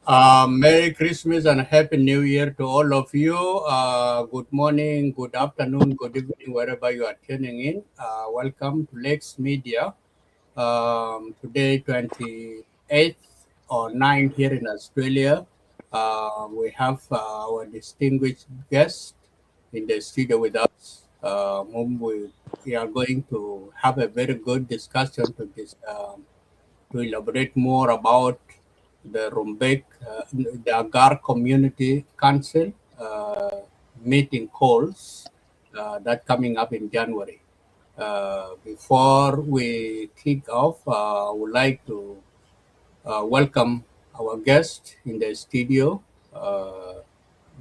Merry Christmas and Happy New Year to all of you. Good morning, good afternoon, good evening, wherever you are tuning in. Welcome to Lex Media. Today, 28th or 9th here in Australia. We have our distinguished guest in the studio with us, whom we are going to have a very good discussion to elaborate more about the Rumbek, the Agar Community Council meeting calls that coming up in January. Before we kick off, I would like to welcome our guest in the studio,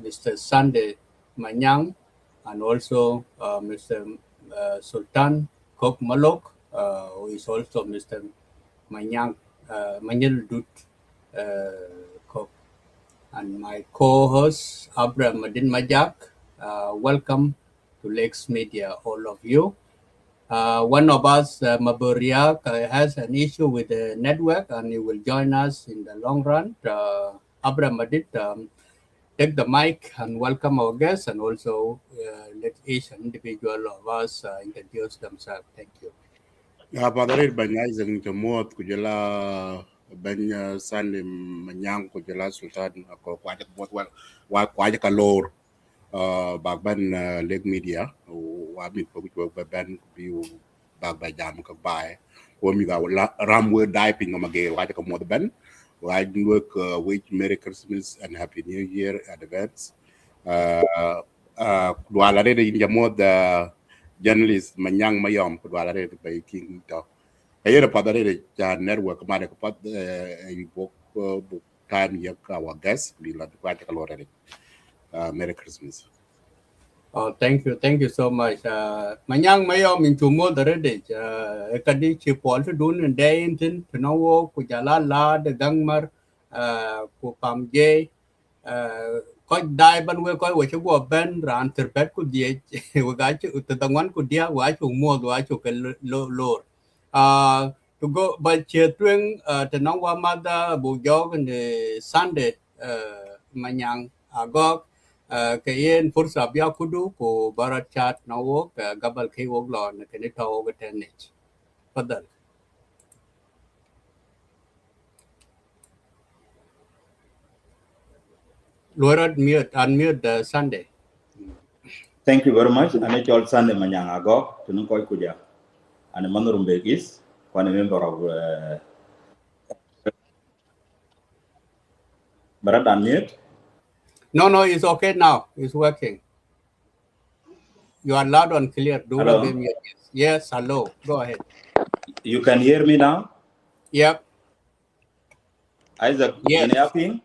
Mr. Sunday Manyang, and also Mr. Sultan Kok Malok, who is also Mr. Manyang, Manyel Dut Kok, and my co-host Abra Madin Majak. Welcome to Lex Media, all of you. One of us, Maburiak, has an issue with the network and he will join us in the long run. Abra Madid, take the mic and welcome our guests and also let each individual of us introduce themselves. Thank you. Padarir banya izang jamot kujala banya Sunday manyang kujala Sultan ko kwaja bot wa kwaja kalor bagban leg media wa mit ko ban bi bagba jam ka bae ko mi ga ramwe dai pin no mage wa ka mod ban wa work with Merry Christmas and Happy New Year advance wala re jamot journalist manyang mayom kudwala re by king to ayera padare ja network mane ko pad book time yak our guest we la kwa ta kalore Merry Christmas. Oh, thank you so much. Manyang mayo min chumo dare de kadi chi pol to dun day intin to no ku jala la de gangmar ku pamje ko dai ban we ko we chu ben ran ter pet ku die we ga chu ta dangwan ku dia wa chu mo wa chu ke lo to go but che twen to no wa ma da bu jog ne Sunday manyang agok kayen fursa bia kudu ko barat chat na wo gabal kai wo lo na kene to wo tenich fadal lorat mute unmute the Sunday. Thank you very much. Ane chol Sunday manyang ago tunung koy kuja. Ane Rumbek is one member of Barat unmute. No, it's okay now. It's working. You are loud and clear. Do Hello. not be mute. Yes, hello. Go ahead. You can hear me now? Yep. Isaac, Yes. in ping?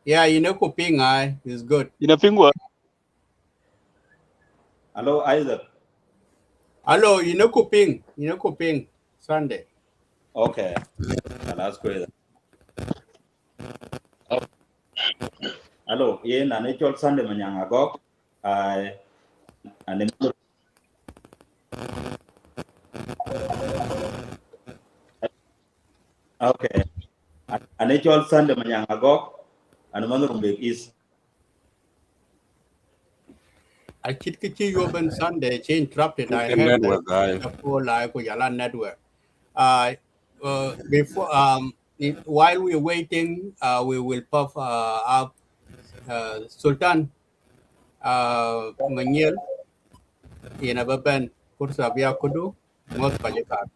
Yeah, you know coping is good. In a finger. Hello, Isaac. Hello, you know coping Sunday. Okay. That's great. Hello, ane chol Sunday manyang ago. Ane Okay. Ane chol Sunday manyang ago. Ane Rumbek is. I keep you open Sunday. She interrupted. I heard the whole Kuyala network. Before while we're waiting, we will puff up Sultan Manyel in a Baban Kursa Biakudu, most Pajakat.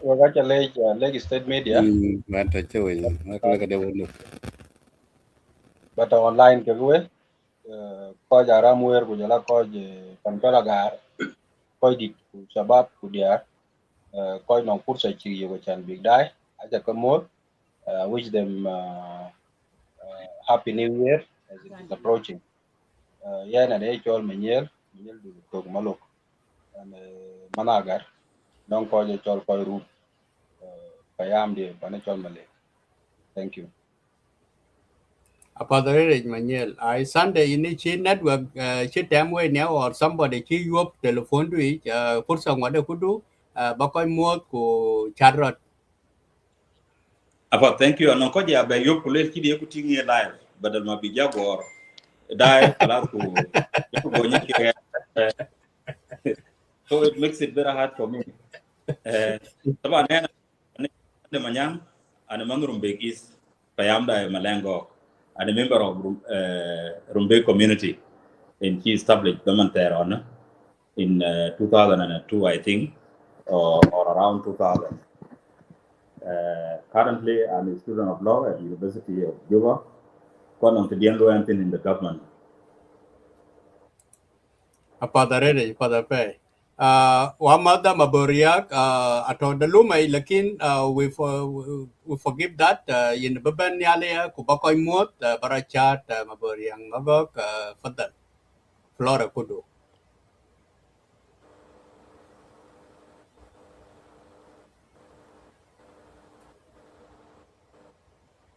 Wagacha leg state media. But online kagwe ko jara muer ku jala ko je pantola gar ko dit ku sabab ku dia ko non kursa chi yo chan big dai aja kamot wish them happy new year as it is approaching. Yeah, na de chol menyel du to malok and managar don ko je chol ko ru payam de panachol male. Thank you. Apadare Manuel. I Sunday in each network, chit damn way now or somebody chi you up telephone to each, put some what they could do, Bakoy Mot ko Charrot. Apa thank you anon ko ja be yo kulel ki de ku tingi live badal ma bi jagor dai kala ku go nyake so it makes it very hard for me taban hena ne manyang ana mangrum be is payamda malengo and a member of Rumbek community in he established government there on in 2002 I think or around 2000. Currently, I'm a student of law at the University of Juba. One the young in the government. Apa darere pada pe. Wamada maboriak atau dalumai lakin we forgive that in beban yale kubakoy mot barachat maboriang magok fadal flora kudu.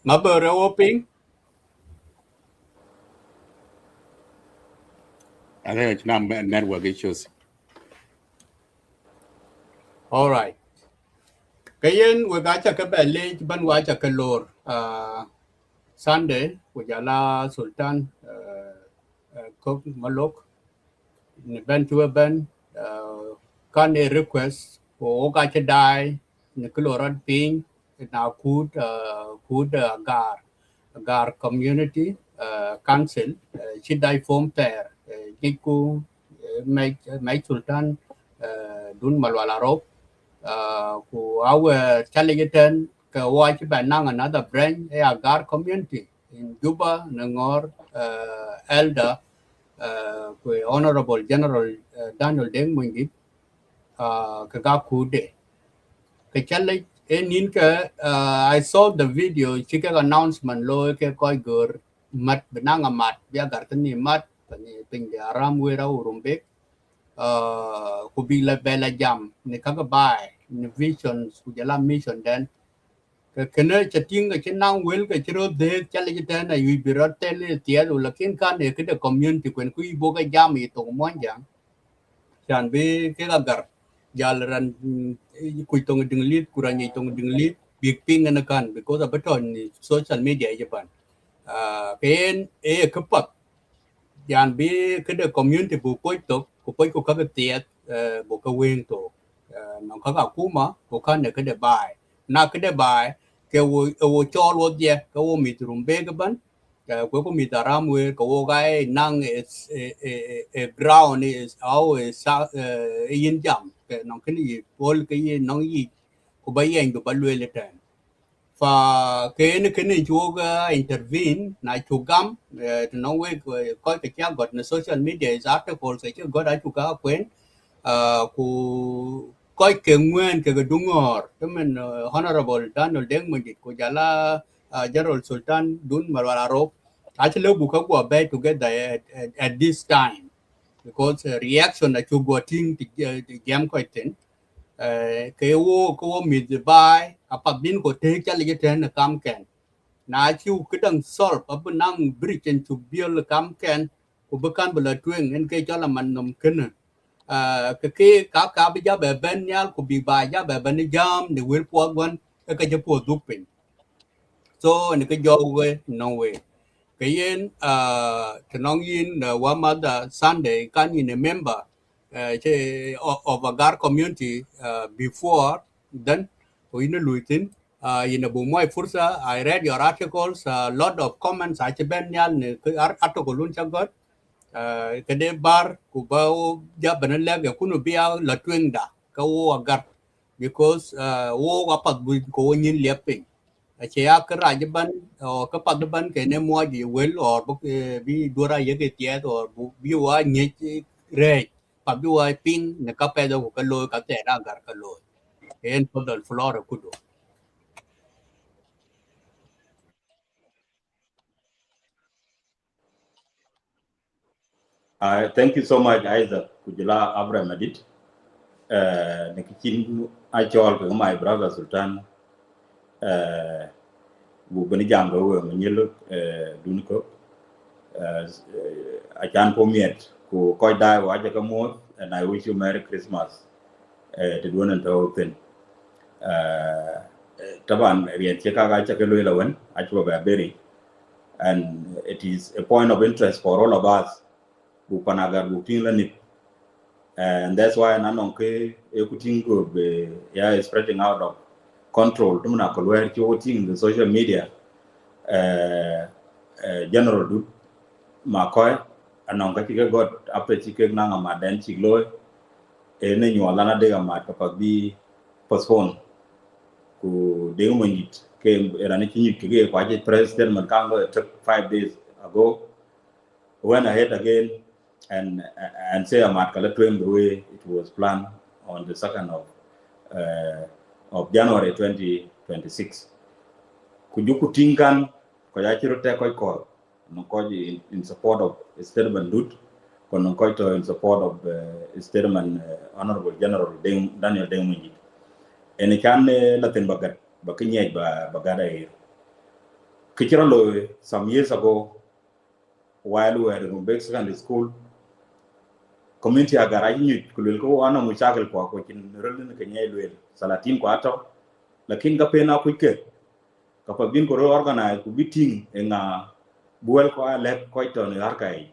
Mabore woping. I think it's not network issues. All right. Kayen we gacha ke bele ban wacha ke lor Sunday we jala Sultan Kok Malok ni ben tuwa ben kan a request for gacha dai ni kloran ping na kud Agar Community Council chidai form ter giku make Sultan Dun Malual Arop who our challenge watch by now another branch Agar Community in Juba Nangor elder Honorable General Daniel Deng Monydit Kagakude. The challenge in I saw the video chicken announcement low koi gur mat benanga mat biagar tani mat ping the aram wera Rumbek could be la bella jam ne kaga bai ne visions ku jala mission then kena chatting ke chenang wel ke chiro de chale jita na yu birat tel tiel lakin kan ne ke community kwen ku ibo ga jam I to mon jang chan be ke agar jalran ku tong ding lit kurani tong ding lit big ping na kan because of beton social media japan ken kapat yan be ke community bu ko to ku ko ka tiet bu ka wen to no ka kuma ku kan ne ke bai na ke bai ke wo chol wo dia ke wo mi trum be ke ban ko mi taram we ko ga nang is ground is always yin jam ke no ke ni pol ke yin no yi ko ba yen do ba le ten fa ke ni chu ga intervene na chu gam to no we ko ke cha got na social media is after call se chu got a chu ka kwen ku coi ke nguen ke dungor temen honorable Daniel Deng Monydit ko jala General Sultan Dun Malual Arop actually buka go be together at this time because reaction that you got in the jam quite ten ke wo ko mi the bai apa bin ko te chali ten kam ken na chu kedang solve apa nang bridge to build kam ken ko bekan bela twen en ke chala man nom ken cái bây giờ bé bên nhau cũng bị bài giờ bé bên jam để quên qua quan cái chụp phô chụp hình so này cái do way no way cái yên thì nó yên qua mà đã Sunday can you remember of Agar community before then we know Luitin in a bumai fursa I read your articles a lot of comments I ben nhau cái article luôn chắc gót kede bar ku ba ja banale ga kunu biya la twinda ka wo agar because wo ga pat bu ko nyin leping a che ya kra ban o ka pat ban ke ne mo di wel or bi dora ye ke tie or bi wa nye re pa bi wa ping ne ka pe do ka lo ka te ra gar ka lo en to dal flora kudo Thank you so much, Isaac. Kujula Abraham Adit. The kitchen I told my brother Sultan. Bubani Jambo, Manilo, Dunko. I can't come yet. Who quite die, Wajakamot, and I wish you Merry Christmas. To do an open. taban rian cheka ga chaka lo lawan achwa ba beri, and it is a point of interest for all of us who panagar who tin and that's why nanong ke ekuting go be spreading out of control tumna ko where you the social media general du makoy anong ka tiga got apeti ke nanga maden chiglo ne nyola na de mat ka bi postpone ku de Monydit ke erane kinyi ke kwa je president man kango took 5 days ago went ahead again and say amat kala twem the way it was planned on the 2nd of January 2026 kujuku tingan ko ya chiro te ko no ko in support of statement dut ko no ko to in support of statement honorable general Daniel Deng Monydit ene kan latin bagat ba kinyej ba bagada here kichiro lo some years ago while we were in Rumbek secondary school community Agar ayi kulil ko ana mushakil ko kin rolin ke nyelwel salatin ko ato lakin ga pena ku ke ka pa bin ko organize ku meeting nga buel ko ale ko to ni arkai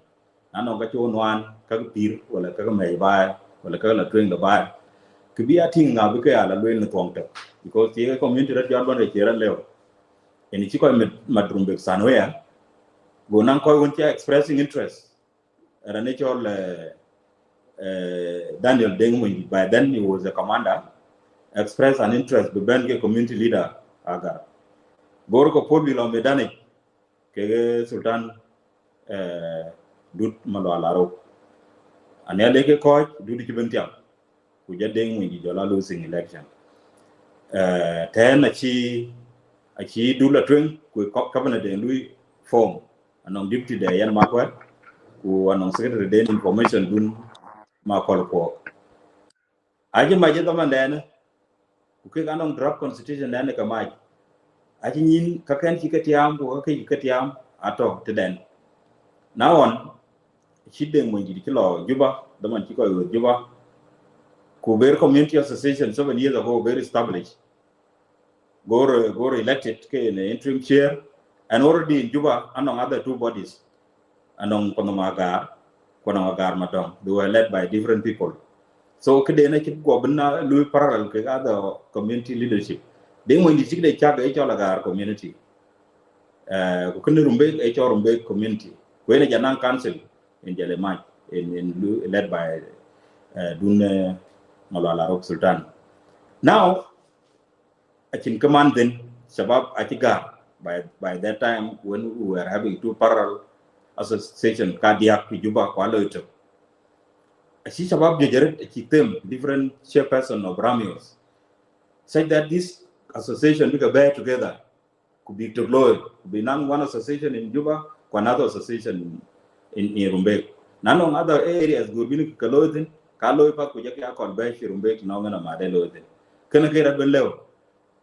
ano ga cho nwan ka pir wala ka mai ba wala ka la twen da ba ku bi ating nga bi ka ala lwen ni tongte because the community rat yon ban re chera lew eni chi ko madrumbek sanwea go nan ko won expressing interest era natural Daniel Deng Monydit, by then he was a commander, expressed an interest to be community leader Agar. Gorko Pobilo Medani, Kege Sultan Dut Malual Arop. And Yadeke coach, Dut Kibentiam, who just Deng Monydit Jola losing election. Then achi do la twin, who cabinet and Louis form, and on deputy the Yan Marquette, who on secretary then information dun Marquette. Aji maje taman dana uke kanong draft constitution dana kamaj aji nyin kaken chikatiam ko ke chikatiam ato teden now on chideng Monydit kilo Juba daman chiko Juba Kuber community association 7 years ago very established go elected ke in interim chair and already in Juba among other two bodies anong Agar Madong they were led by different people. So kadena chip go bna lui parallel ke other community leadership Deng Monydit de chaga e chola Agar community ko kun Rumbek e chola Rumbek community ko ene janang council in Jelemaj in led by Dun Malual Arop Sultan. Now I can command then Shabab Atigar by that time when we were having two parallel association Kadiak Juba Kuala She Shabab Jajaret different chairperson of Ramios said that this association we could bear together could be to glory, could be one association in Juba, another association in Rumbek. None of other areas could be Kalodin, Kaloipa Kujaka Konbesh Rumbek Nongana Madelodin. Kanakera Belew.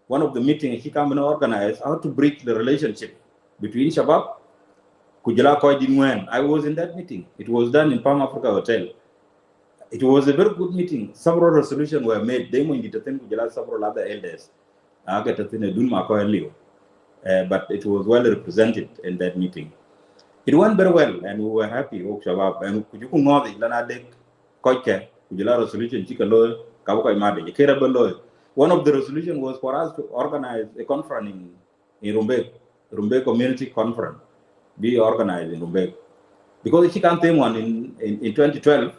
One of the meetings he come and organize how to break the relationship between Shabab Kujala Koidinwen. I was in that meeting. It was done in Palm Africa Hotel. It was a very good meeting. Several resolutions were made. Deng Monydit Kujala several other elders. But it was well represented in that meeting. It went very well, and we were happy. And Kujuku Ngodi, Lanadek, Koike, Kujala resolution, Chikalo, Kabuka Madi, Kerabalo. One of the resolutions was for us to organize a conference in Rumbek Community Conference, be organized in Rumbek. Because the Chikan one in 2012,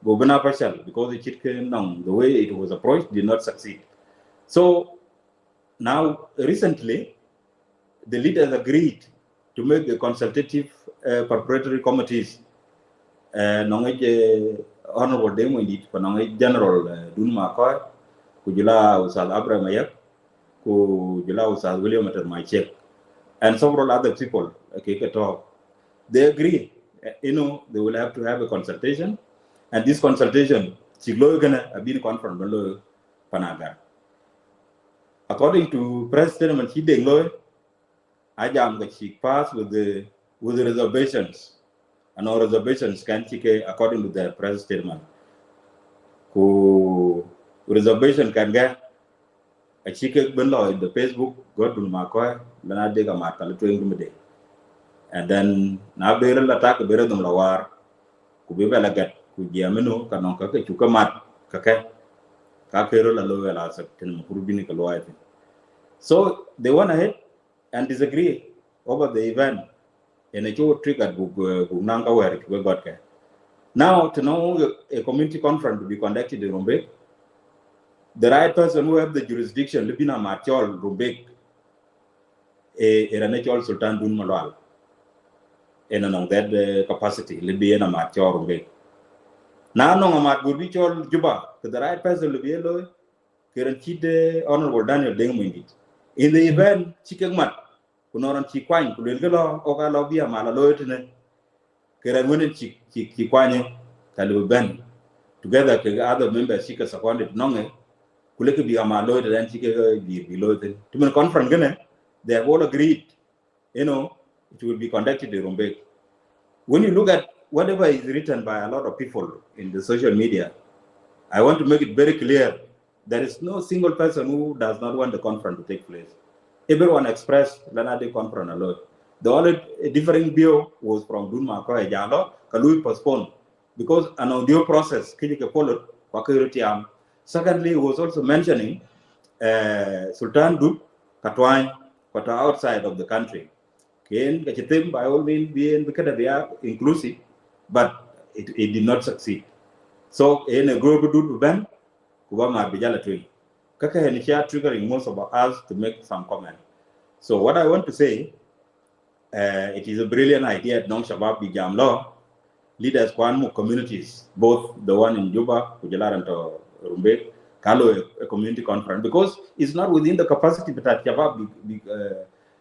Gobena Pashal, because the chicken, the way it was approached, did not succeed. So now, recently, the leaders agreed to make the consultative preparatory committees. Honorable Deng Monydit, General Dun Makoy, Kujula Usad Abraham Mayak, Kujula Usad William Maichek, and several other people. They agree, they will have to have a consultation, and this consultation, Chiglo be conference Panagar. According to President Deng Loy, Ajam that she passed with the reservations, and our reservations can according to the press statement. Who reservation can get a chicken below in the Facebook, go to Makoy, then I dig a mark, and then now better attack a better than Lawar, could be well get, could be a menu, canonka, chukamat, kake, kakero la lower as a Rubinic lawyer. So they went ahead and disagree over the event, and a show triggered Nanga where we got care. Now, to know a community conference to be conducted in Rumbek, the right person who have the jurisdiction, Libina Marchol Rumbek, a Ranachol Sultan Dun Malual, and on that capacity, Libina Marchol Rumbek. Now, no Amat Gurbichol Juba, to the right person, Libielo, Kiranchide, Honorable Daniel Deng. In the event, Chicken Mat, Kunoran Chiquine, Kulingala, Ogalobia, Malaloitine, Kiran Chiquine, Kalu Ben, together with other members, Chika seconded Nonge, Kulika be Amaloid and Chika be below the to conference. They have all agreed, it will be conducted in Rumbek. When you look at whatever is written by a lot of people in the social media, I want to make it very clear. There is no single person who does not want the conference to take place. Everyone expressed the conference alone. The only differing view was from Dunma Koya Jalo, Kalui postponed because an audio process, followed. Secondly, he was also mentioning Sultan Dut Katwine, but outside of the country. By all means, being inclusive, but it did not succeed. So, in a group of Ben, Kubama Bijala Twin. Kaka Henisha triggering most of us to make some comment. So what I want to say, it is a brilliant idea at Non Shabab Bijam Law, leaders Kwanmu communities, both the one in Juba, Kujalar and Rumbek, Kalo a community conference, because it's not within the capacity that Shabab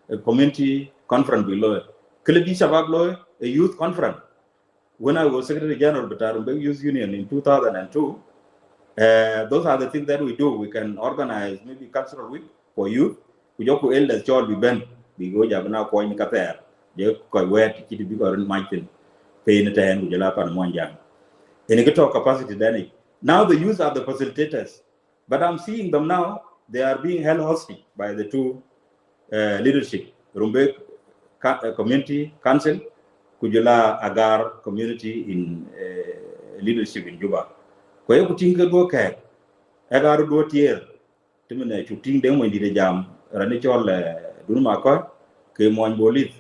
a community conference below. Kilibi Shabab Law, a youth conference. When I was Secretary General of the Rumbek Youth Union in 2002, those are the things that we do. We can organize maybe cultural week for youth. We joke with elders, child, we bend. We go Jabana coin Kater. You could wear to keep the bigger and mighty. Paying the hand with your lap and one young. And you get to capacity then. Now the youth are the facilitators. But I'm seeing them now, they are being held hostage by the two leadership. Rumbek Community Council, Kujula Agar Community in leadership in Juba. Kwa hiyo kutinga go ka agaru do tier timene chuting de mo ndire jam rani chol dunuma ko ke mon bolit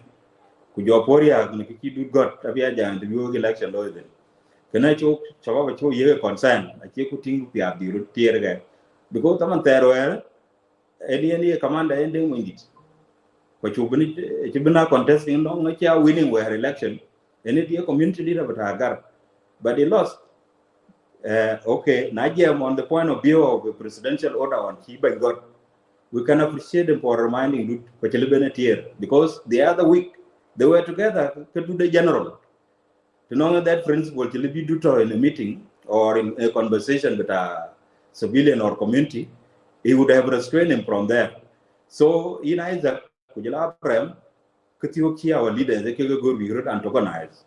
ku joporia ni ki du got abia jan de yo election lo de kana chu chaba chu ye concern a che kuting pia di ru tier ga because taman tero edi commander ending mo ndit ko chu bina contesting no ngacha winning were election and it community leader but agar but they lost. Okay, Nigeria on the point of view of the presidential order on Chiba God, we can appreciate them for reminding here because the other week they were together to do the general. To know that principle to be do in a meeting or in a conversation with a civilian or community, he would have restrained him from there. So in Isaac, Kujala Prem, Kutioki, our leader, they could go be antagonized.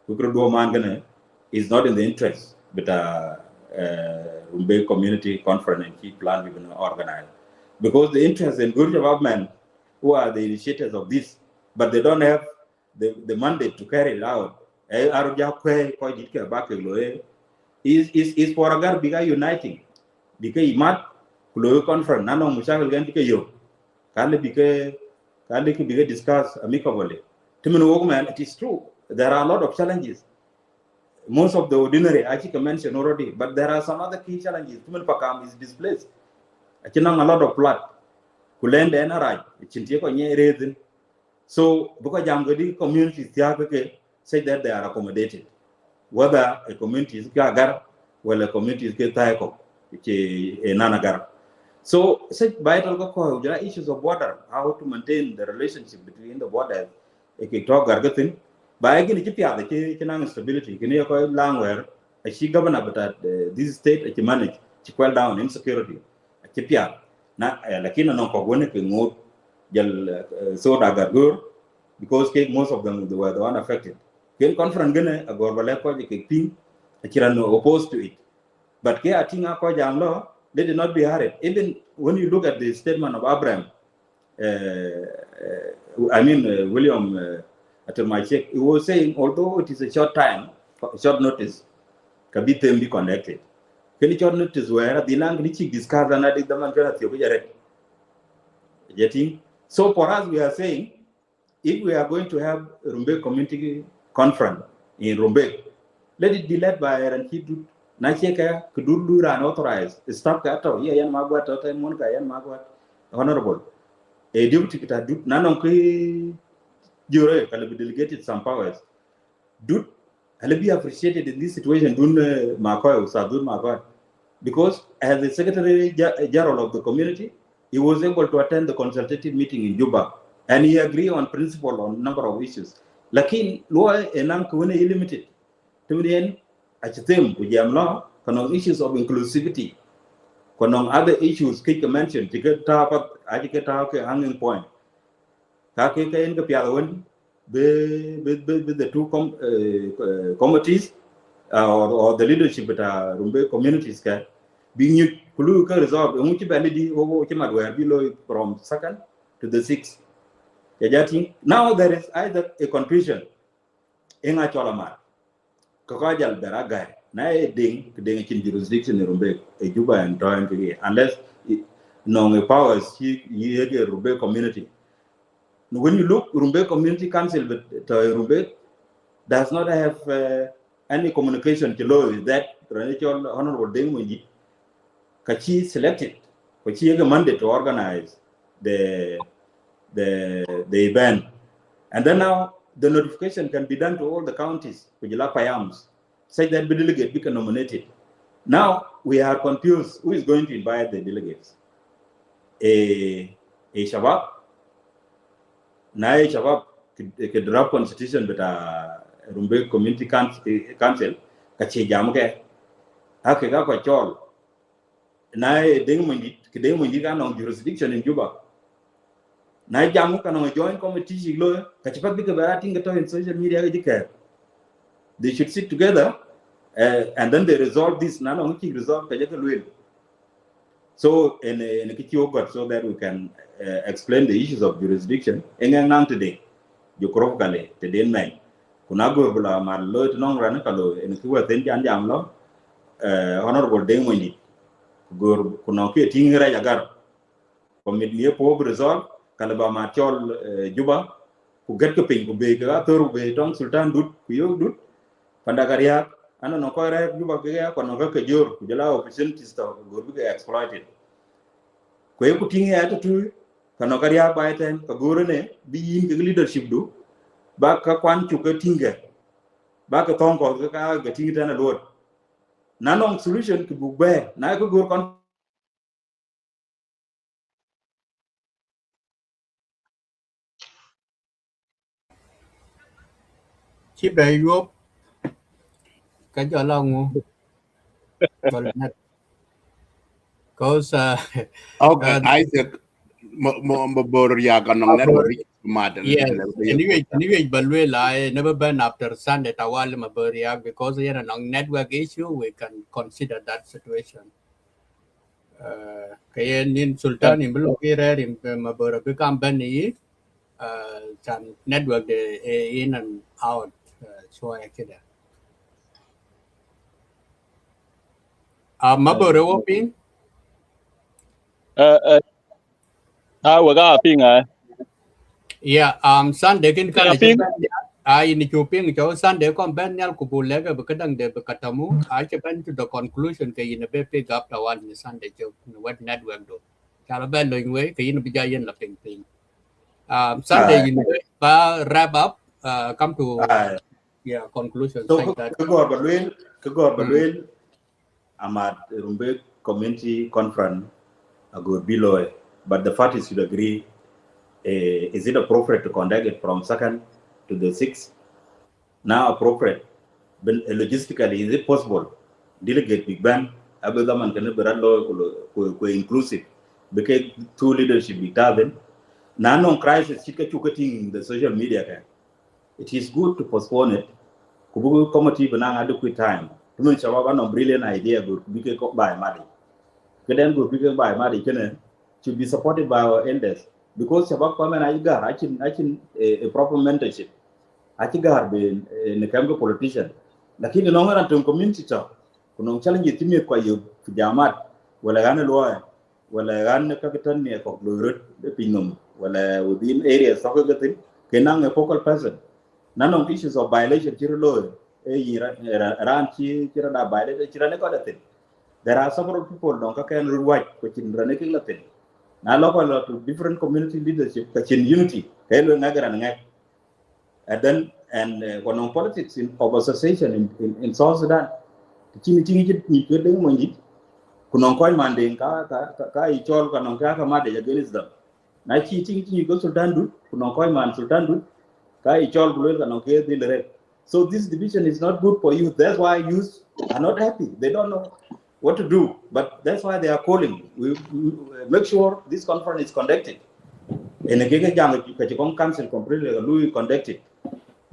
We could do a man is not in the interest. But Rumbek Community Conference and key plan we're going to organize. Because the interest in good development, who are the initiators of this, but they don't have the mandate to carry it out. Is for Agar Biga uniting. Because Imat, Kulo Conference, Nano Mushakal Gantika Yo, Kali Biga discuss amicably. Timon it is true. There are a lot of challenges. Most of the ordinary, I think I mentioned already, but there are some other key challenges. Tumen Pakam is displaced. I can a lot of flood. Kulend and Arai, Chintiko reason. So, because Jamgadi communities say that they are accommodated. Whether a community is Gagar, well, a community is Taiko, which is a Nanagar. So, such vital issues of border, how to maintain the relationship between the borders, a talk Gargatin. By again, the stability, can you call Langware, a she governor, but this state to manage to quell down insecurity. A Kipia, not a Lakina no Pogonic mode, Soda Gargur, because most of them were the one affected. Can conference Gene, a Gorbaleco, a team, a Kirano opposed to it. But Kia Tinga Kojam law, they did not be hurried. Even when you look at the statement of Abraham, William Atemachek, he was saying, although it is a short time, short notice, can be connected. Can you short notice where the language discuss and added the man getting? So for us, we are saying, if we are going to have a Rumbek Community Conference in Rumbek, let it be led by Chief Dut. Nacheka Kudulu and authorized. Stop Kato, Yan Magwat, Monka, Yan Magwat, Honorable. A deputy Dut, Nanonki Jure, can be delegated some powers. Dut, I'll be appreciated in this situation, Dun Makoy, Sadun Makoy. Because as the Secretary General of the community, he was able to attend the consultative meeting in Juba. And he agreed on principle on a number of issues. Lakin, law enam kuwene limited. Tumien, achitem kujam law, kanong issues of inclusivity. Kanong other issues kika mentioned, tika tapat, ajike ke hanging point. Kake kain ke piawan, the two committees or the leadership at Rumbek communities can being kulu ka resolved. Umuchi balidi owo chimadwer below from 2nd to the 6th. Now there is either a confusion in a cholamat. Kakajal beragai. Na Deng in jurisdiction in Rumbek, a Juba and Toy unless no powers he a Rumbek community. When you look, Rumbek Community Council, but Rumbek does not have any communication to law that Honorable Deng Kachi selected, Kachi has a mandate to organize the event. And then now the notification can be done to all the counties, Kujila Payams, such that the delegate become nominated. Now we are confused who is going to invite the delegates. A Shabab, Nai Shabab, the draft constitution, but Rumbek Community Council, Kachi Jamke, Hakega Kwachol, Nai Deng Monydit on jurisdiction in Juba. Na jamu kana join committee lo kachipat bika barating gato in social media edike. They should sit together and then they resolve this. Nano only resolve kajaka luel. So in a kichi got so that we can explain the issues of jurisdiction. Engang nang today, Jokrov kale today nine. Kunago bula mar lo nong rana kalo in kuwa tenji anjam lo Honorable Deng Monydit. Gur kunoki tingira Agar Community po resolve. Kalaba Machol Juba, who get the ping, who be Gator, be Tong Sultan Dut, Kuyo Dut, Pandagaria, and an Okora Juba, Konoka Jur, Kujala opportunities to be exploited. Quay putting attitude, Kanokaria by 10, Kagurane, being the leadership do, back a quan to Tinga, back a tongue of the getting it and a load. None solution to book bear, Nago go. Chief Dut cái cho long because okay, Isaac Mabor Yaganong network yes, anyway, but we never been after Sunday Tawal Maburia because here on network issue we can consider that situation. Kaya nin Sultan in Blokira in Mabura become Benny network in and out so I can Mabura open yeah Sunday can ini chuping cho Sunday kon ben nyal kubulega bekadang de bekatamu aja ben to the conclusion kay ina be pick up the one Sunday cho what network do kala ben loing way kay ina bijayen la ping ping Sunday you ba wrap up come to conclusion so kagor balwel amad Rumbek Community Conference ago below, but the parties should agree. Is it appropriate to conduct it from 2nd to the 6th? Now appropriate, but logistically, is it possible? Delegate Big Bang, Abedaman can be inclusive, because two leadership be taken. Now crisis, in the social media. It is good to postpone it. Kubugu committee benang adequate time. Tumen shababan on brilliant idea good big by Madi. Then good big by Madi kene to be supported by our elders because Shabak Paman Agar, I can a proper mentorship. I think I be a Kamgo politician. Lakini no one to community talk. Kunong challenge timid kwa yu Jamat, wala gana lawyer, wala gana kapitan near Coglurut, the Pinum, wala within areas of the Kenang a focal person. None of issues of violation Chirolo, Ranchi, Chirada violated Chiranecodatin. There are several people don't can white, which in Ranaki Latin. Now, local different community leadership, which in unity, Hello Nagar and then when on politics of association in South Sudan, the Chini you could do money. Kunonkoi manding ka ichol kanonka kamade against them. Na cheating you go Sultan do, Kunonkoi man Sultan do, ka ichol blue kanonke dilere. So this division is not good for you. That's why youth are not happy. They don't know what to do. But that's why they are calling. We make sure this conference is conducted. In a Kachikong Council completely Louis conducted.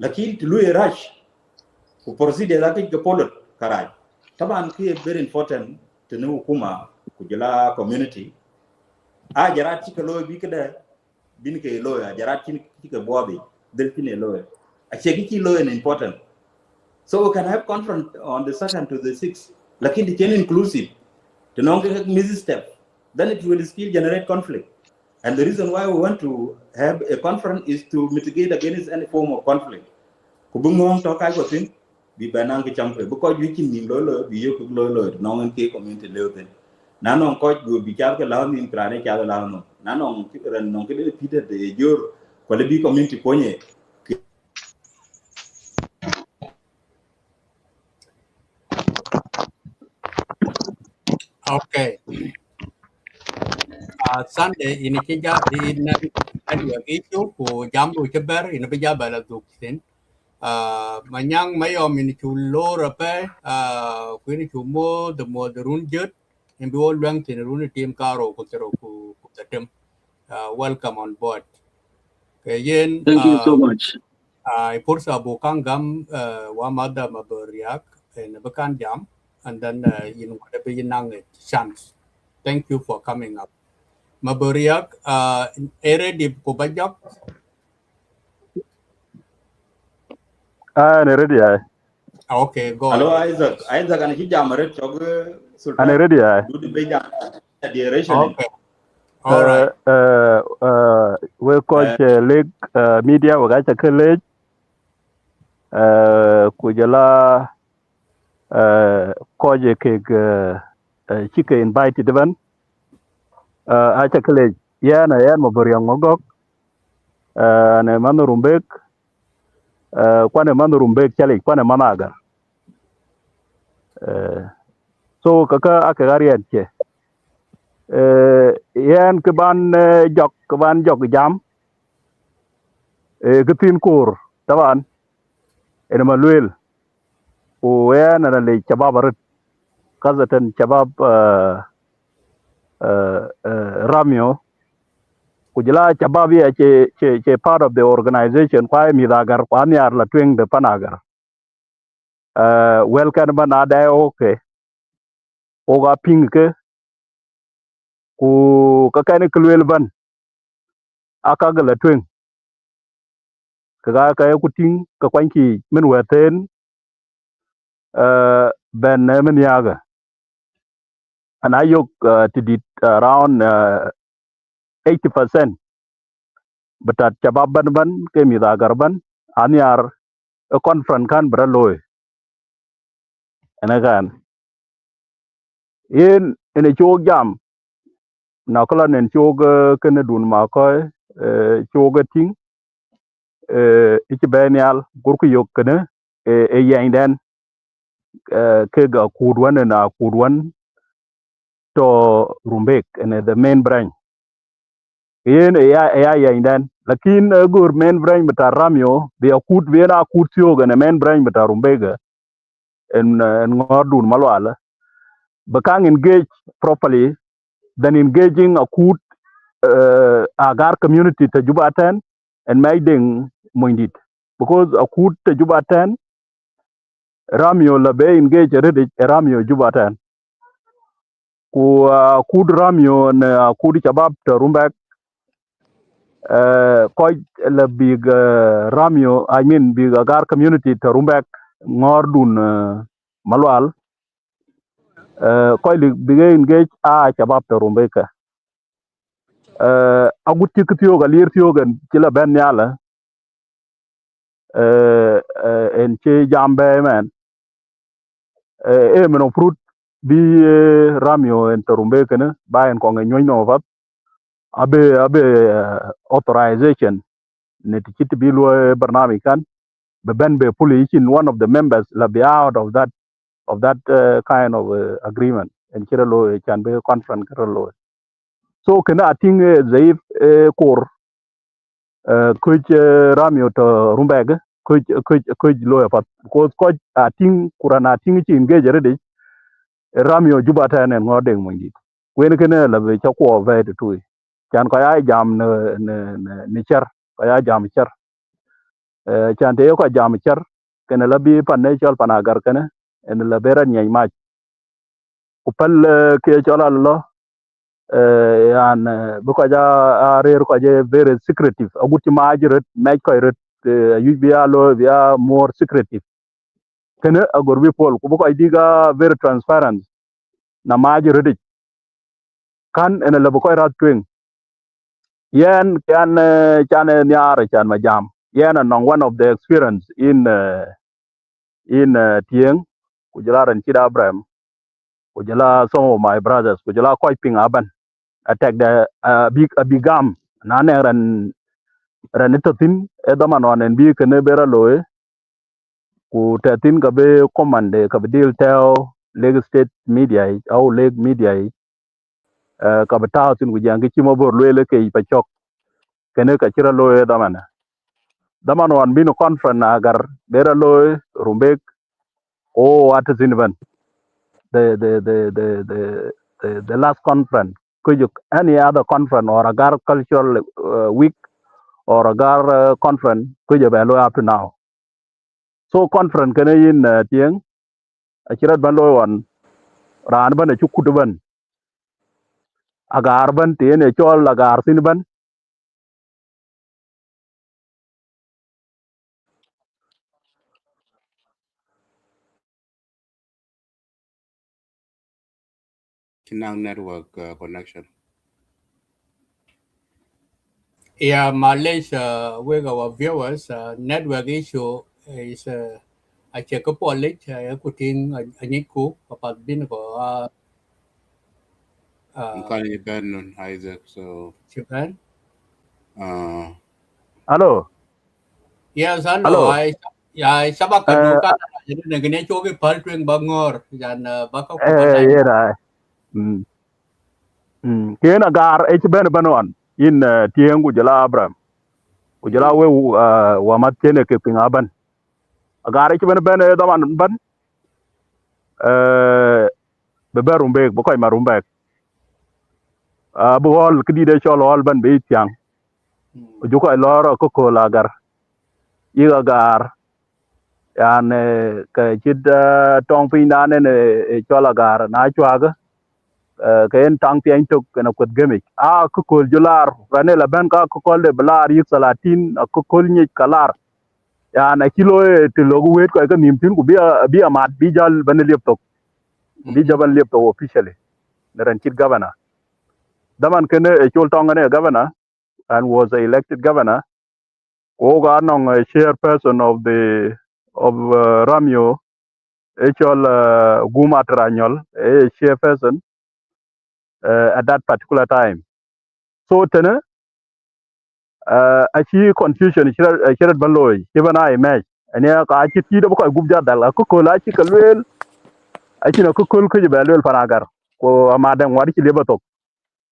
Lakini to Louis rush who proceeded like a polar Karai. Taban is very important to know Kuma, Kujala community. Jarat Chikalo Bikada, Binke lawyer, Jarat Chika Bobby, Delphine lawyer. A Cheki lawyer important. So we can have conference on the 2nd to the 6th. Lakini the inclusive. To know Mrs. Step. Then it will still generate conflict. And the reason why we want to have a conference is to mitigate against any form of conflict. Kubungong tokai gotin bi banang ke champe because you can nim lolo bi yo lolo no en ke community leuten nanong ko go bi cha ke law nim krane cha law no nanong ran non ke peter de jor ko le bi community ponye. Okay. Sunday ini kija di network issue ko jambu keber ini bija bala duksin. Manyang mayom ini chulo rape ko ini chumo the modern jet and be all wang tin run team karo ko tero ku tatem. Welcome on board. Thank you so much. Pursa bukang gam wamada maberiak and bekan jam and then you know the beginning chance. Thank you for coming up. Maberiak ere di Kubajak. Ready, Okay, go Hello, ahead. Isaac, and he jammered Sultan. ready, Do the big duration. Okay. All right. We coach league media, we got a college, Kujala, coach Chika invited them, at a college. Yeah, na yan Maburiang Mogok, and a man Rumbek, Kwana man Rumbek Chalik, Kwana Managa. So Kaka Akagarian che. Yan keban jok jam ketin kur taban ene maluel o yan ana le chabab rat kazatan chabab ramyo kujala chabab ya che part of the organization kwa mi dagar kwa ni ar la twing de panagar well kan ban ada okay o ga ping ke ku ka kan kulwel ban aka ga la twing ka kuting ka kwanki min weten ben min yaga and I to did around 80% but at chababan ban ke mi da garban anyar a conference kan braloy and again in a chog jam na kala nen chog ken dun ma ko chog ting ich benyal gurku yok ken e yanden ke ga kudwan na kudwan to Rumbek and the main branch yen ya indan lakin gur main branch beta ramyo be akut be na akut yoga na main branch beta Rumbega and ngodun malwala bekang engage properly then engaging akut agar community to Juba and making Monydit because akut to Juba ramyo la be engage ready ramyo Juba ku kud ramyo na kud chabab to Rumbek ko le big ramyo I mean big Agar community to Rumbek ngordun malwal ko li big engage a chabab to Rumbek agutti ktiyo ga lir tiyo gan kila ben yala en che jambe men meno fruit bi ramyo en to Rumbek ne ba en ko nyoy no va abe authorization ne tikit bi lo barnami kan be ben be fully in one of the members la be out of that kind of agreement en kira lo can be conference kira lo so kana ating zaif kor kuj ramyo to Rumbeg kuj lo pat ko ating kurana ating chi engage ready ramyo Juba ta ne ngodeng Monydit kwen kene la be chakwo ve tu chan ko ya jam ne cher ko ya jam cher chan te ko jam cher kene la bi pan ne chol pan Agar kene en la bera nyai ma ku pal ke chola lo yan bu ko ja rer ko je very secretive aguti ma ajret me ko ret yu biya lo biya more secretive kene agor bi pol ku bu ko diga very transparent na ma ajret kan en la bu ko rat twing yen kan chan nyar chan ma jam yen on one of the experience in Tieng kujala Chida Abraham kujala some of my brothers kujala koi ping aban attack the bigam nane ran itotin edaman on and bi kene bera loe ku tetin ka be commande ka be deal tell leg state media au leg media ka be tawtin ku jangi chimo bor loele ke pachok kene ka chira loe daman on bino conference Agar bera loe Rumbek o atazin ban the last conference. Could you any other conference or Agar cultural week or Agar conference could you value up to now? So conference can in Tieng, a chirat ban loy on Ranban a chukutuban Agar ban Tien a chol Agar sinban. Kinang network connection. Yeah, Malaysia, with our viewers, network issue is I check up on it. I could think I need to about bin go I'm calling you Ben on Isaac, so Japan. Hello. Yes, I know. Hello. I sabak kadukan jadi negene choge paltwing bangor dan baka ko banai. Yeah. Kien Agar H ben banon in Tieng kujala Abraham kujala we wamat kene ke pingaban Agar H ben daman ban be Rumbek bokoy ma Rumbek bu hol kidi de chol hol ban be tiang ju koy loro ko Agar yiga gar yan ke chid tong pin dan ne chol Agar na chwaga ke en tang tiang tok na kut gemi ko jular rane la ben ka ko de blar yik salatin ko ni kalar yan kilo te logu wet ko ka nimtin ku bi mat bi jal ban laptop bi jaban laptop officially ran chid governor daman kene chol tongane governor and was elected governor. Oga nong chairperson of Ramyo Echol Guma Tranyol a chairperson at that particular time. So tene achi confusion chirat baloy even I match and ya ka achi ti do ko gubja dal ko la chi kalwel achi no ko ko balwel panagar ko amadan wadi chi lebatok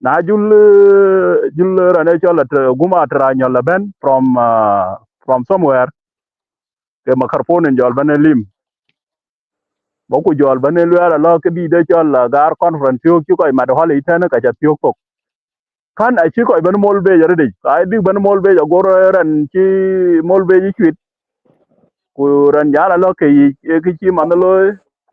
na jul rane chol Guma Tranyol ben from somewhere ke makarpon en jol bane lim boku jol bane lwela lo ke bi de jol Gar conference yo ki koy mad hole itene ka ja tiok tok kan a ci koy ban mol be yare de ay di ban mol be goro ran ci mol be ji kwit ku ran jala lo ke yi ki ci man lo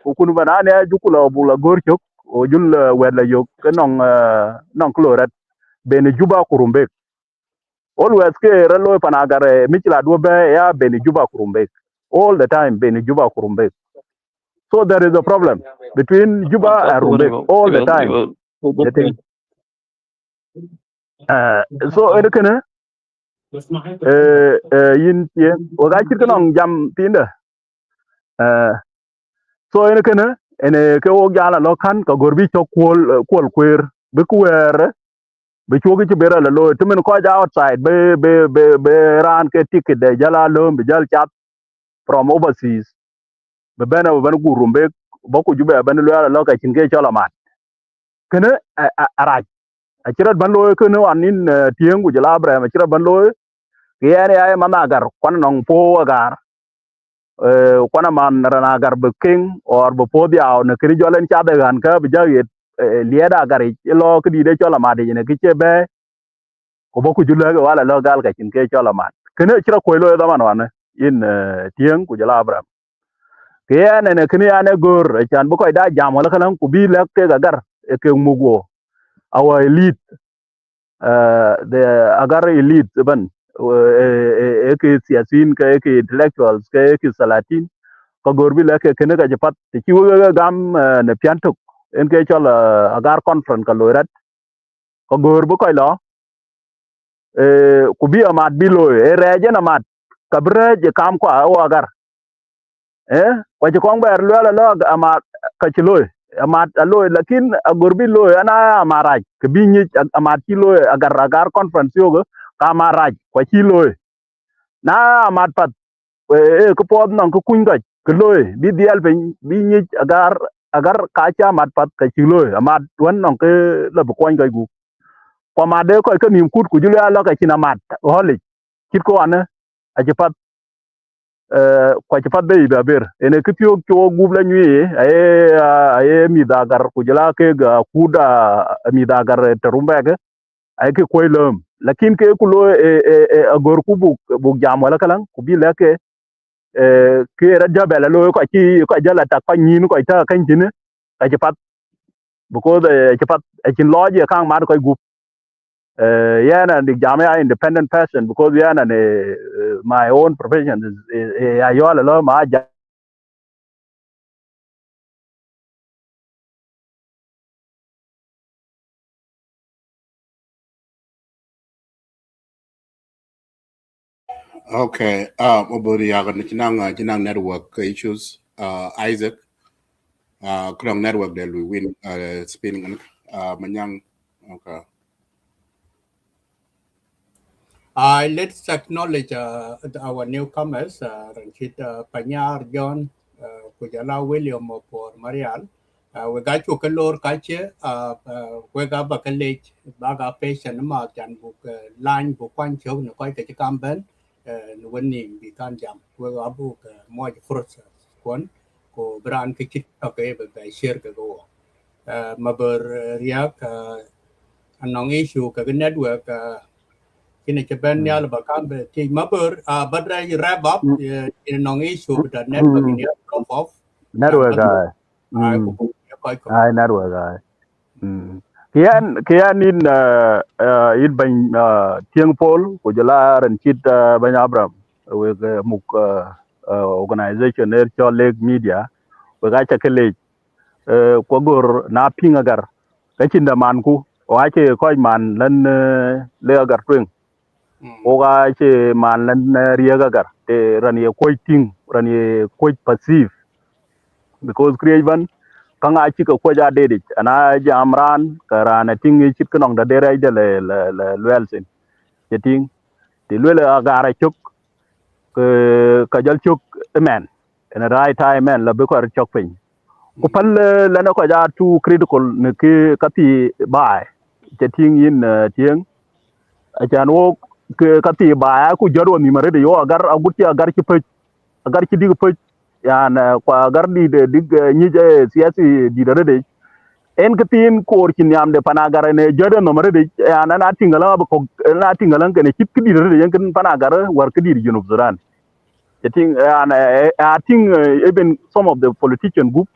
ku kun banane ju ku lo bu la gor chok ojul wedla yok nong kloret beni Juba ku Rumbek always ke relo panagare michila do be ya beni Juba ku Rumbek all the time beni Juba ku Rumbek. So there is a problem between Juba and Rumbek all the time. The thing. So edekene yin ye waga chirkanong jam tinda. So edekene ene ke wo gala lokan ka gorbi cho kwol kwer be kwer be chogi ci bera la lo timen ko ja outside be ran ke ticket de jala lo be jal chat from overseas be bena be gu Rumbek boku jube ben lo ala lo ka cin ke chola mat kene araj acirat ban lo kene anin tiengu jala bra acirat ban lo kiyane ay managar kon nong po agar kwana man rana agar be king or be po dia ne kri jolen chade gan ka be jagit lieda agari lo kdi de chola mat ne kiche be ko boku jula ga wala lo gal ka cin ke chola mat kene cira ko lo da man wan in tieng ku jala bra kiyane ne kini ane gor chan bu koy da jam wala kan ku bi lek ke gar ke mugo our elite the agar elite ban ke siasin ke intellectuals ke salatin ko gorbi la ke kene ga japat ti wo gam ne piantok en ke chol agar conference ka lorat ko gorbu koy lo ku bi amat bi lo reje na mat kabre je kam ko agar ko je kong ber lo amat ka chi lo amat aloy lakin agorbi lo ana amaraj ke bi ni amat chi lo agar conference yogo ka amaraj ko chi lo na amat pat ko pod non ko kun ga ke lo bi dial bi ni agar ka cha amat pat ka chi lo amat won non ke le bu ko ga gu ko ma de ko ke nim kut ku jula lo ka chi na mat holi kit ko ana a je pat kwa ci fadde be ber ene kityo ko gubla nyi ay mi dagar ku jala ke ga kuda mi dagar te Rumbek ay ke koy lum lakin ke ku lo agor ku bu jam wala kalang ku bi la ke ra jabela lo ko jala ta ko nyin ko ta kan tin ka ci pat bu ko de ci pat ci loje kan ma ko gup yana the jamia independent person because yana my own profession is ayola lo ma. Okay. Obodi yaga chinang network issues. Isaac. Kurang network that we win. Spinning. Manyang. Okay. Let's acknowledge our newcomers, Ranjit Panyar, John, Kujala William for Marial. We got you kalor kache, we got a college, baga patient mark and book line book one show, no quite a camben, winning the can jump. We got book more fruits one, go brand kitchen, okay, but I share the go. Maber Riak, a non issue, a network. Kini keban nyal bakam be ti mabur badra wrap up in nong issue with the network in your drop off network ai network ai kian in ban tieng pol ko jala ran chit ban abram we muk organization er cho leg media we ga cha kele ko gor na pinga gar ka chinda man ku wa che ko man lan le gar twen o ga che man lan riya gar te ran ye ko ting ran ye ko passive because create ban kanga chi ko ja dedi ana jamran karana tingi chit kanong da dere de le welsin jeting ti le agara chuk ka jal chuk men en right time men la be ko chok pin ku pal le na ko ja tu critical ne ki kati bai jeting yin tieng a chan wo ke kati bai ku jaro ni mare de yo aguti agar chi dig pe yan kwa agar di de dig ni je siasi di de en katin kor kin yam de panagara ne jode no mare de ana na tingala ba ko na tingala ne chip kidi de yen kan panagara war kidi junub sudan I think even some of the politician group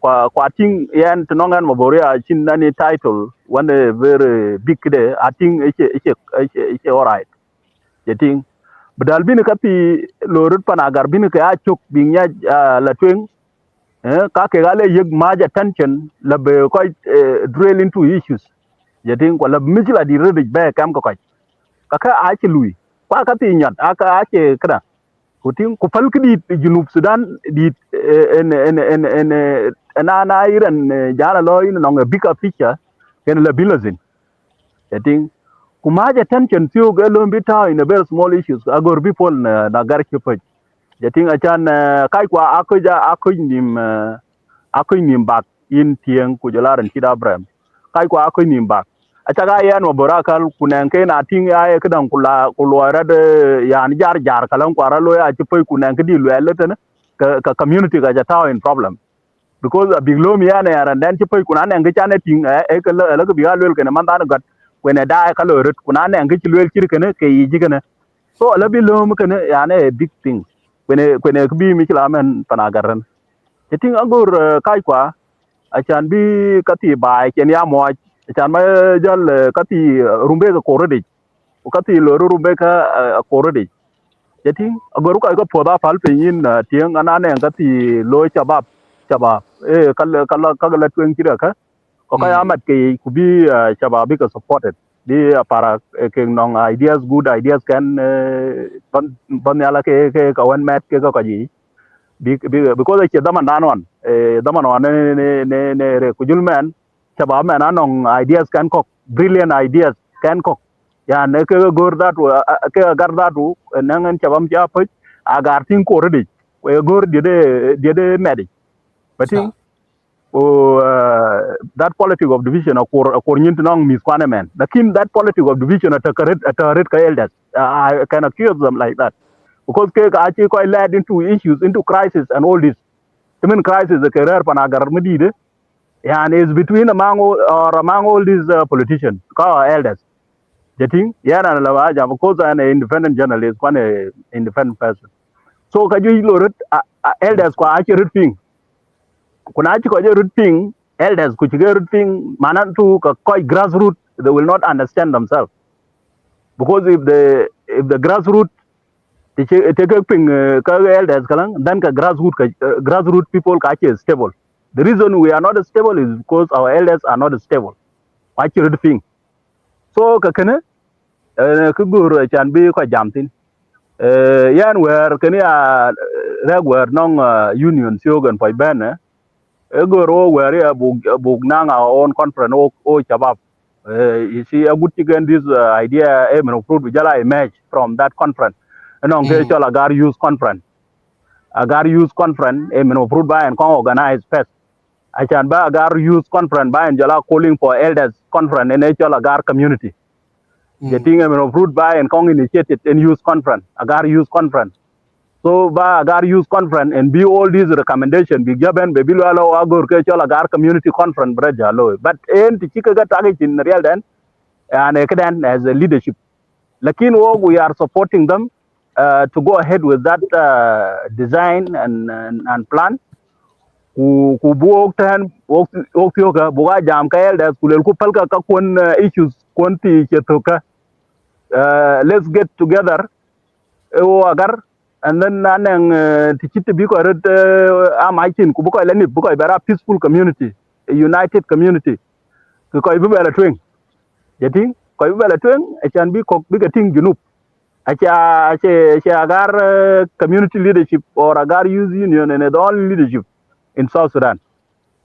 kwa ting yan tinongan maboria chin any title one a very big day I think it's alright jeting bedal bin ka pi lorut panagar bin ka achuk binya la twing ka ke gale yig major attention la be ko drill into issues jeting ko la mijla di redig be kam ko ka achi lui kwa ka pi nyat aka achi kada kuting ku fal kidi junub sudan di na iran jala lo in no bigger picture ken la bilazin jeting kumaja tension tio gelo mbita in a very small issues agor people na gar chipo jeting achan kai kwa akoy nim bak in tieng ku jolaran kida bram kai kwa akoy nim bak achaga yan mo borakal kunen ke na ting ya kedan kulora de yan jar kalan kwara lo ya chipo kunen kidi lo ten ka community ga jata in problem because a big low me and then chipo kunan ngi chane ting ke la ke biga lo ke na manda got when da ka lo rut kunan ngi chi lo kir kene ke yi jigene so la bi lo mu kene a big thing when bi mi kila men panagaran ting agor kai kwa achan bi kati bai ken ya mo achan ma jal kati rumbe ko korede kati lo rumbe ka korede ting agor ko poda pal pe yin tieng anane kati lo chabab kala twen kira ka ko kaya mat ke kubi chabab ka supported di para ke nong ideas good ideas can ban yala ke kawan mat ke ko ji because ke daman nanon daman wan ne re kujulmen chaba men anong ideas can cock brilliant ideas can cock ya ne ke gor that ke gar that nangan chabam cha pe agar tin ko redi we gor de medi but that politics of division or nyint nong miskwane men lakin that politics of division at a ka elders I can accuse them like that because ke actually quite led into issues into crisis and all this even crisis the career panagar medide and is between among all these politicians elders getting yeah and la because I'm an independent journalist one independent person so ka ju lorot elders kwa actually thing kuna ci ko root thing elders ku ci root thing manan tu ka koy grassroots they will not understand themselves because if the grassroots take a ping ka elders kalang then ka grassroots people ka is stable the reason we are not stable is because our elders are not stable wa ci root thing so ka kana ka guru chan bi ko jamtin yan wer kani a regwer nong union siogan poi ben egoro where bug nang our own conference chabab you see a good again this idea fruit jala emerge from that conference and on agar use conference fruit by and organize first I can ba agar use conference by and jala calling for elders conference in agar community getting fruit by and initiated and use conference agar use conference so ba agar use conference and be all these recommendations be given be bilo alo agor ke chola agar community conference braja lo but en ti chika ga target in real then and again as a leadership lakin we are supporting them to go ahead with that design and plan ku buok ten ok yoga buga jam ka elders kulel ku palka ka kon issues kon ti chetoka let's get together agar and then nanang tichiti biko red amaitin ku buko leni buko bara peaceful community a united community ko ibu bela twing jeting ko ibu bela twing e chan bi ko biga ting junub acha agar community leadership or agar youth union and the only leadership in South Sudan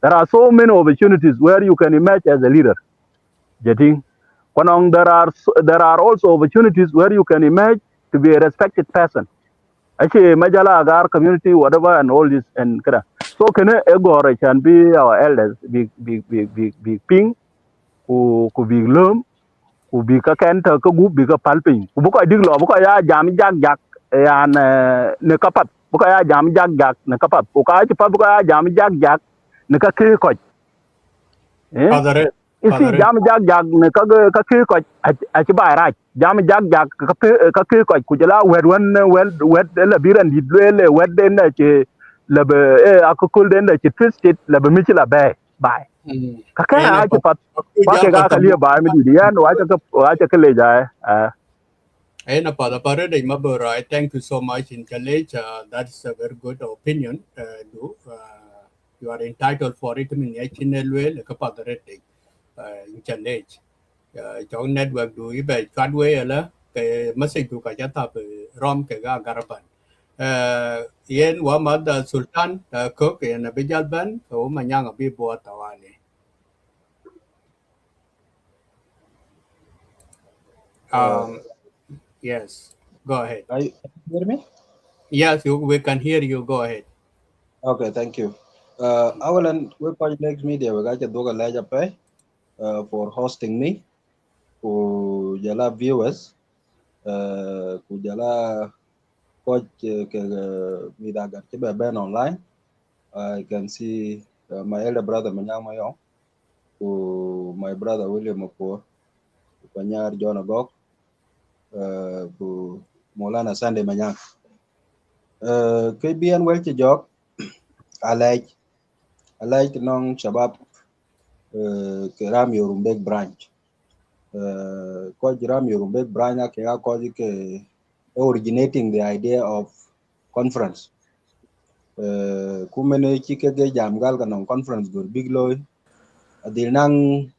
there are so many opportunities where you can emerge as a leader jeting konong there are also opportunities where you can emerge to be a respected person actually majala agar community whatever and all this and kada so can egor can be our elders big ping ku big lum ku bi ka ken to ka gu bi ka palping ku bu ko diglo bu ko ya jam jak yan ne kapat bu ko ya jam jak ne kapat ku ka ci pa bu ko ya jam jak ne ka ke ko Padre, isi jam jak ne ka ke ko a ci bay raj jam jak ka ke ko ku jala wed la biran di le wed na ci lebe akukul den da ci twisted lebe mi ci la bay bay kaka Ena a ci pa pat kwa jal ke ka ga ka tamu. liye bay mi di yan wa ca ke le jay Ena pa da pare de mabura. Thank you so much in college. That's a very good opinion. You are entitled for it. Min yachinel well ka pa da de in college. Trong network du ibe kadwe ala ke message du ka jata pe rom ke ga garaban. Yen wa mad sultan ko ke na bijal ban ko manyang bi bo tawali. Yes, go ahead. Are you hear me? Yes, we can hear you. Go ahead. Okay, thank you. Awalan, we call next media. We got a doga laja pay for hosting me. Ku jala viewers. Ku jala coach ke midagar chiba ben online. I can see my elder brother Manyang Mayong. Ku my brother William Opo. Panyar John Agok. Ku Molana Sunday Manyang. KBN Welchi Jog. I like nong shabab ke Ram Yorumbek branch. Coach Ram Yorumbek branch ke originating the idea of conference. Kumene chike ge jam gal kanong conference gur big loy adil nang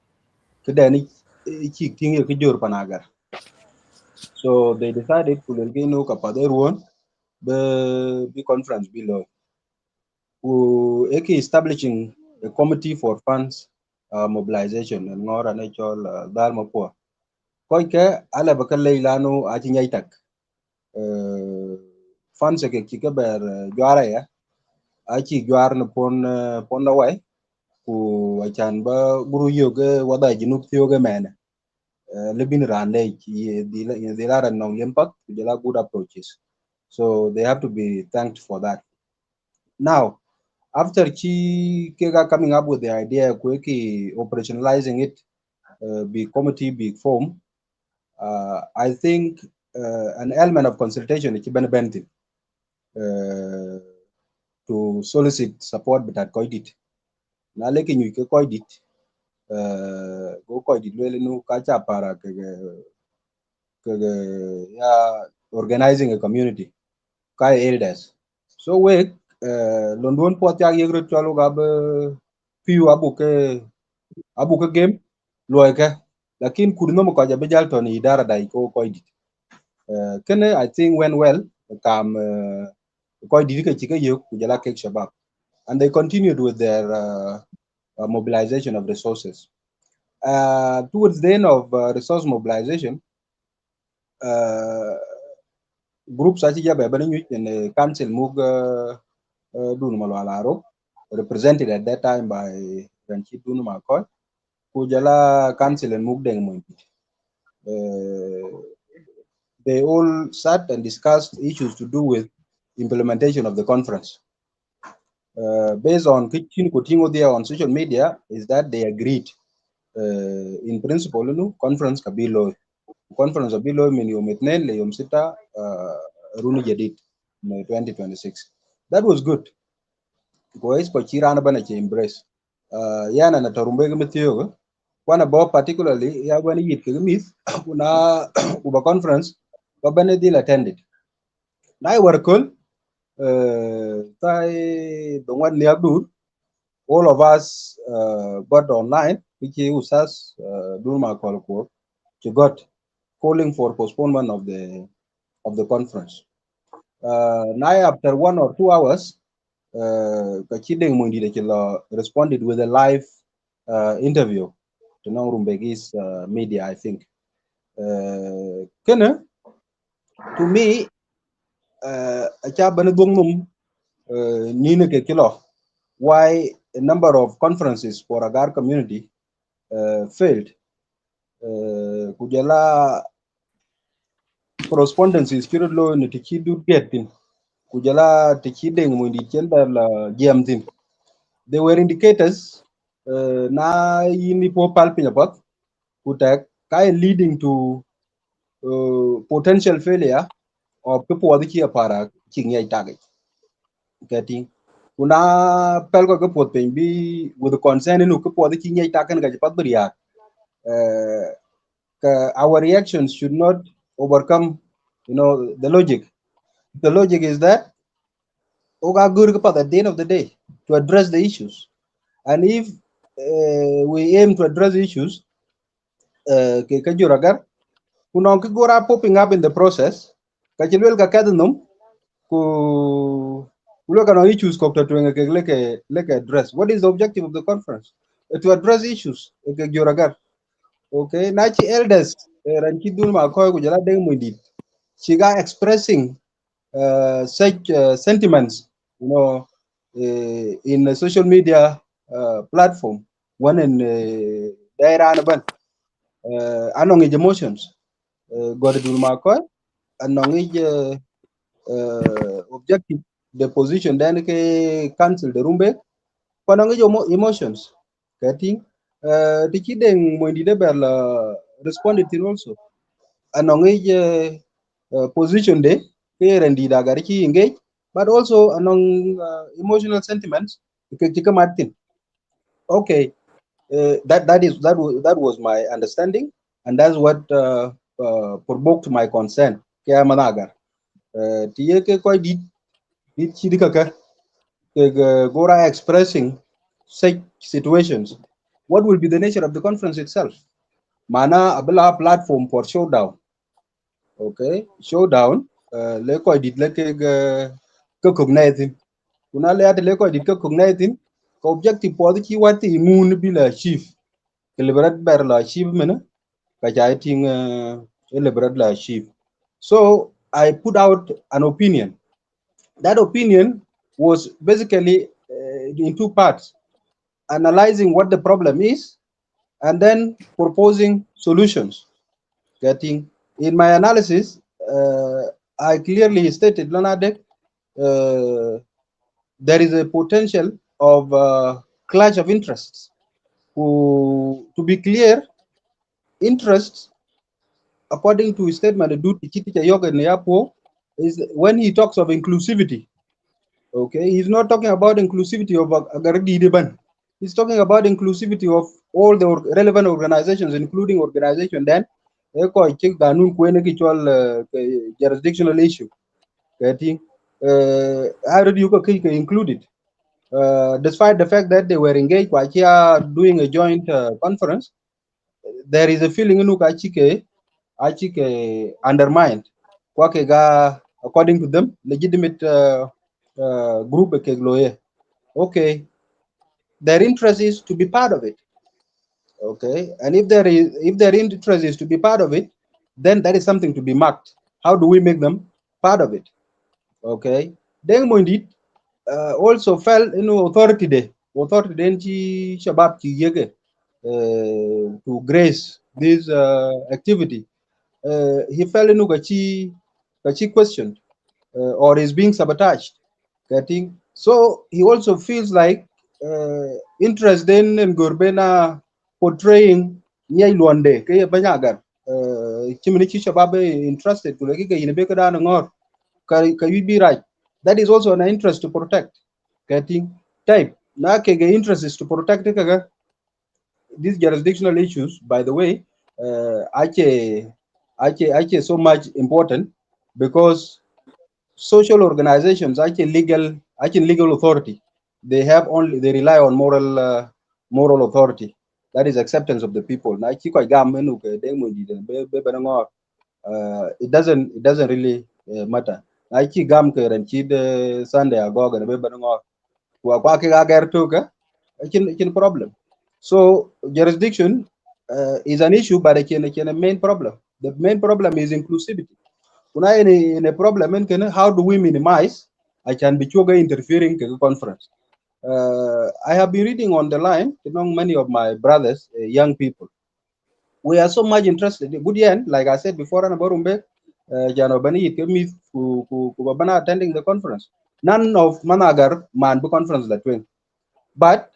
kedani chik tingi kijur panagar. So they decided kulelgino kapade ruon be conference below. Who establishing a committee for funds mobilization and ngora natural dal mapo. Koike ala bakal leilano achi nyaitak. Funds ke kika ber juara ya achi juar na pon la wai ku achan ba guru yoga wada jinuk yoga mena lebin rande di lara nong yempak jala good approaches, so they have to be thanked for that. Now after Kega coming up with the idea quickly operationalizing it, be committee be form, I think an element of consultation is been to solicit support but at Koidit. Na leki nyu ke Koidit, go Koidit lele nu kacha para ke ya organizing a community kai elders. So we London pot ya yegro chalo gab piu abu ke game loike lakin kurno mo kaja bejal to ni idara dai ko Koidit. Kene I think went well kam Koidit ke chike yok kujala kek shabab, and they continued with their mobilization of resources. Towards the end of resource mobilization, groups such as the council mug Dun Malual Arop, represented at that time by Chief Dut Malual Arop, Kujala council and mug Deng. They all sat and discussed issues to do with implementation of the conference. Based on Kitchen Kutingo there on social media, is that they agreed in principle, conference kabilo. Conference kabilo min yom itnen le yom sita runi jadid 2026. That was good. Because Kochirana bana che embrace. Yana na tarumbe gumetiyo. Wana bo particularly ya wani yit kagmis kuna uba conference babane deal attended. Na I work cool. Tai dongwan ni Abdul. All of us got online, which is us Dulma Kolko, to got calling for postponement of the conference. Now after 1 or 2 hours, Kachideng Monydit responded with a live interview to Rumbek's media, I think. Kena, to me, acha banadungum nina ke kilo. Why a number of conferences for Agar community failed. Kujala correspondences kiro lo ni tiki du getting. Kujala tiki deng mundi chenda la giamtin. They were indicators na yini po palpinya pot kutak kai leading to potential failure of people wadiki para king yai target. Getting kuna pel ko pot pen bi with the concern nu ko pot ki nyai takan ga pat bria our reactions should not overcome the logic. The logic is that oga gur ko pat at the end of the day to address the issues, and if we aim to address issues ke ka juragar kunong ki gora popping up in the process ka chilwel ka kadnum ku look at issues like address. What is the objective of the conference? To address issues. Okay, Nachi elders, Ranchi Dulma Koi Gujala Deng Monydit, she got expressing such sentiments, in a social media platform. One in Daira Anaban, Anong emotions, God Dulma Koi, Anong objective, the position then cancel the Rumbek, Panong emotions. Getting the kidding when the rebel responded to also. Anong position de here and did agarichi engage, but also among emotional sentiments. Okay, that was my understanding, and that's what provoked my concern. Kaya managar. Tiye ke koi did chidikaka Gora expressing such situations. What will be the nature of the conference itself? Mana abla platform for showdown. Okay, showdown. Leko did leke cognitive. Kuna le at leko did cognitive. Objective for the key what the moon bila chief. Deliberate barla chief mena. Kajating deliberate la chief. So I put out an opinion. That opinion was basically in two parts: analyzing what the problem is and then proposing solutions. Getting in my analysis, I clearly stated, Leonard, there is a potential of clash of interests. To be clear, interests, according to his statement, is when he talks of inclusivity. Okay, he's not talking about inclusivity of Agar. He's talking about inclusivity of all the relevant organizations, including organization then jurisdictional issue. I think how did you include it? Despite the fact that they were engaged while here doing a joint conference, there is a feeling in Achike undermined. According to them, legitimate group. Okay, their interest is to be part of it. Okay, and if their interest is to be part of it, then that is something to be marked. How do we make them part of it? Okay, Deng Monydit also fell authority day. Authority then Shabab to grace this activity. He fell into Gachi question or is being sabotaged. Getting so he also feels like interest in Gorbena portraying Nyai Luande, Kaya Banyagar. Chiminichi Shababe interested to like in a Bekada and Ngor. Can you be right? That is also an interest to protect. Getting type. Na kege interest is to protect these jurisdictional issues, by the way, actually so much important because social organizations actually legal authority. They rely on moral authority. That is acceptance of the people. It doesn't really matter. Sunday problem. So jurisdiction is an issue, but it's a main problem. The main problem is inclusivity. In a problem, how do we minimize? I can be interfering in the conference. I have been reading on the line among many of my brothers, young people. We are so much interested. Good end, like I said before, Rumbek, attending the conference. None of Managar man be conference that way. But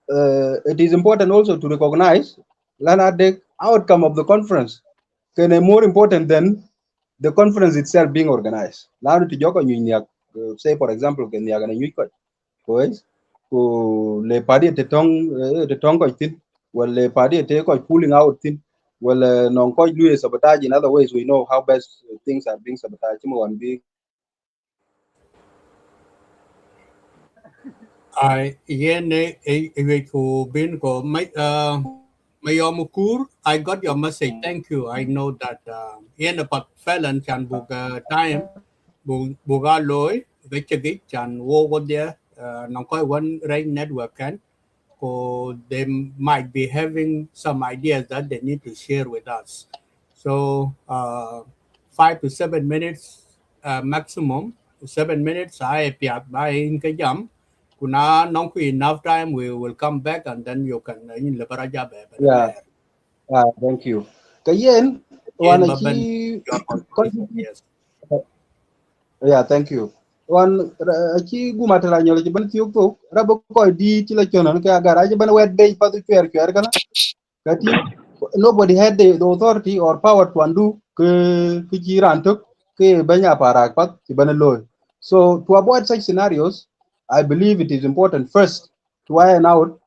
it is important also to recognize the outcome of the conference can be more important than the conference itself being organized. Say, for example, Kois ko le party te tong ko tin well le party te ko pulling out tin well non ko do sabotage in other ways we know how best things are being sabotaged mo one big I ko bin ko Mayomukur, I got your message. Thank you. I know that yen about felon can book time buga loy vechagit can wo there non koi one right network can so they might be having some ideas that they need to share with us. So 5 to 7 minutes maximum. 7 minutes I piat by in kajam. Kuna non enough time we will come back and then you can in lebaraja yeah. Thank you. Kayen, in one baban achi, your contribution. Yes. yeah, thank you. One achi gumatala nyolo jiban tiyo po, rabo ko di chila chono ka agara jiban wet bay patu chwer kana. Kati nobody had the authority or power to undo ke jiran tok ke banya parak pat jiban loy. So to avoid such scenarios, I believe it is important first to iron out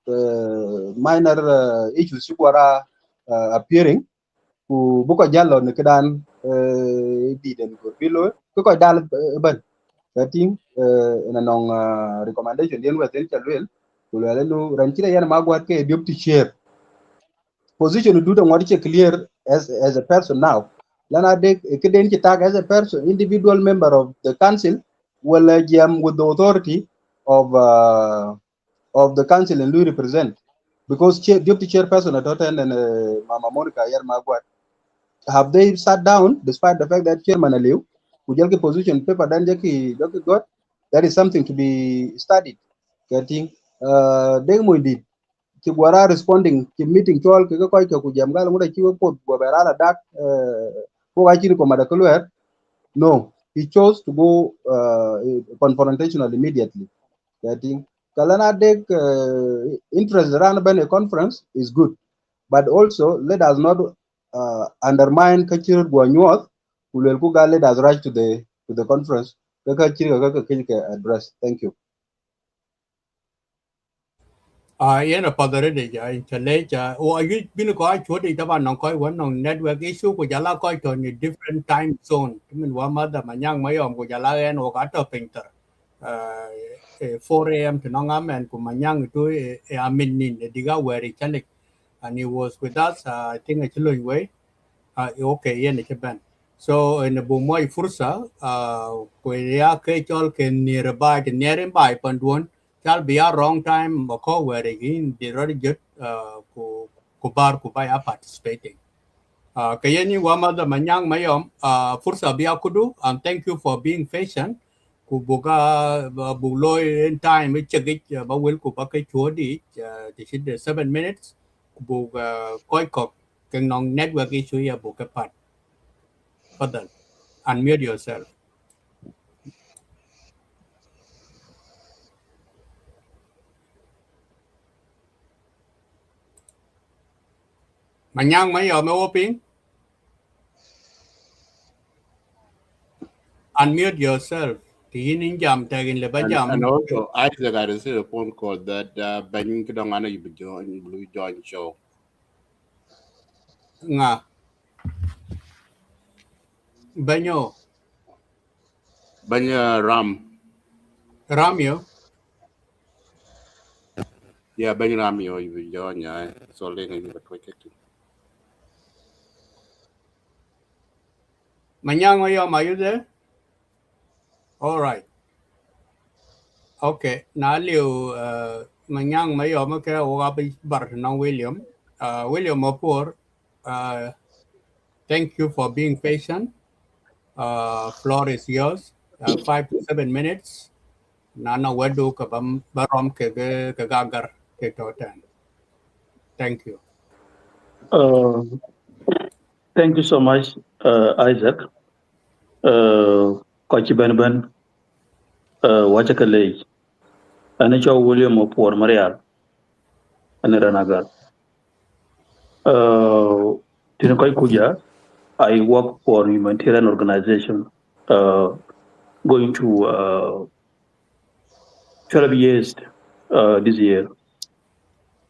minor issues appearing ku buko jallo ne kedan di den ko bilo ko dal ban kating na nong recommendation den weten chalwel ku le lu ran chira yan magwat ke deputy chair position do the what clear as a person now lana de keden ki tag as a person individual member of the council will jam with the authority of the council and we represent because deputy chairperson at Totten and Mama Monica Yer Magwat have they sat down despite the fact that chairman aliu kujelki position paper dan jaki got that is something to be studied getting Deng Monydit ki gwara responding ki meeting tol ki ko ko kujam gal nguda ki ko go berala dak ko ga chiri ko madakulwer no he chose to go confrontational immediately getting kalana dek interest around a conference is good but also let us not undermine cultural guanyuot kulel ku ga let us rush to the conference ka address. Thank you. Yana padare de ja chale ja o ayu bin ko chodi ta ban ko won on network issue ko jala ko to ni different time zone min wa ma da manyang mayom ko jala en o ka to pinter 4 a.m. to nongam and ko manyang to amin nin diga weri chanik and he was with us I think a chilo way okay yana chaban so in the bumoy fursa ko ya ke chol ke nearby the nearby pandwon shall be a wrong time bako where again the already get kubar kubaya participating kayeni wama the manyang mayom fursa biya kudu and thank you for being patient kubuga buloy in time it chagit ba will kubaka chodi the 7 minutes kubuga koi kok kenong network issue ya buka part further unmute yourself. Manyang mayom open. Unmute yourself. Tinin jam tagin leba jam. And also, Isaac, I received a phone call that Ben Kidongana you join Blue Join Show. Nga. Banyo. Banya Ram. Ramyo. Yeah, Ben Ram, you will join. Yeah, so later you will tweet it. Manyang mayom, are you there? All right. Okay. Na liu manyang mayom okay ogabi bar na William. William Opor. Thank you for being patient. Floor is yours. 5 to 7 minutes. Nana wedu kabam barom kagagar ketotan. Thank you. Uh, Thank you so much, Isaac. Kochi Ben Wachakale, Anicho William Opor Marial, and Ranagar. Tinakoi Kuja, I work for a humanitarian organization going to 12 years this year.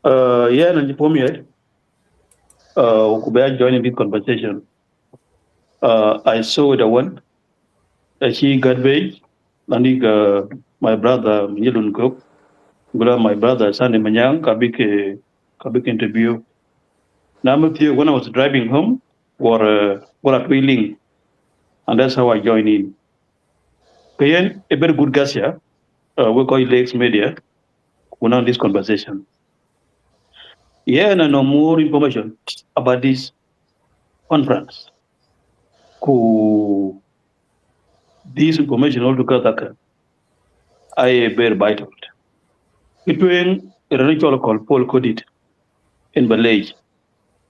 Yeah, and for me, we are joining this conversation. I saw the one that she got big. And my brother, Yilun Cook, my brother, Sandy Manyang, Kabik interview. Now, when I was driving home, or at Wheeling, and that's how I joined in. Kayen, a very good guy here. We call Lakes Media. We on this conversation. Yeah, and I know more information about this conference. This information altogether, I very vital. Between a ritual called Paul Codit in Balay,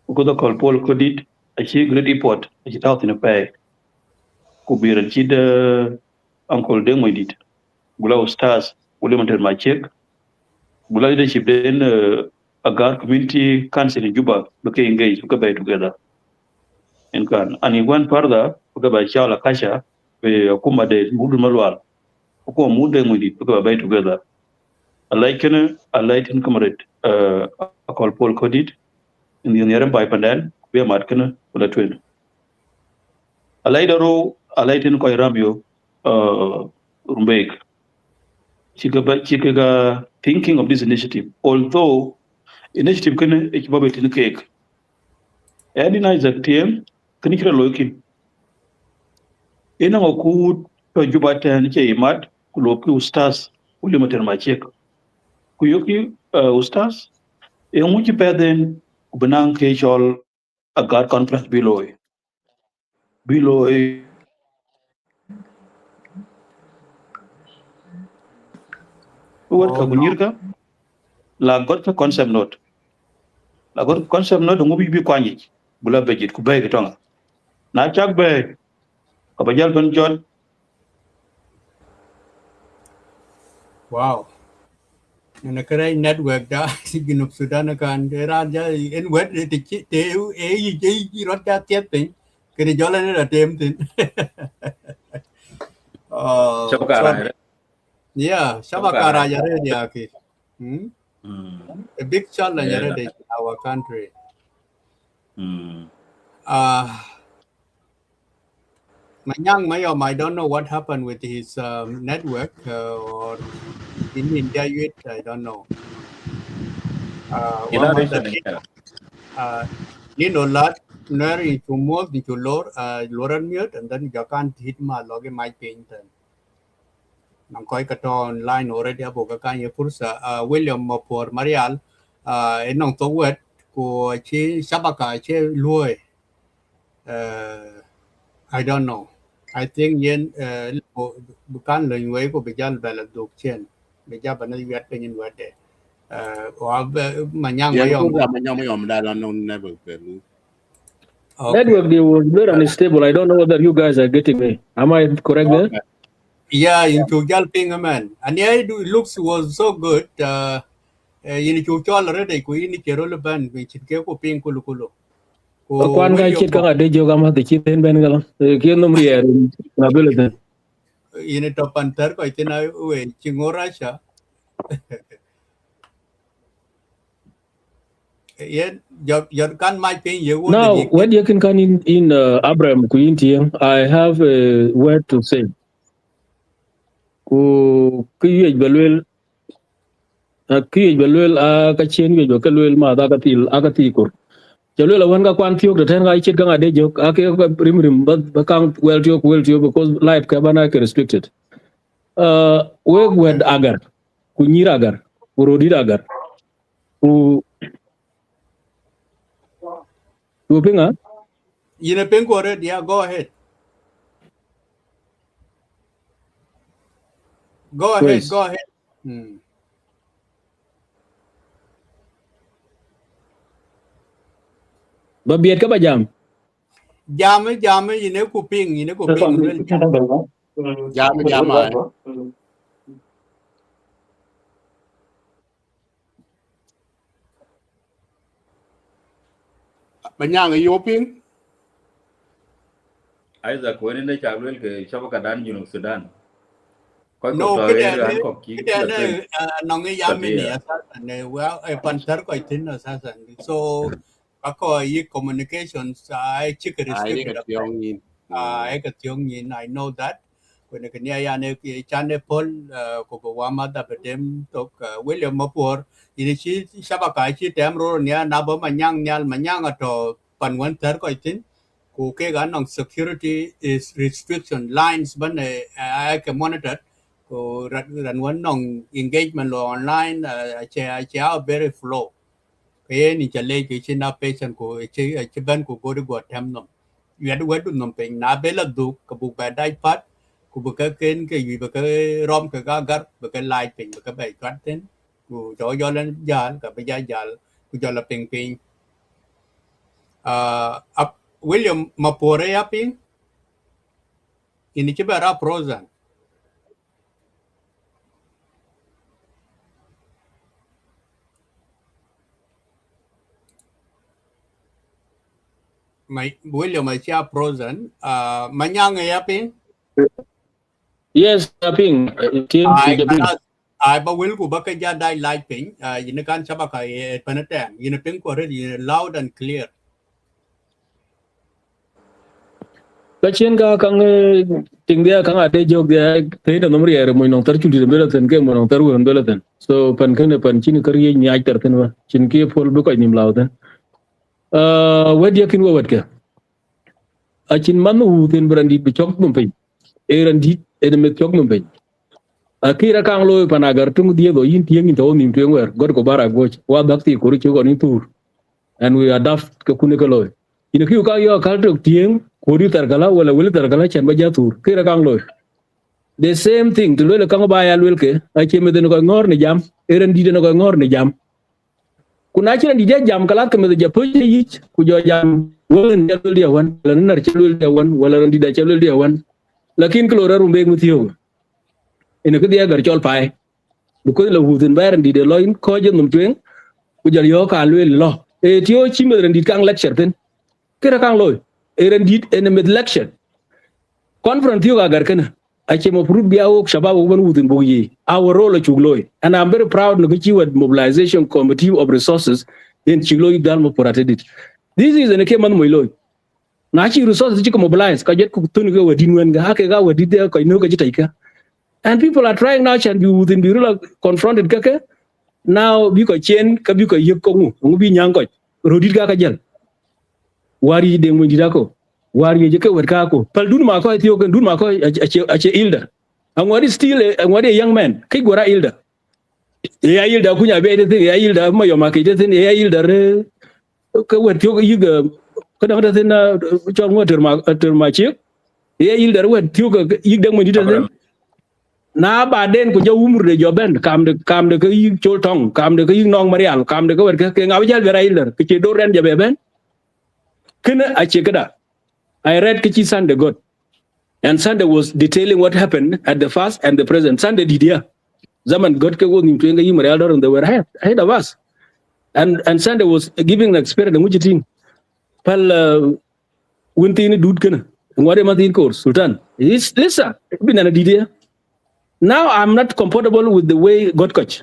because called Paul Codit, a she great report, a she out in a pay. Could be a cheat Uncle Deng Monydit. Gula stars, limited my check. Gula leadership then Agar Community Council in Juba became engaged, we by together. And he went further, we by Shala Kasha, we Kuma de Mudu Malual, Ukuma Mude Monydit, we by together. I like in comrade, I call Paul Codit in the near by Pandan, we are Markana, or twin. I like the row, I like in Koirambio, Rumbek. Chikaga thinking of this initiative, although initiative can equate in cake. Any nice at TM, can you look in? In our good Juba and Mat, Kuloki Ustas, Ulimater my check. Kuyoki Ustas, in which you pay then Benang Kajol Agar conference below. Below what Kabunirka, La got a concept note. La got concept note, movie be quanich, Bula Begit, Kubay Tonga. Not Jack Bay, Kabajal Ben John. Wow. And a correct network that in Sudan can Raja in wet the Rota tapping. Can you join a attempt? Shabakara. Yeah, Shabakara Yaredi. A big challenge in our country. Mayom, I don't know what happened with his network or in India yet, I don't know. Lot Neri to move into lower mute and then you can't hit my log in my paint. I'm quite online already about a kind of Pursa, William Mopor Marial, and non to wet, go Shabaka, Lui. I don't know. I think yen bukan learn ko bijal bala duk chen bija bana yet in wede or manyang mayom dala no never pelu. Network they was very unstable. I don't know whether you guys are getting me. Am I correct there? Yeah, in Chugal Pingaman. And yeah, it looks was so good. In Chugal already, Queen Kerol Ban, which it gave ping Kulukulo. Kwan guy chit kang ade joga ma de chit ben gala. Kienum rier ability. In a top and third, I think I went Chingorasha. Yeah, you can my pain. You now, when you can come in Abraham Quinty, I have a word to say. Ku kiyej belwel ka chen ye ka lwel ma da ka ti kur. Jalwel wan ka kwan tiok de ten ga chit kang ade jok ake rim ba kang well tiok because life ka bana ke restricted. We wed agar ku nyir agar ku rodid agar ku pinga. You know, pink word, yeah, go ahead. Go ahead. Babiet ka ba jam? Jam, you know, cooking. Jam. Banyang Yoping? Isaac, when in the Chabel, Shabakadan, Sudan. No, kita nong yamini asasan well pantar ko itin asasan. So ako communications I check restricted. I know that. When kanya yan chane Paul ko wama da bedem tok William Mapur ini si sabaka si temro niya nabo manyang ato panwan tar ko itin ko ke ganong security is restriction lines ban I can monitor ko ran one nong engagement lo online che very flow ke ni chale ke china patient ko che ban ko go go tem nom yad wedu nom pe na bela du ko bu ba dai pat ku bu ka ken ke yi bu ka rom ka gar bu ka lai pin bu ka bai kwat ten ku jo lên jal ka ba jal ku jo la ping up William Mapore ya ping ini che bara prozan William Asia Frozen, Manyang yaping? Yes, yaping. I will go back at die light ping, you can't sabaka panatam, you know, pink already loud and clear. Kachenga kang tingdia kang ade jog dia tei da nomri er mo nong tar chuli de belaten ke mo nong tar won belaten so pan kan pan chin kariye nyai tar ten wa chin ke pol bu ko nim lawten wadi yakin wa wadka achin man wu ten brandi bi chok mum pe erandi ede me chok mum pe akira kang lo panagar tung dia do yin tieng to nim tuen wer god ko bara goch wa dakti ko ri ko ni tur and we adapt ke kune ko lo ina ki ka yo kal tok tieng kodi tarkala wala wala tarkala chan ba jatur kira kang loy the same thing to lele kang ba ya lel ke ache me den ko ngor ne jam eren di den ko ngor ne jam kuna chira di jam kala ke me ja poje yich ku jo jam won jalul dia wan la nar chalul dia wan wala di da chalul dia wan lakin ko ra rumbe mutiyo ina ko dia gar chol pai bu ko la hudin bayran di de loin ko je num twen ku jal yo ka lel lo e tiyo chi me den di kang lecture ten kira kang loy eren dit en med election conference yoga gar kana ache mo prud biawo shabab ban wudin boyi our role chugloy and I'm very proud no gichi with mobilization committee of resources in chigloy dal mo poratedit this is en ke man moyloy na chi resources chi ko mobilize ka jet ku tun ga wadin wen ga hake ga wadi de ko no ga jitai ka and people are trying now and be within be confronted kake now bi ko chen ka bi ko yek ko ngu bi nyang ko rodit ga ka jel wari Deng mo didako wari je ke werka ko pal dun ma ko etiyo ken dun ma ko ache ilda angwadi still angwadi young man kai gora ilda ya ilda kunya be de ya ilda ma yo ma ke de ya ilda re ka wetiyo ko yiga ka da de na cho ngo ter ma che ya ilda wetiyo ko yig Deng mo didako na ba den ko jaw umur de joben kam de ko yig chol tong kam de ko yig nong marial kam de ko werka ke ngaw jal vera ilda ke che do ren jabe ben Kena achekada. I read Kichi Sunday God. And Sunday was detailing what happened at the first and the present. Sunday Didia. Zaman God ke was nimtuenga yimare elder and they were ahead of us. And Sunday was giving an experience in which thing. Pal wintini dude kana. Ngwade matin course Sultan. Is this been an Didia. Now I'm not comfortable with the way God coach.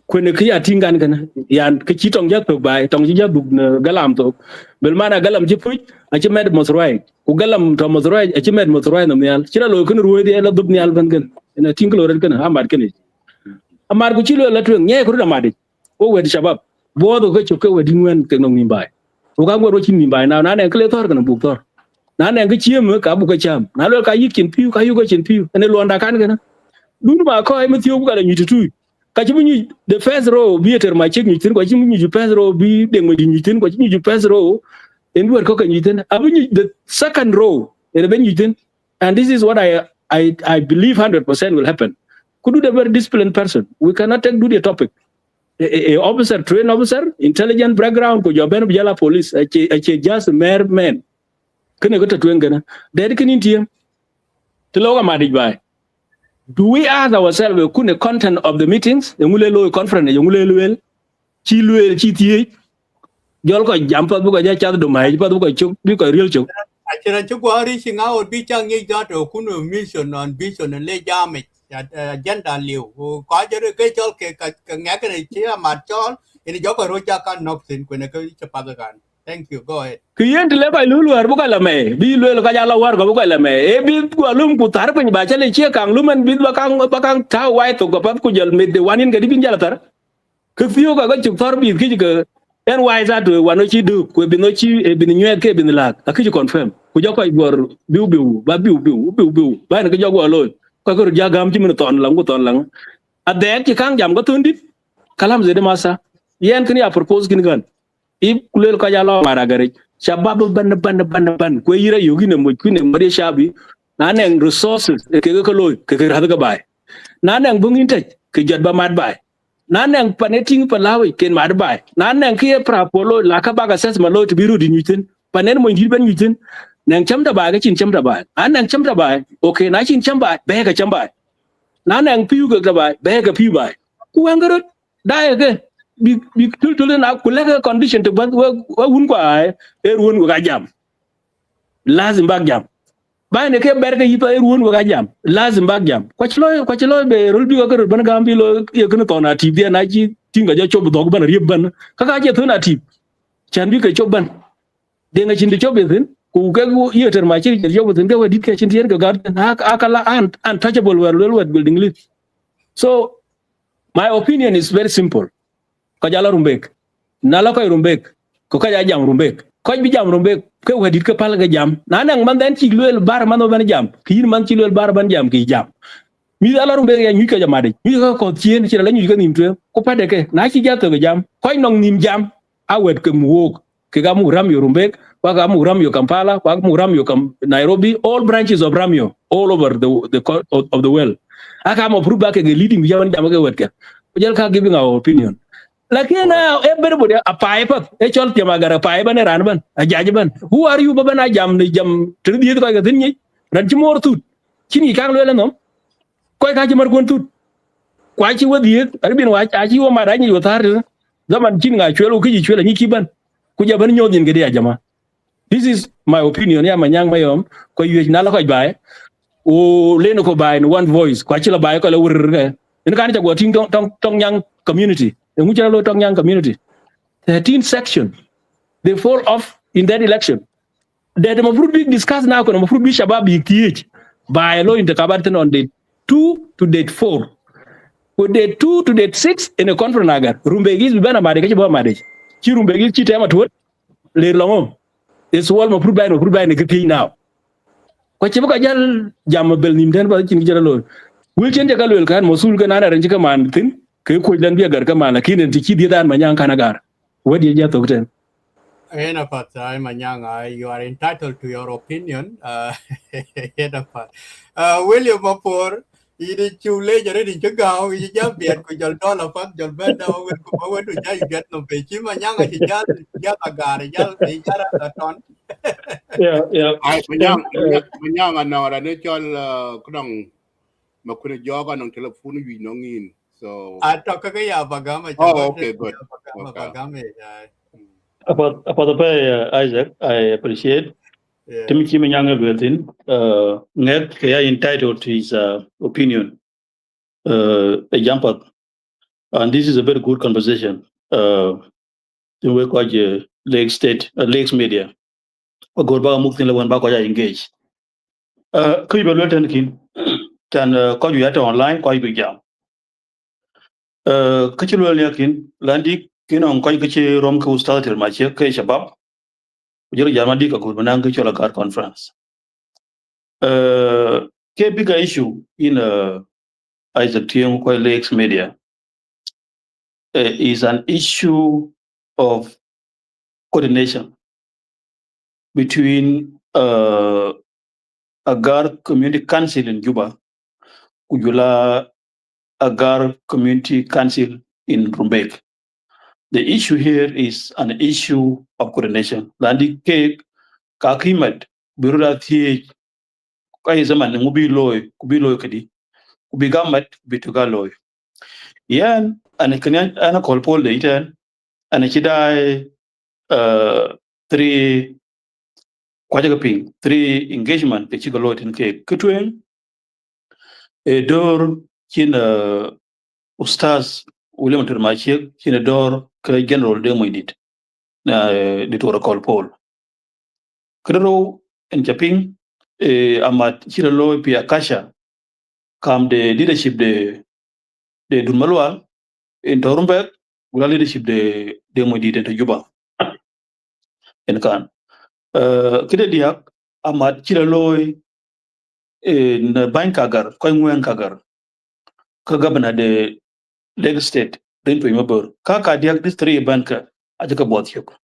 When ki atingan kana yan ki tong ja to bai tong ja bug galam to bel mana galam ji puj a ci med mosroy ku galam to mosroy a ci med mosroy no nyal ci la lo kun ruwe de la dub nyal ban gan ina tinglo ren kana amad kene amar ku ci lo la to nye ko da made o wedi shabab bodo ko ci ko wedi ngwen ke no mi bai o ga ngoro ci mi bai na ne kle tor kana bug tor na ne ga ci mu ka bu ka cham na lo ka yikin piu ka yugo chin piu ene lo nda kan kana dun ba ko ay mutiyo bu ga da nyitu Kachimunyi the first row be at my chick nyitin kwa chimunyi the first row be Deng mo nyitin kwa chimunyi the first row in work ko nyitin abunyi the second row in ben nyitin and this is what I believe 100% will happen could do the very disciplined person we cannot take do the topic a officer trained officer intelligent background ko joben bijala police a just mere man kene ko tatwen gana der kinin tiem tiloga madi bai do we ask ourselves the content of the meetings ngule lo conference ngule luel chi tie jol ko jampa bu ko ja cha do mai pa bu ko chuk bi ko real chuk achira chu ko ri singa or bi chang ye ja to kuno mission on vision le jamit agenda liu có chứ cái cho cái nghe cái này chỉ mà cho ini joko roja kan nopsin kwene ko chapadagan. Thank you. Go ahead. Kiyen tile ko lulu ar buka la me bi lulu ka jala war ko buka la me e bi ko lum ku tar pen ba chale che kang lumen bi bakang ta wai to ko pat ku jal me de wanin ga di bin jala tar ke fiyo ka chuk tor bi ki ga en wai za to wano chi du ko bi no chi e bi nyet ke bi la ka ki confirm ku joko gor biu ba biu ba na ka jogo lo ko ja gam chi min ton lang adek ki kang jam ko tundit kalam zede masa yen kini a propose kin gan if kulel ka jalo mara gare shabab ban ko yira yogi ne mo kune mari shabi naneng resources ke ko loy ke hada ka bai naneng bungin tej ke jot ba mad bai naneng paneting palawi ken mad bai naneng ke pra polo la ka baga ses ma loy to biru di nyutin panen mo ngi ban nyutin neng cham da bai ga chin cham da bai aneng cham da bai okay na chin cham bai be ga cham bai naneng piu ga bai be ga piu bai ku angarot dai ke bi tul na kulega condition to ban wa wun kwa ruon ko ga jam lazim bag jam bay ne ke berke yipa ruon ko ga jam lazim bag jam ko chlo be rul bi ko ban gam bi lo ye ko to na ti dia na ji tinga ja chob dog ban rieb ban ka ga je thona ti chan bi ke chob ban de nga chin di chob ben ku ke ye ter ma chi je chob ben ke wa dit ke chin tien ga akala untouchable word building list. So my opinion is very simple. Kajala Rumbek nala koy Rumbek ko kaja jam Rumbek ko bi jam Rumbek ke wadit ke pal ga jam nanang man den ci lel bar man ban jam ki man ci lel bar ban jam ki jam mi ala Rumbek ya ñu ko jamade ñu ko cien ci la ñu ko nim tu ko pade ke na ci jatto ga jam koy nong nim jam awet ke mu wok ke ga mu ram yo Rumbek wa ga mu ram yo Kampala wa mu ram yo Nairobi, all branches of Ramyo all over of the world aka mo pruba ke leading jam jam ke wet ke jël ka giving our opinion. Lakini everybody apai pat chol tiama gara apai ban ran ban ajaji ban who are you baban jam ni jam tridi ko ga tinni ran ci mor tut ci ni kang lele nom koy ka ci mar gon tut kwa ci wadi ar bin wa ci wo ma dañi yo tar zaman ci nga chwelo ki chwelo ni ki ban ku jaban nyodin gede jama. This is my opinion ya manyang mayom ko yu na la ko bae o le no ko bae one voice kwa ci la bae ko la wur en kan ta go ting tong yang community. The Muchalalo Tongyang community, 13 section, they fall off in that election. The Demofruit discussed now, Demofruit Shabab TH by law in the Kabarton on date 2 to date 4. With date 2 to date 6 in a conference Agar. Rumbek is Bana Madek, Madek. Rumbek is Chitama to it. Later on, it's all Mofruit by a now. Kwachibuka Jal Jamabel Nimden, but in General. Will change a Galwell can Mosul Ganana and Chikaman thin. Ke ko dan bi agar kama lakini tiki dia dan manyang kanagar what dia jatuh ten ena pat ay manyang you are entitled to your opinion ena pat William Mapor ini chule jare di chegao ini jam biar ko jol dola pat jol benda ko bawa tu jai get no pe chi manyang ai jal agar jal ton yeah ai manyang ana ora ne chol kudang makune joga nang telefon wi nongin. So talk ya bagama. Oh, okay, good. Bagame. About the pay, Isaac, I appreciate. Timothy Manyanga Wilton, Ned Kaya entitled to his opinion. A jump up. And this is a very good conversation. In work like Lake State, Lakes Media. Or go back Muktin when back engage. Could you be written kin? Can call you at online, quite big jam. Kachilwell yakin landi kino ngkoy kachi rom ka ustad ter machi kay shabab ujiro jamadi ka kurbanang ka chola Agar conference ke bigger issue in Isaac Tiong Koy Lakes Media is an issue of coordination between Agar Community Council in Juba kujula Agar Community Council in Rumbek. The issue here is an issue of coordination. Landi cake kakimat birura thi kai zaman ngubi loy kadi kubi gamat bituga loy. Yan ana call Paul later ana kidai 3 kwajaga ping 3 engagement ke chigalo tin ke kutwen e door kin ustaz William Termachek kin door ka general Deng Monydit na ditora call Paul kro en Japing amat chiralo pia kasha kam the leadership de Dut Malual in Rumbek gula leadership de Monydit in Juba en kan kide diak amat chiralo na bank Agar ko ngwen Agar ka governor de Lagos State then to Imabur ka diak this three bank ajaka bot yok.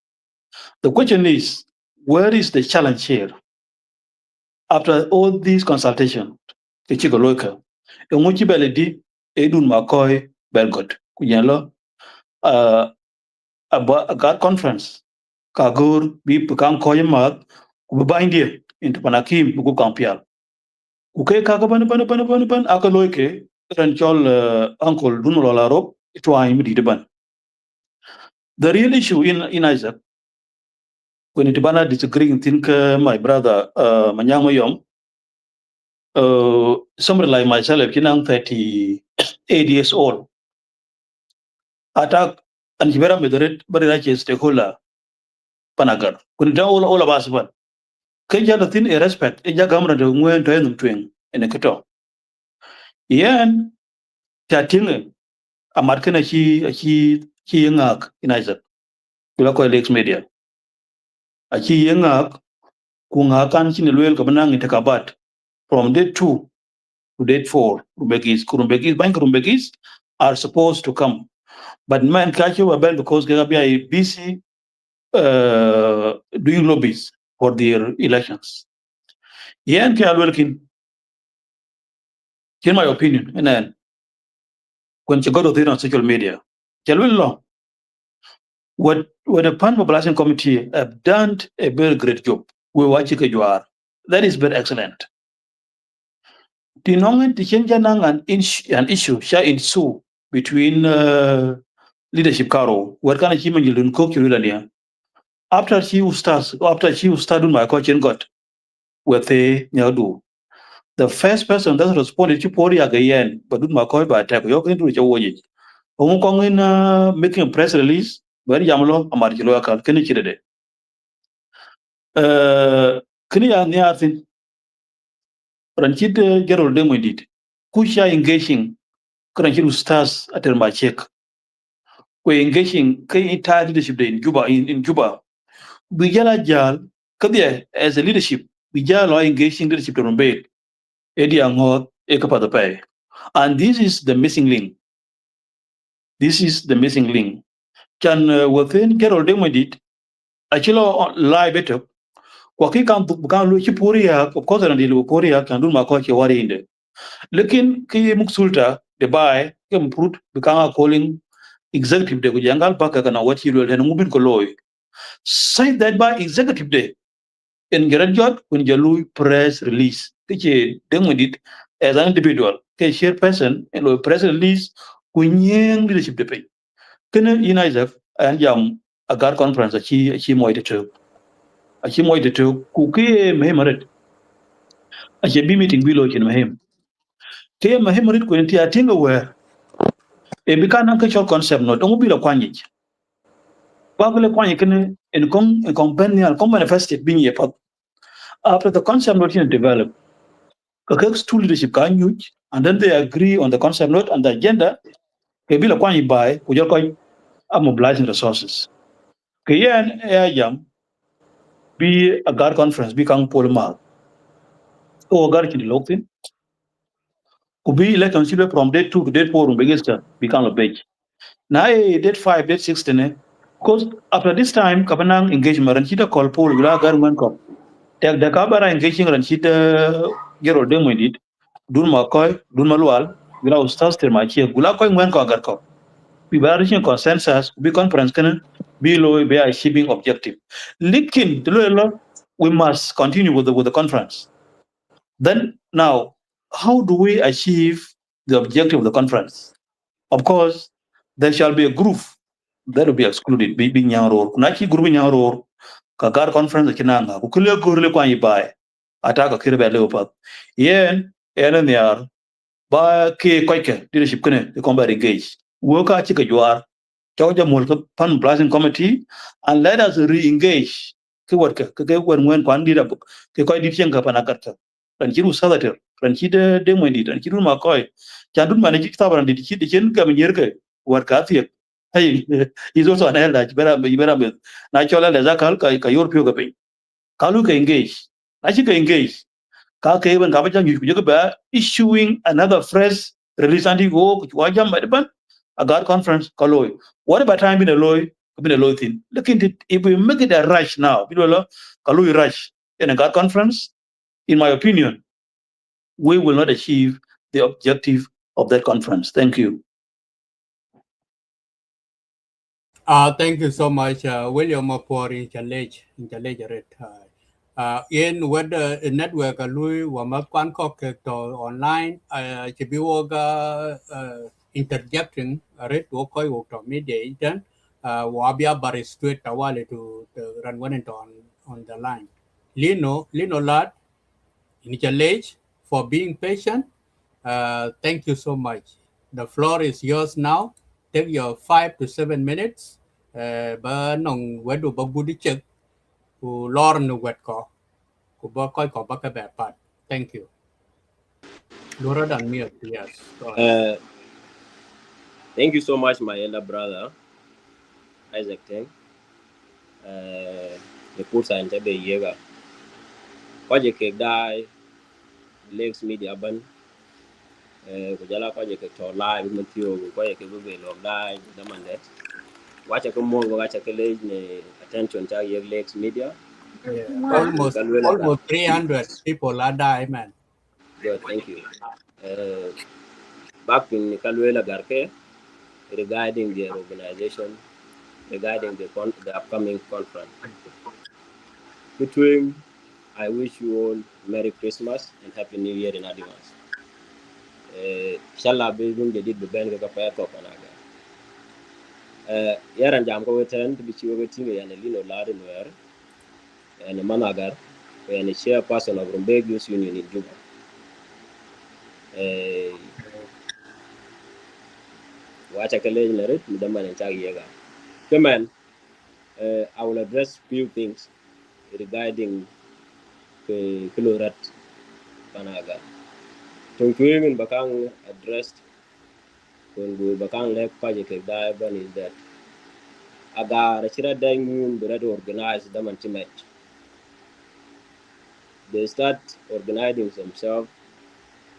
The question is, where is the challenge here? After all these consultations, the Chigoloka, and Muchi Beledi, Edun Makoy, Belgot, Kuyalo, a God conference, Kagur, be Pukan Koyamak, Kubaindia, into Panakim, Buku Kampial. Uke Kakaban, Akaloike, Ranchol Uncle Dun Malual Arop, it was immediate. The real issue in Isaac, when it banner disagreeing, think my brother Manyang Moyom, somebody like myself, I'm 38 years old. Attack and Hibera Mederet, but it is stakeholder Panagar. When all of us one. Kaja the thing a respect, a government of Nguyen to end twin in a Kato. Yan Tating a Markana he yangak in Isaac. Kulako Lakes Media. A he yangak Kungakan Chinel Kabanang in Takabat from day 2 to date 4. Rumbekis, Bank Rumbekis are supposed to come. But man catch you about because Gabia is busy doing lobbies for their elections. Yeah, in my opinion, and then when you go to the on social media, what the Pan Mobilization Committee have done a very great job. We watch it you are. That is very excellent. The moment the change an issue shall ensue between leadership Karo, what kind of human you don't cook you after she started my coaching got with the Nyadu. The first person that responded to Pori again, but do my call by attack. You're going to reach a way. Hong Kong in making a press release, very Yamlo, a Margilo, can you hear it? Can you near thing? Ranchit Gerald Deng did. Kusha engaging, Kranchil stars at my check. We're engaging entire leadership in Juba. In Juba, Bijala Jal, Kadia as a leadership, Bijala engaging leadership to Rumbek, Eddie Angot, Ekapa the Pay. And this is the missing link. This is the missing link. Can within Gerald Deng actually lie better. Kwaki kan lu ci Puria, of course, and the Puria can do my coach worry in there. Looking Ki Muksulta, the buy, can put become calling executive day, Jangal Paka and what you will and moving Koloi. Say that by executive day. In Gerard when you press release, which Deng did as an individual, a share person, and a press release, when young leadership the pay. Can in Isaac and Agar conference, she might to. She might to cook Mahimaret. A be meeting below in Mahim. Tay Mahimaret couldn't I think aware. A become a concept not only be a quanich. Babble Quanican and companion manifested being a pub. After the concept not yet developed, Kakak's two leadership can use, and then they agree on the concept note and the agenda. Kabila Kwani by Kujaka are mobilizing resources. Kayan Ayam be a guard conference, become Polma. Or Garki Lokin. Could be election from date 2 to date 4 become a page. Now, date 5, date 16, because after this time, Kabanang engagement and Chita call Paul government cop. Take the Kabara engaging and Chita Gerald Deng did, Dun Makoy, Dun Malual, without stars till my chair, Gulakoy went Agar cop. We were reaching consensus, be conference can be low, be a shipping objective. Likin, we must continue with the conference. Then, now, how do we achieve the objective of the conference? Of course, there shall be a group that will be excluded. Being Yaro, Naki group in Yaro, Kagar conference, Kinanga, Ukule Kurle Kwani by attack a Kirba Leopard. Yen, Eren Yar, ba ke koike leadership kene the combat engage work a chika juar chawja mol pan blasting committee and let us re-engage ke wat ke wen kwan dira ke koy dit chen ka panakarta ran chiru salater ran chide de Monydit ran chiru ma koy chandun mane chik tabaran dit chide chen ka menyer wat ka tiek hey is also an elder ibera me na chola le zakal ka yorpio ka pe kalu ka engage na chika engage ka ke ben ka ba jang yu ba issuing another fresh release anti go wajam badban Agar conference kaloi what about time in a loy thing look into if we make it a rush now people kaloi rush in Agar conference in my opinion we will not achieve the objective of that conference. Thank you. Thank you so much, William, for in challenge rate. In whether network lui wa ma kwan ko ke to online chỉ biết interjecting rate wo koi wo to media then wa bia bar straight away to run one on the line. Lino lad in challenge for being patient. Thank you so much. The floor is yours now. Take your 5 to 7 minutes. Ba nong wedu ba budi check ku lor no wet ko ku ba koi ko ba ka ba pat. Thank you. Lora dan mute. Yes. Go ahead. Thank you so much, my elder brother, Isaac Deng. The Kursa and Tebe Yega. Kwaje ke dai Lex Media ban. Kujala kwaje ke to live matio kwaje ke bube log dai damande. Wacha ko mo wacha ke le attention ta Yeg Lex Media. Yeah. Kalwela ka. Almost 300 people are die, man. Good, thank you. Back in Kalwela Garke regarding their organization, regarding the upcoming conference. Between I wish you all Merry Christmas and Happy New Year in advance. Inshallah, we will get the band of a talk on Agar. Yaran jam ko wetan to be sure waiting and a little lad in where and a managar and a chairperson of Rumbek Youth Union in Juba. Watch a college in it, Mudaman and Chagiaga. Come on, I will address few things regarding the Kilorat Panaga. Tungkuing and Bakang addressed when we Bakang left project is that Agar Deng better organize them and match. They start organizing themselves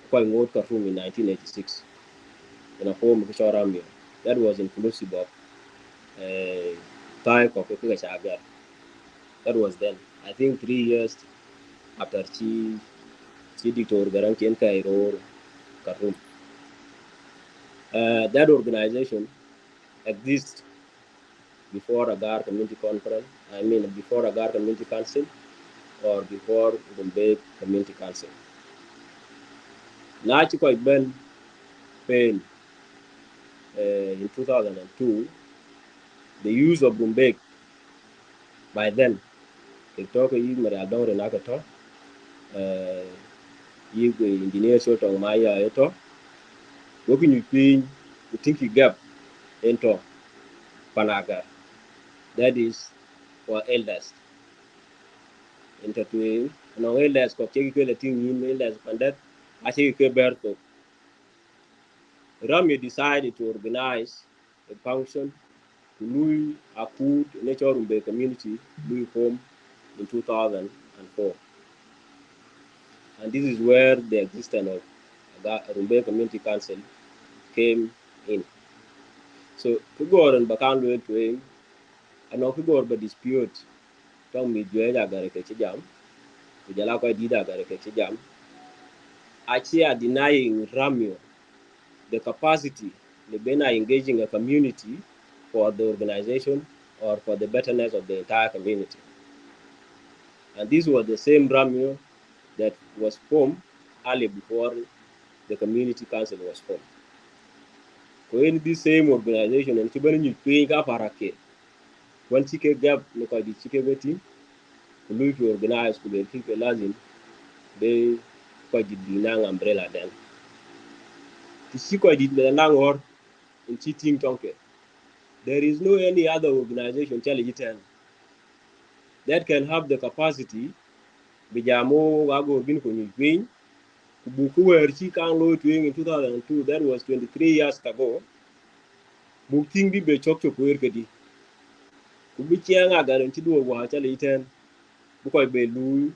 quite in 1986 in a form of Shoramio. That was inclusive of Thai Kokeka. That was then. I think 3 years after Chief Dut Garanki Cairo Khartoum. That organization exists before Agar Community Conference, before Agar Community Council or before Rumbek Community Council. Now, quite Ben Pain in 2002, the use of Rumbek by then, they talk about Mariadong Renakato, engineer sort of Maya Eto, working with Pin, you think you gap into Panaga. That is for elders. Into twin, no elders, Kokeki, team elders, and that I think Berto. Rami decided to organize a function to Louis Akud Nature Rumbek community, Louis home in 2004. And this is where the existence of Rumbek Community Council came in. So, Kugor and Bakan went to him, and no Kugor but dispute. Tom Midway Agar Kechijam, Kujalaka did Agar Kechijam. Actually, are denying Ramio the capacity, the Bena engaging a community for the organization or for the betterness of the entire community. And this was the same Ramio that was formed early before the community council was formed. When this same organization and Chibani you paying up Arake, when Chike gap look at the Chike waiting, to to organize to the people lazim, they quite the Binang umbrella then. Tisiko did the langor in cheating tonke. There is no any other organization that can have the capacity bijamo wago bin ko nyuin buku where chi kan lo twing in 2002, that was 23 years ago. Booking be chok chok wer kedi ku bi chianga guarantee do wa chale iten buko be lu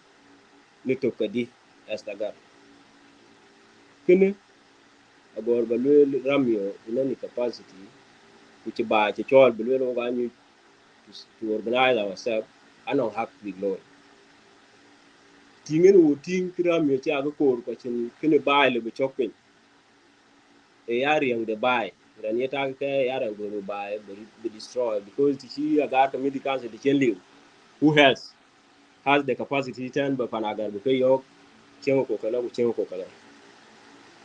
ni to kedi as tagar kene agor ba lu ramyo in any capacity which ba che chol be lu ga ni to organize ourselves. I don't have big law tingen wo ting ramyo cha ga kor ko chin kene ba le be chok pin e yari yang de bai ran yeta ke yara go bai be destroy because the Agar Community Council the chen who else has the capacity ten ba panagar bu yo chengo ko kala ku chengo ko kala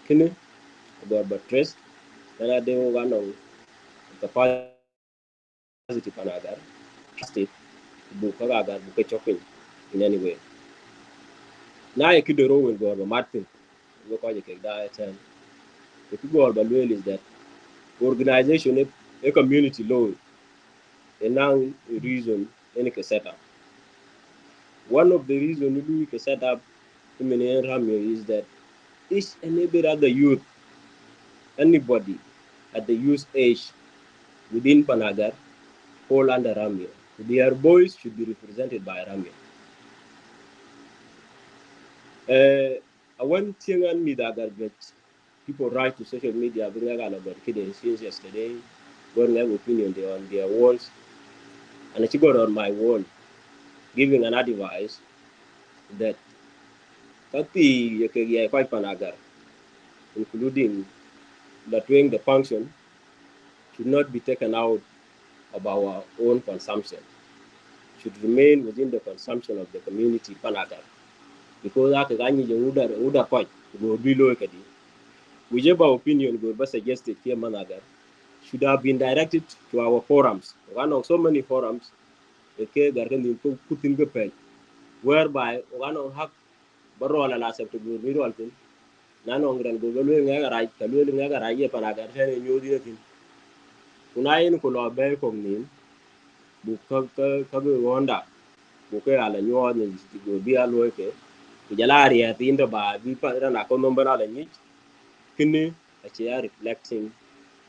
kene do ba stress dana de ga no capacity panagar state bu ka ga bu ke chopin in any way na e kidoro wel go ba martin go ko je ke da ten the people ba well is that organization a community law and now reason any ke set up. One of the reasons we can set up is that each and every other youth, anybody at the youth age within Panagar fall under Ramir. Their boys should be represented by Ramir. I want to me that people write to social media, bring about since yesterday, going have opinion on their walls, and I got on my wall, giving an advice that Kati quite Panagar, including that doing the function should not be taken out of our own consumption, should remain within the consumption of the community Panagar. Because after Gani Uda Point, go below Kadi. Whichever opinion go suggested here Managar should have been directed to our forums. One of so many forums, okay, Gargan put in the pen, whereby one of Hak Barola Lasep to go middle thing, none on Grand Google right, Kalu Nagarai Panagar, and you did it. Kunain Kula Bear Comnin, Buka Wanda, Buka Ala New Orleans, go be a loke, Jalari at the end of Bi Padana Conomber Ala Kini are reflecting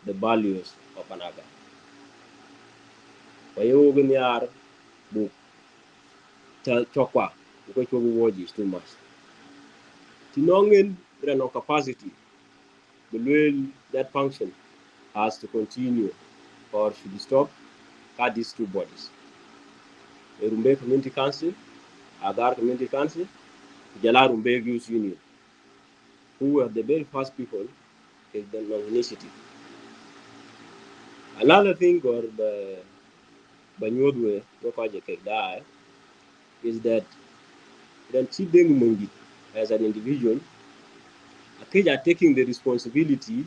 the values of Anaga. Payoganyar book chokwa because we watch is too much. Tinongin no capacity, the way that function has to continue or should stop at these two bodies. The Rumbek Community Council, Agar Community Council, Jala Rumbek Youth Union, who were the very first people in the initiative. Another thing or the Banyodwe, is that then Chief Deng as an individual, are taking the responsibility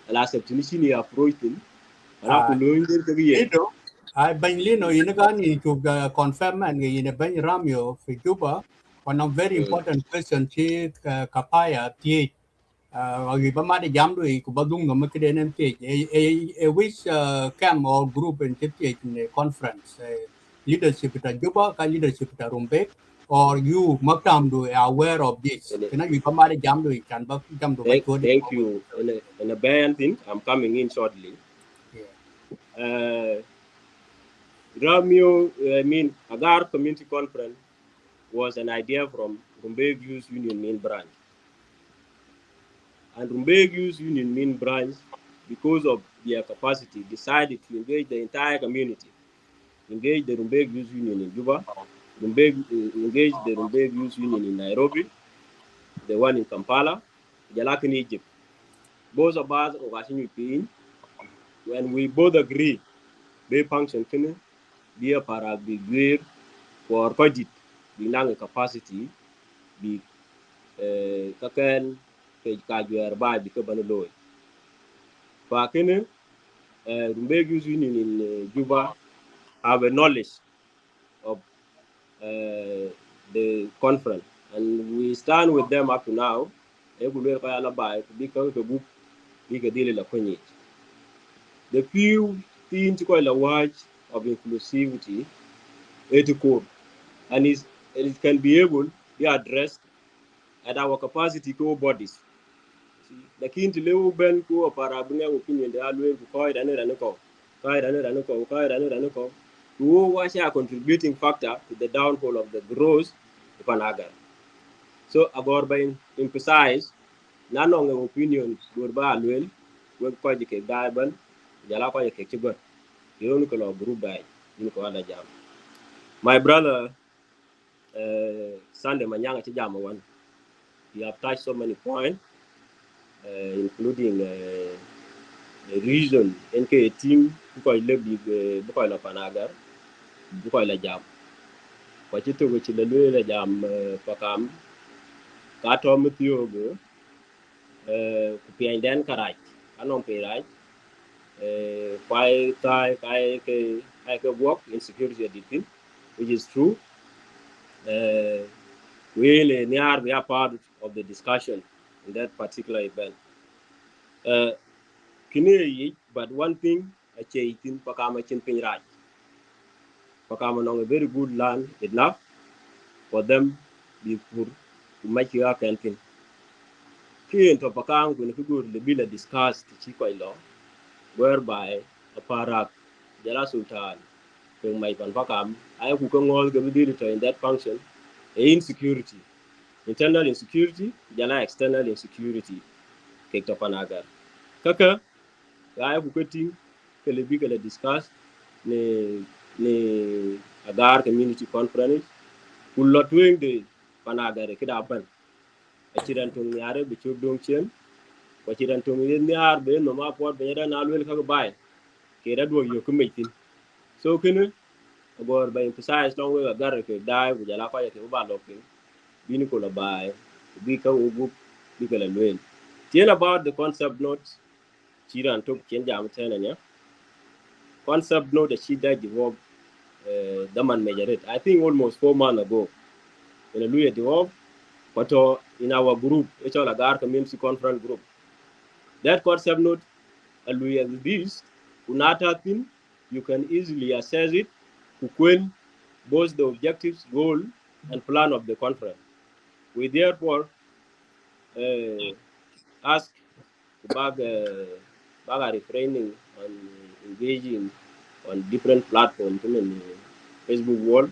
and accepting approach him. Lino, I bang Lino in a gun to confirm and in a bang Ramio for Juba. One of very important question, Kapaya, T. Gibamadi Jamdu, Kubadung, Makiden and T. A which camp or group in the conference, leadership at Juba, leadership at Rumbek, or you, Makam, are aware of this. Can I be Pamadi Jamdu, can jump to my code? Thank you. In a band thing, I'm coming in shortly. Ramio, Agar Community Conference was an idea from Rumbek Youth Union main branch. And Rumbek Youth Union main branch, because of their capacity, decided to engage the entire community. Engage the Rumbek Youth Union in Juba, engage the Rumbek Youth Union in Nairobi, the one in Kampala, Jalak in Egypt. Both of us are watching when we both agree, they function can be a parabig for budget, be a capacity, be kakan kajuar by the Cabanaloy. Pakene, Rumbek Youth Union in Juba have a knowledge of the conference, and we stand with them up to now. Because the book we can deal with the few things called a watch of inclusivity at core, and it can be able to be addressed at our capacity core bodies. The kin to live ben ko para bunga opinion they always ko da ne ranko who was a contributing factor to the downfall of the growth of Agar. So Agor by emphasize none of the opinions good by well we ko je ke daiban jala ko je ke chigot you don't call group die in ko ada jam. My brother Sunday Manyanga Chijama one, he have touched so many points, including the reason NK team because la Panagar, because la jam. Kwachitu which la jam pakam, kato mutiogo, kupian den karai, anon pay right, I can work in security editing, which is true. We are part of the discussion in that particular event. But one thing I say in Pakama Chinpin right. Pakama on a very good land enough for them before to make your campaign. Key into Pakam when you go to the bill discussed Chikwai law, whereby a parak Jala Sultan, when my Pakam, I could come all the in that function, insecurity. Internal insecurity, Jala external insecurity, Kektopan Kaka, I have cutting, Kalibika discuss, ne Agar Community Conference, who lot doing the Panagar, Kidapan, a Chirantung Yare, which you don't chin, what Chirantung in the Arbe, no maport, Beran, I will have a buy, Kedadu, you committing. So, can you about by emphasize long way Agar die with Jalapa, Locking, Binicola buy, Bika Ubu, Bika and Wayne. Tell about the concept notes. Chiran took Chenjam Tenanya. Concept note that she died developed Daman Majoret. I think almost 4 months ago. In a Louis developed, but in our group, it's all Agar Community Conference group. That concept note, Louis as this, Unata thing, you can easily assess it to when both the objectives, goal, and plan of the conference. We therefore ask Baga refraining and engaging on different platforms, Facebook wall,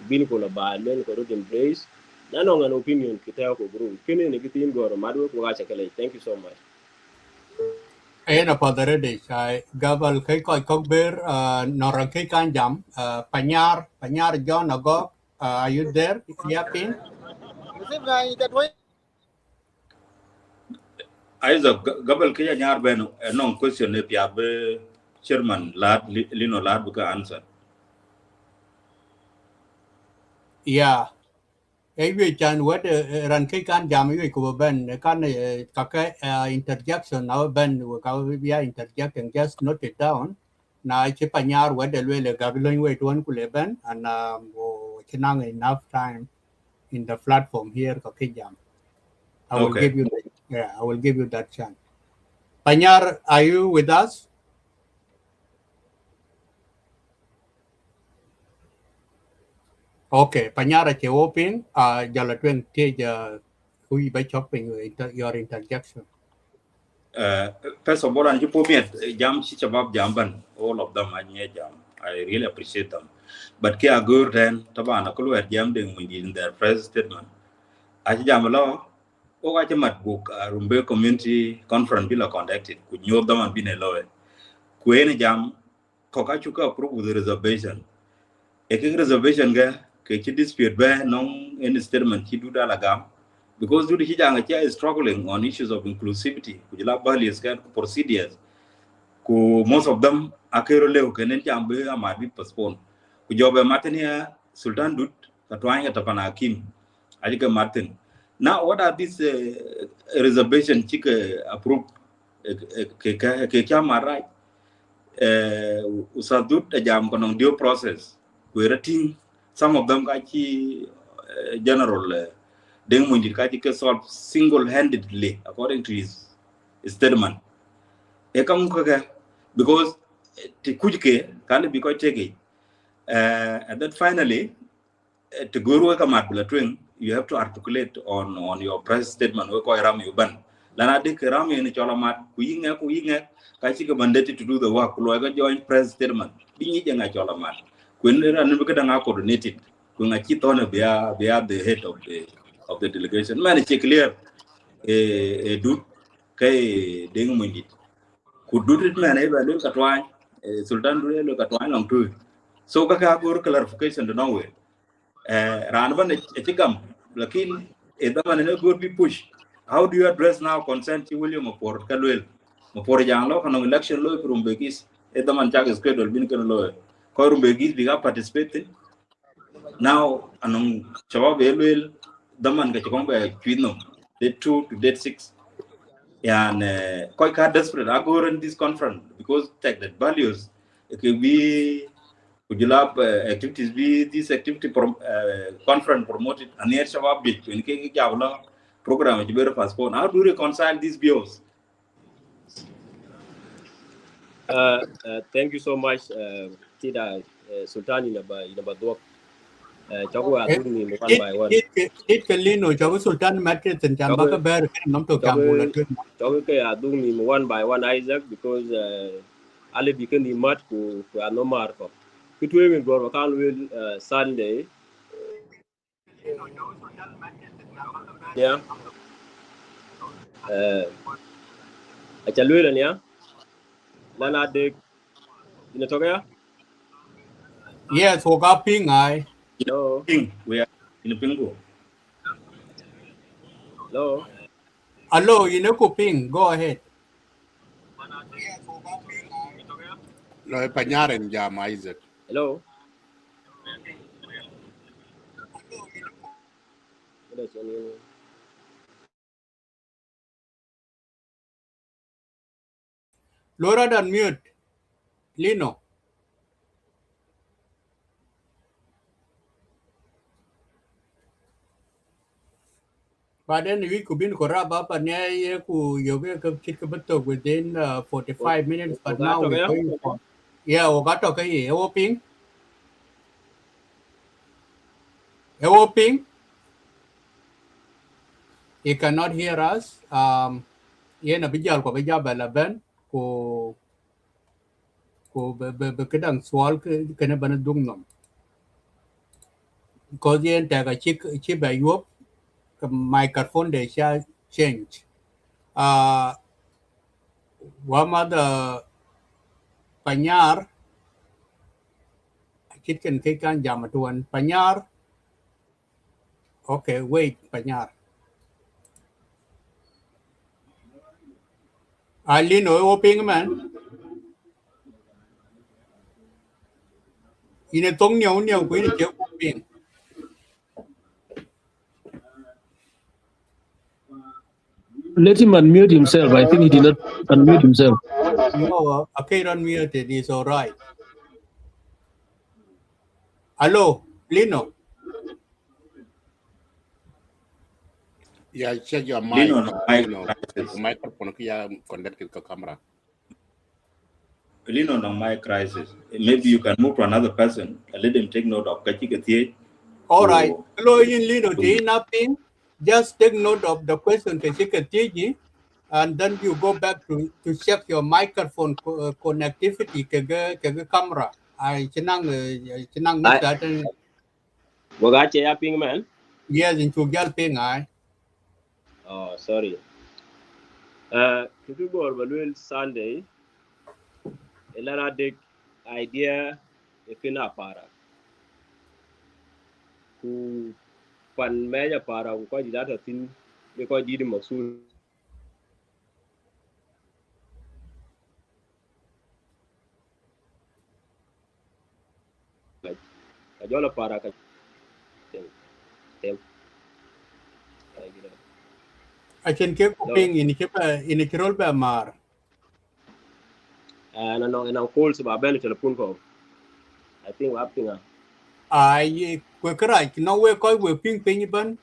being called by men who embrace. None of an opinion, Kitao group. Kenny Nikitin Goro, Madu, thank you so much. Ena padare de chai gabal kai koi kokber norang kai kan jam panyar John ago are you there yapin Isaac Gabal Kaya Nyar Ben, a non question if you have chairman lad Lino lad buka answer. yeah every chan what ran kai kan jam yu ko ben kan kaka interjection now ben ka we are interjecting just note it down na che panyar what the le gablon we to ku ben and chinang enough time in the platform here ka kai jam I will give you I will give you that chance. Panyar, are you with us? Okay, Panyar ke open. Jala twen take hui by chopping your interjection. First of all, and you put me at jam Chichabab Jamban, all of them I jam. I really appreciate them. But Kia Gur then Tabana Kulu at Jam Deng in their first statement. I jam law. Oh, I mat book Rumbek Community Conference Bill conducted. Could you have them and been a lawyer? Queen jam Kokachuka approved with the reservation. A reservation ga ke dispute by non any statement he do that because do the hijanga is struggling on issues of inclusivity kujila bali is procedures ku most of them akero lew kenen jambe amadi postpone ku jobe matenia Sultan Dut katwanya tapana kim ajika Martin. Now what are these reservation chike approved ke kama right usadut jam konong due process we rating some of them kachi general Deng Monydit kachi solved single-handedly according to his statement Because to kujke can be quite take and then finally to go work a twin, you have to articulate on your press statement we call ram you ban lana de ram in cholamat kuyinga kachika mandated to do the work loga joint press statement bingi janga cholamat when ran bukadanga coordinated kunga chitona be the head of the delegation man check clear a dude kay Deng Monydit could do it man eba look at why sultan do look at why long too so kaka go clarification to nowhere Ranban Echigam, Lakin, Edaman and good be pushed. How do you address now consent to William of Port Kalwell? For Janlo and election law from Begis, Edaman Jack is scheduled, Binkan lawyer. Korum Begis began participating. Now, among Chabab Elwell, Daman Gachomba, Quino, date 2 to date 6. And quite desperate. I go in this conference because take that values. It could be. Could you lab activities be this activity conference promoted and near Shabab bit in Kiki Javla program which better passport? How do you reconcile these views? Thank you so much, Tida Sultan in about work. Chago aduni one by one. It Kalino, Chago Sultan Matrix and Jambaka Bear, not to Kambula. Chago aduni one by one, Isaac, because Ali became the mat who are no mark. It will go on Sunday. Yeah. Achaluela niya. Lana de inatoka. Yes, Wogaping I. Hello. We are in a pingo. Hello. Hello, you know Ping, go ahead. No, Panyaren Jam Isaac. Hello. Laura than mute. Lino. But then we could be in Koraba and you get within 45 minutes, but now we're going for. Yeah, Ogato Kay, Ping. Ping. He cannot hear us. Yen a bijal ko bijal balaban ko kedang swal kena bana dungnom. Because yen taga chip ayup microphone de sha change. Wama the panyar chicken kekan jamatuan panyar. Okay, wait, panyar. Alino Ping man. In a tongue new queen Ping. Let him unmute himself. I think he did not unmute himself. No, okay, unmuted is all right. Hello, Lino. Yeah, check your mic. Lino, Microphone connected to camera. Lino, no my crisis. Maybe you can move to another person and let them take note of Kachika. All right. Hello, in Lino, nothing. Just take note of the question Kachika and then you go back to check your microphone connectivity ke camera. I chenang miss that. Wagache ya ping man. Yes, in Chugal Ping I. Oh, sorry. Kitu go Malual Sunday. Elara de idea ekina para. Ku pan meja para ko di data tin ko di masul. Kajola para ka tem. I can keep Ping in a Kirol Bamar. And I call sa babel telephone ko. I think what pinga. ai kwe krai no we ko we ping ban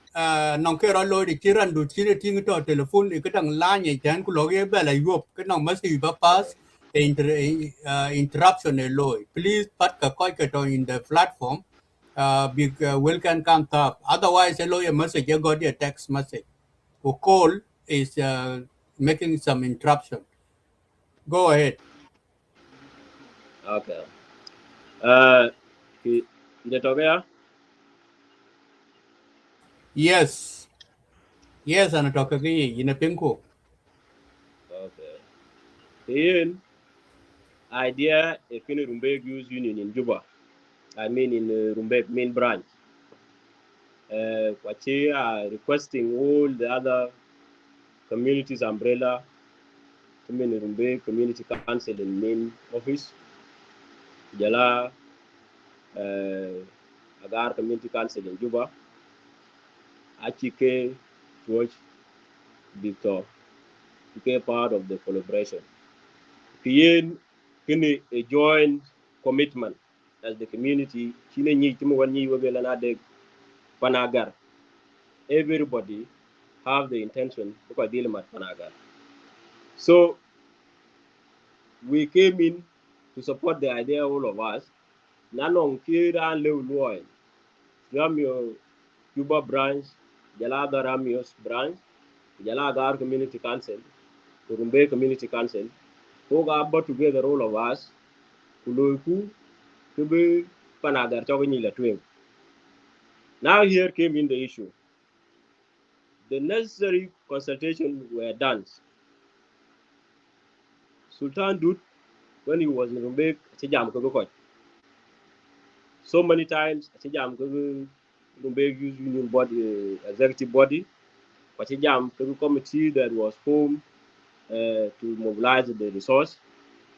non ke ro lo de chiran du chi ting to telephone e kadang la ni tan ku lo ge ba la yop ke no mas ba pass interruption a law. Please pat ka ko ke to in the platform big will can come up. Otherwise a lawyer message you got a text message or call is making some interruption. Go ahead. Okay. The Togea? Yes. Yes, and talk again in a pinko. Okay. The idea if in Rumbek use union in Juba. I mean in Rumbek main branch. What they are requesting all the other communities umbrella, I mean Rumbek Community Council in main office. Jala Agar Community Council in Juba. Achike George Victor to be part of the collaboration. Kien kini a joint commitment as the community. Chine nyi timu wanyi wabela na de panagar. Everybody have the intention to deal with panagar. So we came in to support the idea all of us. Nanong kira lew loy. Ramio Juba branch, Jalada Ramios branch, Jalagar Community Council, Urumbe Community Council. Who got together all of us. Kuluku Kube Panagar Chogani Latwing. Now here came in the issue. The necessary consultation were done. Sultan Dut, when he was in Rumbek, so many times, Rumbek used union body, executive body, committee that was formed to mobilize the resource.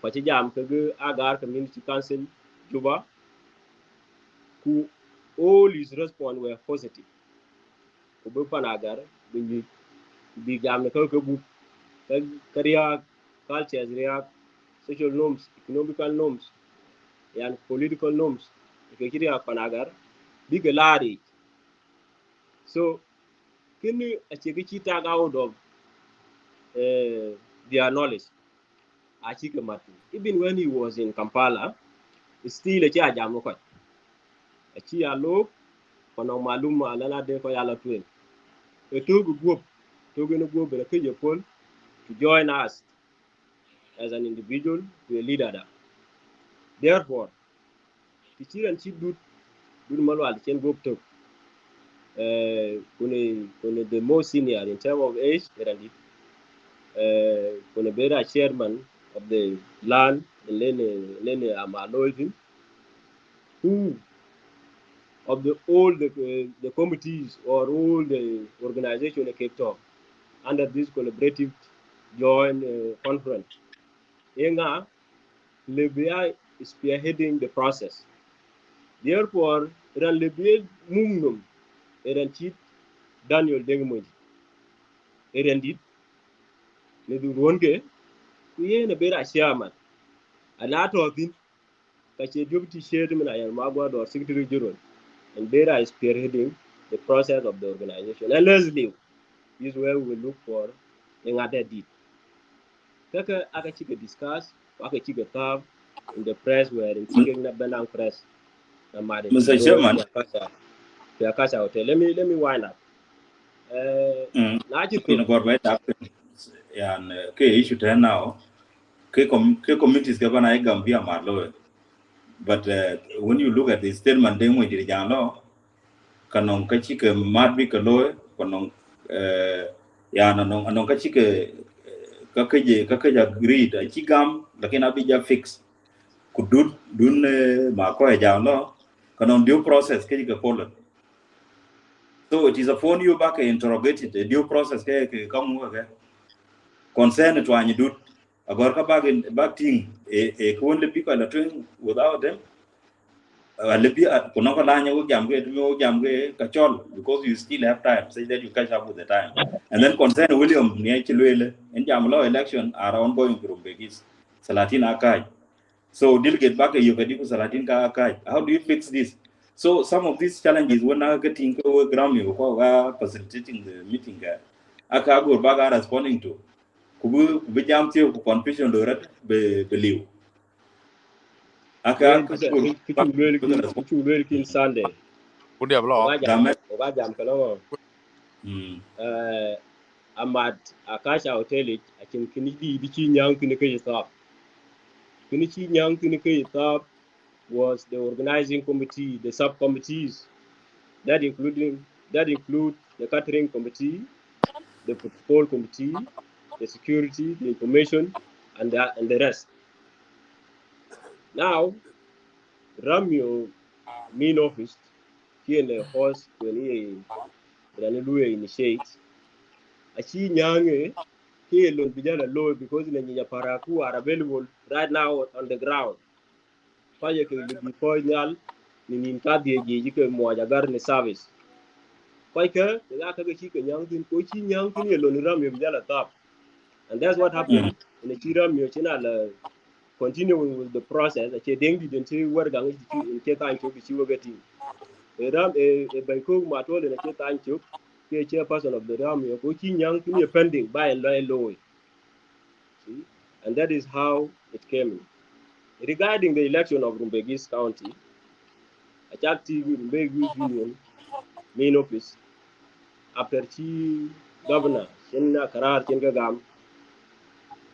Agar Community Council, Juba, who all his response were positive. Panagar, big jam career, cultures, social norms, economical norms, and political norms. Panagar, big large. So, can you achieve tag out of their knowledge? Even when he was in Kampala, still a charge. A chia low, Panomaluma, Alana de Koyala twin. A two group, Togeno group, to join us as an individual to a leader. Therefore, the Chief Dut Malual Arop the most senior in terms of age, better chairman of the land, Lene Amaloitin, who of all the committees or all the organizations in Cape Town under this collaborative joint conference. Yenga Libya is spearheading the process. Therefore, Iran Libya Mungnum, Iran Chief Daniel Deng Iran did, Nedu Ronke, we ain't a better chairman. And out of it, Kachi Deputy Chairman and Magwad or Secretary General, and Bera is spearheading the process of the organization. And let's leave. This is where we will look for another deed. Kaka Akachika discuss, Akachika Tav in the press where in Chicken Benang press. Mr. Chairman. Hotel. Let me wind up. And issue now. Communities govern Gambia Marlowe. But when you look at the statement, they went to Jano, Kanong Kachika Madbi Kaloe, Kanong Yanong Kachika Kakaja agreed, a Chigam, the Kenabija fix. Could do Makoya Jano, Kanong due process, Kajika Poland. So it is a phone you back interrogated, a due process, come over. Concern to any do. Agorka back thing a only people are doing without them. Because you still have time, say that you catch up with the time. And then concern William Niachilwele and Jamlo election are ongoing to Rumbekis, Salatin Akai. So deal get back a Yukadiku Salatin Akai. How do you fix this? So some of these challenges when I getting to Grammy or facilitating the meeting, aka go back responding to. Kubu jam tiyo confusion lorat believe. Aka yen go back kichu lelkin Sunday Kundi ablo. oga jam kala amad akasha hotel akin kini di chi nyang kini ke stop kini chi nyang kini ke stop was the organizing committee, the subcommittees that include the catering committee, the protocol committee, the security, the information, and the rest. Now, Ramyo main office here in the host when he initiate. Achi nyange here alone bijala low because the nyanya paraku are available right now on the ground. Fire ke before nyal ni ninka die je ke mo jagar ni service. Fire ke ga ka chi ke nyang tin ko chi nyang tin alone Ramyo bijala top. And that's what happened in the Chiramyo china continuing with the process. Achi Deng didn't say what gang in Ketan to be getting. Ram a Bangkok Matol and a Chetan Chuk, chairperson of the Ram, Yokochi Yang to pending by a law. See? And that is how it came in. Regarding the election of Rumbegis County, a Chakti Rumbeg Youth Union main office, after Chi Governor, Shenna Karar Chengagam,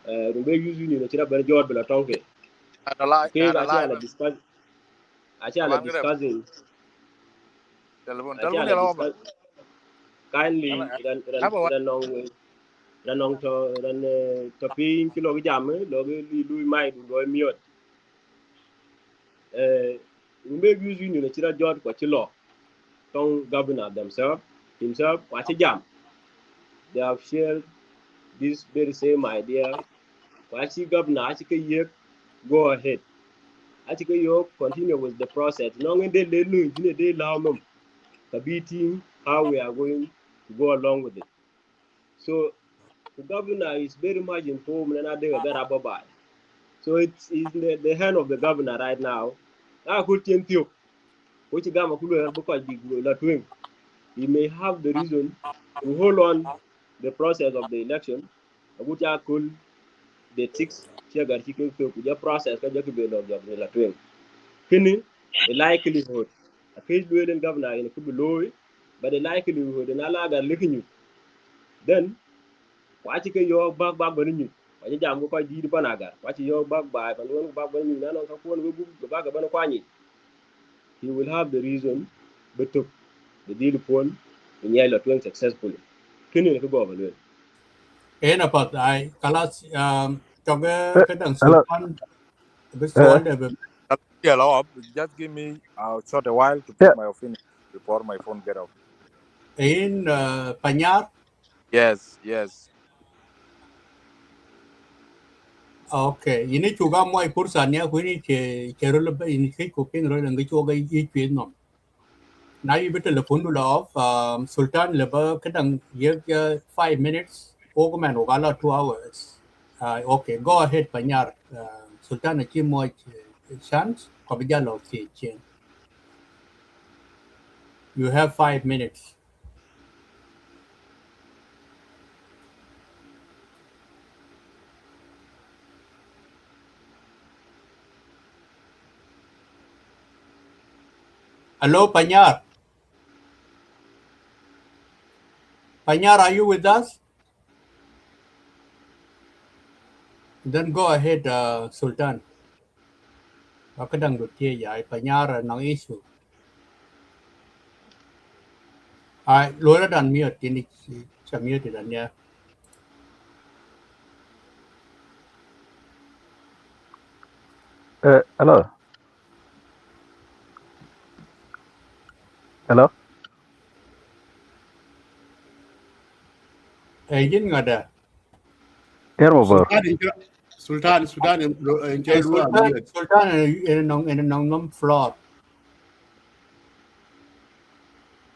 Rumbeg Youth Union, a Chira Berjord Belatonke. Okay, Achiana discussing. Kindly ranong to pin kilo jam lo lui mai du lo miot Rumbeg Youth Union a chira jot kwa chilo tong governor himself kwa jam. They have shared this very same idea kwa governor a go ahead a continue with the process long and they allow them to be team how we are going to go along with it. So the governor is very much informed and I think I got about. So it's in the hand of the governor right now. I could think you, which he may have the reason to hold on the process of the election, which I could the 6 chair chicken to process of the Latwing. Kini, the likelihood, a case dwelling governor in Kubuloy, but the likelihood in Alaga looking you. Then, watch your back when you. Why jam go di panaga? Watch your back by and one back when you know the back of Banakwani. He will have the reason, but took the deal upon in yellow twin successfully. Can you go over there? Ena pat ai kalas choge kadang Hello. sultan before Just give me a short while to Yeah. put my opinion before my phone get off. in Panyar. Yes. Okay, ini juga mo ipursannya ko ini ke rolo ba ini ke ko ping rolo ngi choga i pin no. Na you better telefon dulu off Sultan leba kadang ye 5 minutes ogman ogala 2 hours. Okay, go ahead Panyar. Sultan achi mo chance ko bijalo ki chen. You have 5 minutes. Hello, Panyar. Panyar, are you with us? Then go ahead, Sultan. Kadang dutia ya, Panyar no issue. Lura dan mute ini mute dan ya. Hello. Yin ngada. Over. Sultan in nong floor.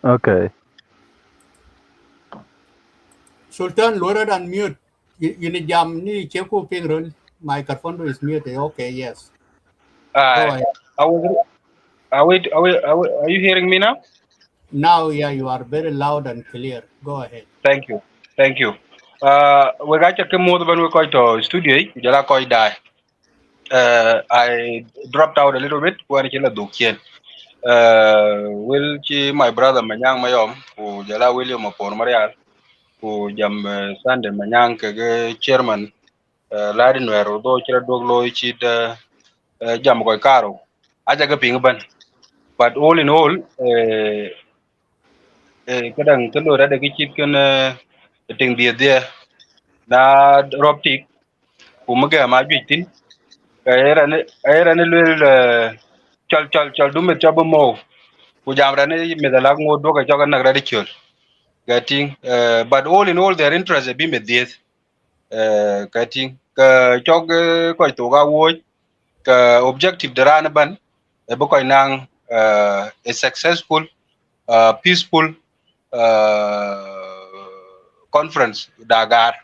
Okay. Sultan Lura dan mute. Ini jam ni ceku ping microphone is mute. Okay, yes. Go ahead. Are you hearing me now? Now, yeah, you are very loud and clear. Go ahead. Thank you. Thank you. We got to come more when we go to studio. Jala koi die. I dropped out a little bit when I do will my brother Manyang Mayom, who Jala William upon Marial, who jam Sunday Manyang chairman, Ladin where although Chira Doglo chid jam koi karo. Ajaga pingban. But all in all, kadang kalo rada kichit kan ting dia dia na roptik kumaga majuitin era ne lul chal dumet chabo mo ku jamra ne medalag mo doga choga nagra de getting but all in all their interest be with this getting chog ko to ga wo ka objective daran ban bo ko nang a successful peaceful conference dagar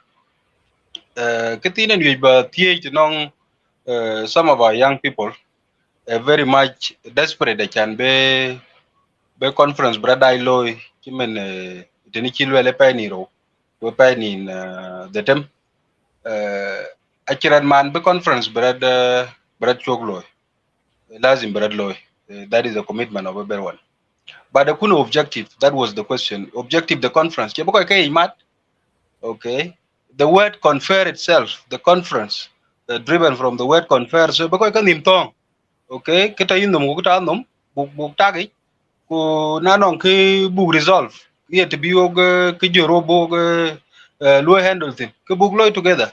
kitinen yu ba tie nong some of our young people very much desperate they can be conference brother loy kimen tini kilwe le pa ni ro we pa ni the tem akiran man be conference brad choglo lazim brad loy that is a commitment of everyone but the kuno objective that was the question objective the conference ke bako kai mat okay the word confer itself the conference driven from the word confer so bako kan nimtong okay kita yindum ko ta nom buk tagi ku nanong ki buk resolve yet bi og ki joro bog lo handle thing ki buk loy together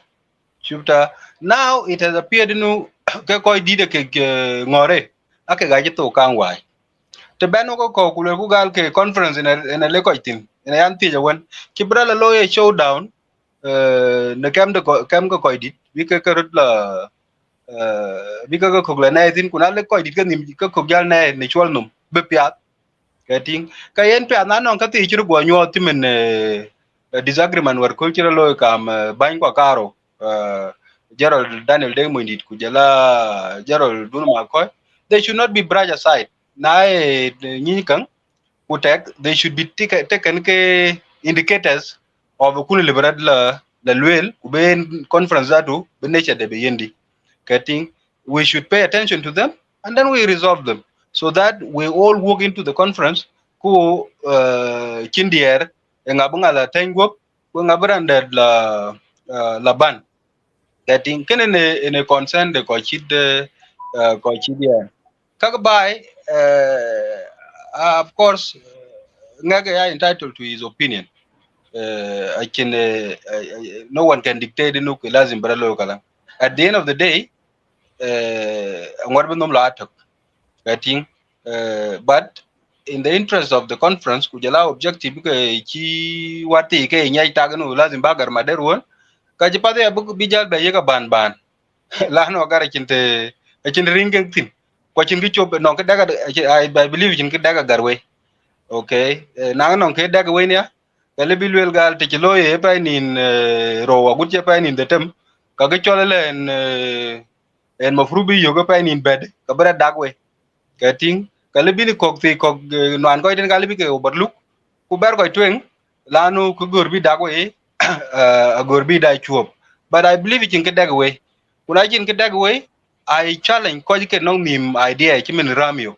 shufta now it has appeared no ke koy dide ke ngore ake ga to kan wai te beno ko ku le ku gal ke conference in a le koy tin in an ti jawan ki brala lo ye showdown ne kam ko koy dit wi ke rut la bi ko la na tin kuna le koy dit ke nim ko gal na ne chwal num be pya getting kayen pe anan ka ti chiru go nyo ti men disagreement war cultural lo kam ban ko karo Gerald Daniel Deng Monydit ku jala Gerald Dun Makoy they should not be brushed aside na nyi kan ku tek they should be taken ke indicators of kun liberad la luel ku ben conference atu be nature de be yendi getting we should pay attention to them and then we resolve them so that we all walk into the conference ku kindier ngabunga la tengop ku ngabranda la ban getting kene in a concern the kochid kagbai of course ngaga ya entitled to his opinion I can no one can dictate no lazim bralo kala at the end of the day ngor bindum la atok getting but in the interest of the conference kujala objective ke chi wati ke nyai taganu lazim bagar maderwon kaji pade abu bijal be yega ban la no gara kinte akin ringen tin ko cin gi chob no ke daga I believe cin ke daga garwe okay na no ke daga we ne kale bilwel gal te kilo ye pa nin ro wa gutje pa nin detem ka ge cholele en mafrubi yo ga pa nin bed ka bra dagwe ka ting kale bi ni kok ti kok no an ko den gal bi ke obarluk ku ber ko twen lanu ku gor bi dagwe a gor bi dai chuop but I believe cin ke daga we kuna cin ke daga we I challenge ko ke no nim idea kimen ramio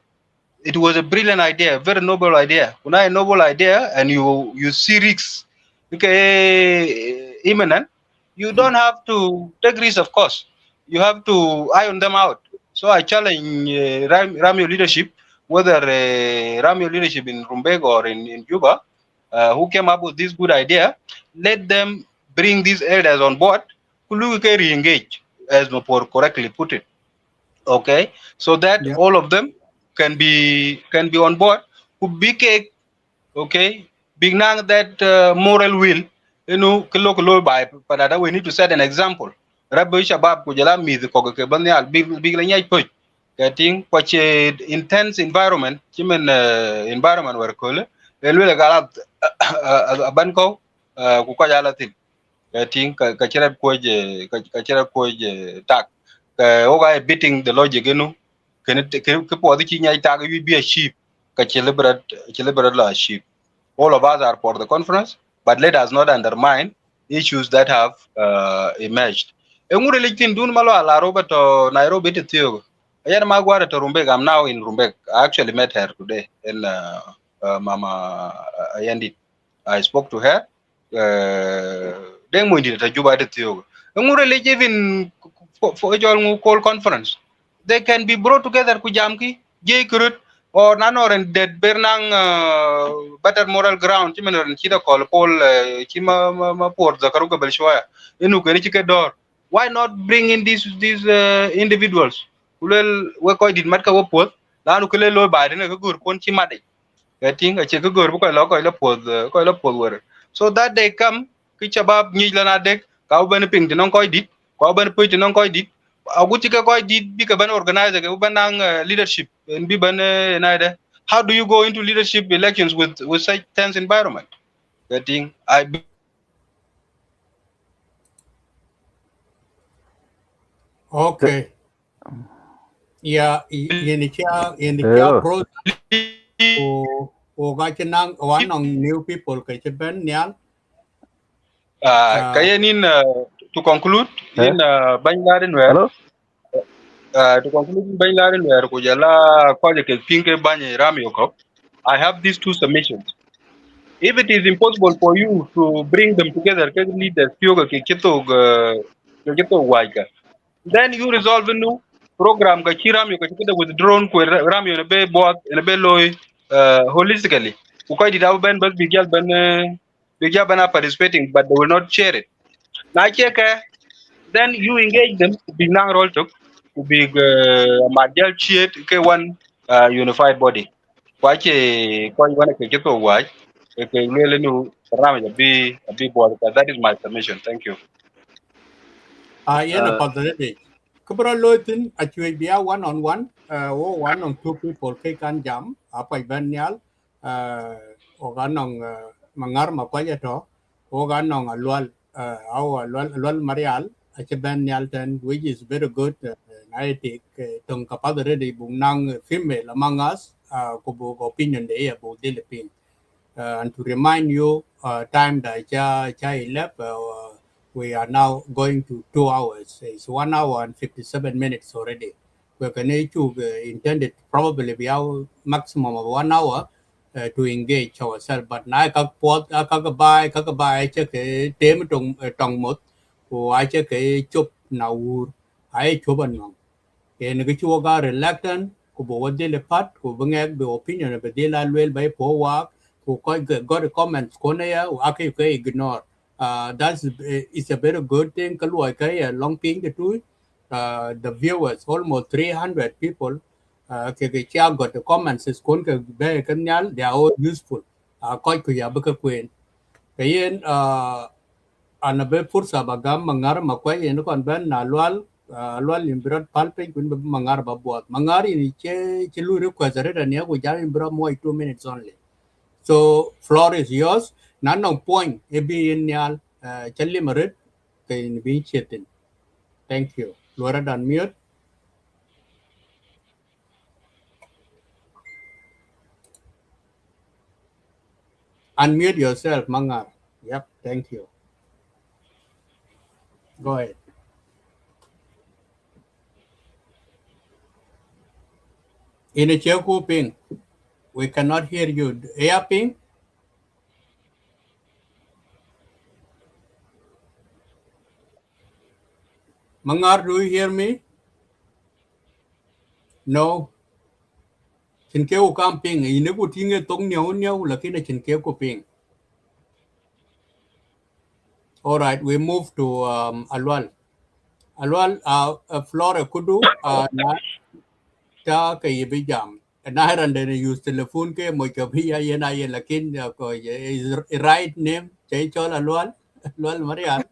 it was a brilliant idea, a very noble idea. When I noble idea and you see risks, okay, imminent, you don't have to take risks, of course. You have to iron them out. So I challenge Ramio leadership, whether Ramio leadership in Rumbek or in Juba, who came up with this good idea, let them bring these elders on board, who can re-engage, as Mopor correctly put it. Okay, so that Yeah. all of them can be on board. Could be cake, okay, big nang that moral will, kilo by, but that we need to set an example. Rabbi Shabab kujala mi the koke banyal big lanyai put. Getting such a intense environment, human environment where kule, elwe galat abanko kukajala tin. Getting kachira koje tak. Oga beating the logic, can it the Kenya tag will be a sheep, celebrate a sheep. All of us are for the conference, but let us not undermine issues that have emerged. Engure litin dun malo ala Robert Nairobi to Tiogo. Ayan magwara to Rumbek. I'm now in Rumbek. I actually met her today in Mama Ayandi. I spoke to her. Deng Monydit to Juba to Tiogo. Engure even for a call conference. They can be brought together kujamki, J Kurut, or nanor and dead bernang better moral ground chimeno and chida call Paul chima port the karuka belshwaya inu kenichike door. Why not bring in these individuals? Well, we call it matka wopot lanu kule lo ba dine ko gur kon chimade getting a check gur ko lo pod so that they come kichabab nyilana dek ka ben ping non ko dit ko ben put non ko dit aguti ko dit bi ka ban organizer ke ban leadership and bi ban naide. How do you go into leadership elections with such tense environment? Getting Okay. Yeah, in the pro o ga nang one on new people ke ben nyal. Kayenin to conclude in Bangladesh where to conclude in Bangladesh where kujala project pinke banye ramyoko. I have these two submissions. If it is impossible for you to bring them together, then you resolve a new program kachiram you can withdrawn ram you be board in a beloy holistically. Ukai did our ben but bigel ban participating, but they will not share it. Now check then you engage them to be nang roll to be Madel cheat one unified body. Kwache kwa wana keketo why really new ram be a big board. That is my submission. Thank you. Yana padre. Kubra loitin actually be a one on one, or one on two people can jam, apa banyal, oganong mangar mapayato, oganong alwal, our alwal marial, a banyal ten, which is very good. I take tong kapadre de bunang female among us, kubo opinion de about Philippines. And to remind you, time that cha left. We are now going to 2 hours. It's 1 hour and 57 minutes already. We're going to intended probably be our maximum of 1 hour to engage ourselves. But now I check tem tong mot, or I check a chop now. I choban. And the Chuaga reluctant, who what they part, who bring the opinion of the Dela well by poor work, who got a comment, Konea, who actually ignore. That's it's a very good thing. Kaluaka, long thing to do. The viewers, almost 300 people, got the comments, is Konka Bay Kanyal, they are all useful. Quite Kuyabaka Queen. Kayen, anabe fursa bagam mangar makwai eno kon ben nalwal alwal imbrat palpe kun mangar babuat mangar ini che lu request reda ne go jam imbra mo 2 minutes only. So floor is yours. None of point ebi in nyal challi marit kain bi chetin. Thank you. Lora dan mute. Unmute yourself, mangar. Yep, thank you. Go ahead. In a cheku ping, we cannot hear you. Air ping. Mangar, do you hear me? No. Chin kêu cam ping, ini ku tinge tong nhau lakini chin kêu ko ping. All right, we move to Alwal. Alwal, Flora kudu na ta kay bijam. Nahiran din use telephone ke mo kabiya yan ay lakin ko right name chay chol Alwal. Alwal Marial.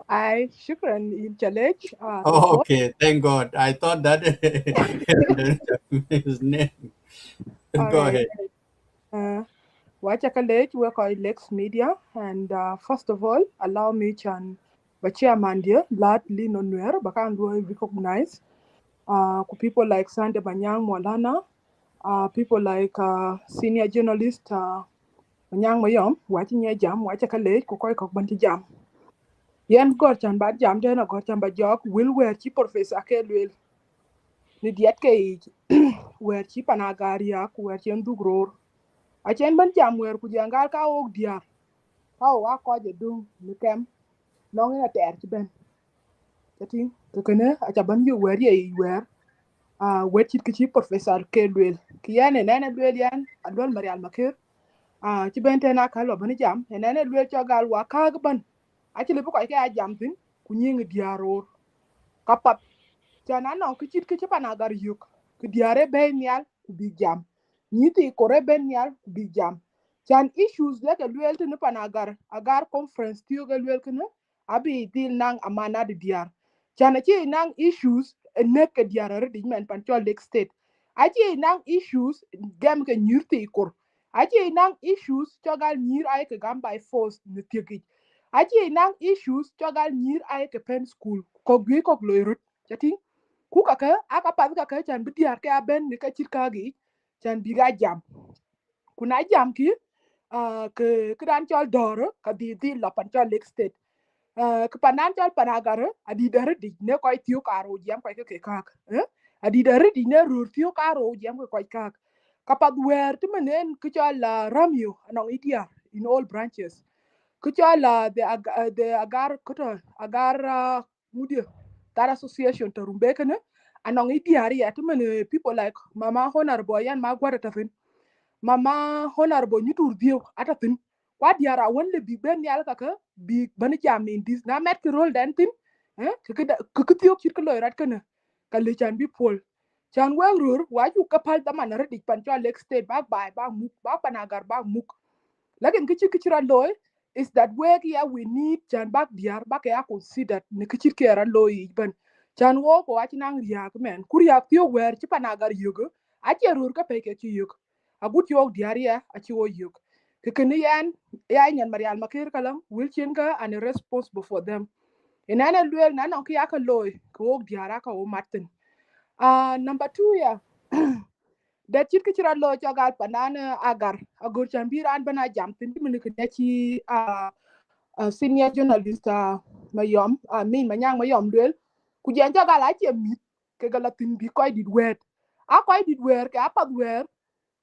I shukran in challenge. Oh, okay, thank God. I thought that his name. Go ahead. Wacha college work on Lex Media, and first of all, allow me to chairman dear Lad Lino Nuer, Bakan recognize people like Sande Banyang Molana, people like senior journalist Manyang Mayom, watching a jam, watch a college, Kukoi Kokbanti jam. Yen Gorchan bad jam, then a Gorchan bad job, will wear cheap professor Kelwil. Nidiat cage, where cheap and agariak, where Yendu grow. A chain ban jam where Kujangal ka og dear. How I call you do, Nikem, long in a tear to ben. The thing, the canoe, at a ban you where ye were. Wet cheap professor Kelwil. Kian and Nana Dwellian, and Don Marial Makir. Ci bente na kalo bani jam enene lwel chogal wa kagban actually bu ko ke jam tin ku nying diaro kapat chana no kichit kichi panagar yuk ku diare be nyal ku bi jam nyiti kore ben nyal ku bi jam chan issues like lwel tin panagar agar conference tiyo ga lwel kana abi dil nang amana de diar chana chi nang issues nek ke diaro di men pan chol Lake State achi nang issues gam ke nyirti kor achi nang issues chogal nyir ay ke gam by force ne tiegi achi nang issues chogal nyir ay ke pen school ko gwi ko loirut chati ku kaka aka pad kaka chan bidiar ke aben ni ka chirkagi chan biga jam kuna jam ki ke kran chol doro ka di lo pan chol Lake State ke panan chol panagare adi dare di ne koy tiu karo jam koy ke kak adi dare di ne rur tiu karo jam koy kak kapat wer timenen ke chol ramyo anong idia in all branches ke chol the agar koto agar mudia that association to Rumbek ne anong idia ya timen people like mama honorable yan ma gwada tafin mama honorable nyutur dio atatin kwa diara wonle big ben yal kaka big bani jam in this na met ki role den tin ke tiok chit ko loirat kana kale chan bi pol chan wel rur waju kapal da man redik pan cho Lake State bag bai bag muk bag panagar bag muk lakin kichira loy is that work here we need chan bag diar bag ya considered ne kichir kera loy ban chan wo ko ach nang riak men kuriak tio wer chi panagar yugo ache rur ka peke chi yug agut yo diaria achi wo yug kekeni yan ya nyan marial makir kalam wilchin ka and responsible for them inana luel na non ka loy ko diara ka o martin number 2 ya da chit ki chira lo chogal panana agur chambiran bana jam tin min ke ci senior journalist mayom min manyang mayom luel ku jen chogal a chemi ke galatin bi koy dit wet a koy dit wer ke apad wer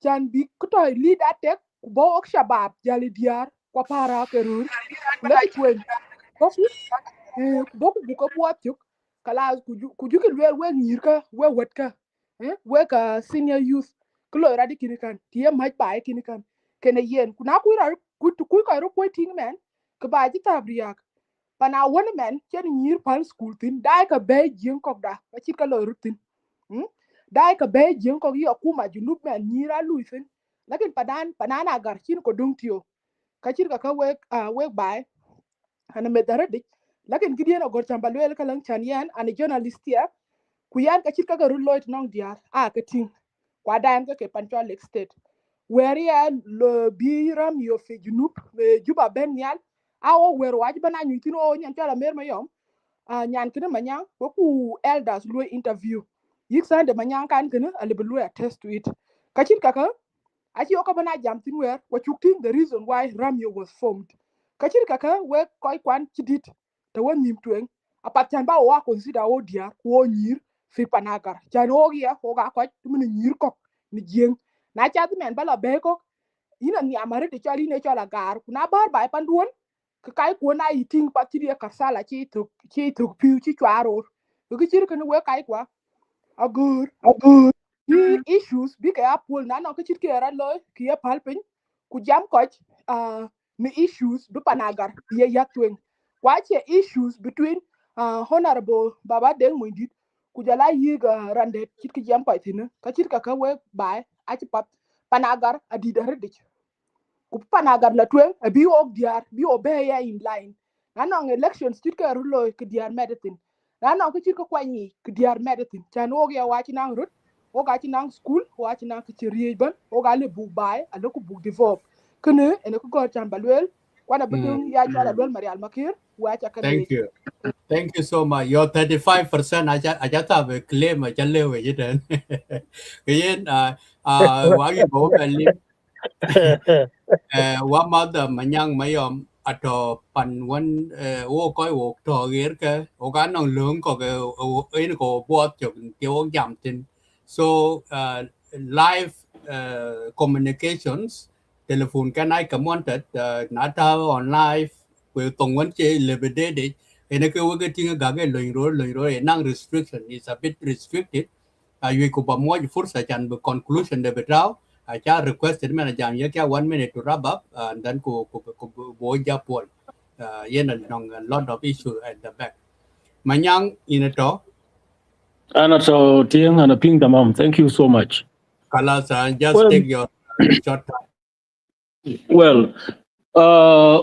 chan bi kutoy lead atek bo ok shabab jali diar ko para ke rur legi twen boku boku bu ko puatuk kala ku juki wel we ngir ka we wet ka we ka senior youth kulo radi kinikan tie mai pai kinikan kene yen kuna ku ra ku ka ro ko ting men ka ba ji tabriak pana won men chen ngir pal school tin dai ka be jing kok da ka chit ka lo rutin dai ka be jing kok yo kuma junub men nyira luisin lakin panana gar chin ko dung tio ka chit ka we bai ana medare lakin gideon ogor chambalwel kalang chan yan ani journalist ya ku yan ka chit ka garu loit nong diar ka ting kwa dan ka ke panchol Lake State where ya lo biram yo fe junub juba ben nyal o wer waj bana nyutin o nyan tala mer mayom nyan kene manyang ko ku elders lo interview yik sande manyang kan kene ali belu attest to it ka chit ka achi oko bana jam tin wer what you think the reason why Ramyo was formed kachir kaka we koi kwan chidit to when nim twen apatan ba wa consider o dia ko nyir fi panagar chan o ya ko ga ko min nyir ko ni jeng na cha men bala be ko ina ni amare de chali ne chala gar kuna bar ba panduon ka kai ko na yiting patiri ka sala chi to piu chi twaro ko kichir kan we kai kwa agur ni issues bi ka apol na no kichir ke ra lo ki ya palpin ku jam ko ni issues bi panagar ye yatwen wache issues between honorable baba Deng Monydit ku jala yiga rande chit ki jam ko tin ka chit ka we bai a chi pat panagar adidare dik ku panagar la twen bi ok diar bi obeya in line na no elections chit ka rulo ki diar medicine na no ki chit ko kwani ki diar medicine chan og ya wachi nang rut o ga chi nang school wachi nang ki chiri ban o ga le bu bai a le ku bu develop kene ene ko gor chan balwel Wana bedung ya chola bel Marial Makir, wacha Thank kale. you. Thank you so much. Your 35% I just have a claim I just live with it. Again, while you go what mother Manyang Mayom at pan one koi walk to Girka, Oganong Lung, or what you jumped in. So, live communications, telephone can I come on that, not on live, will Tong one chair liberated. And if we're getting a gaggle, non restriction is a bit restricted. You could be more for such and the conclusion the betrayal. I just requested manager you 1 minute to wrap up and then go boy Japol. Yen a lot of issues at the back. Manyang in a talk. Ana so tiang ana ping tamam. Thank you so much. Kalas, just take your short time. Well,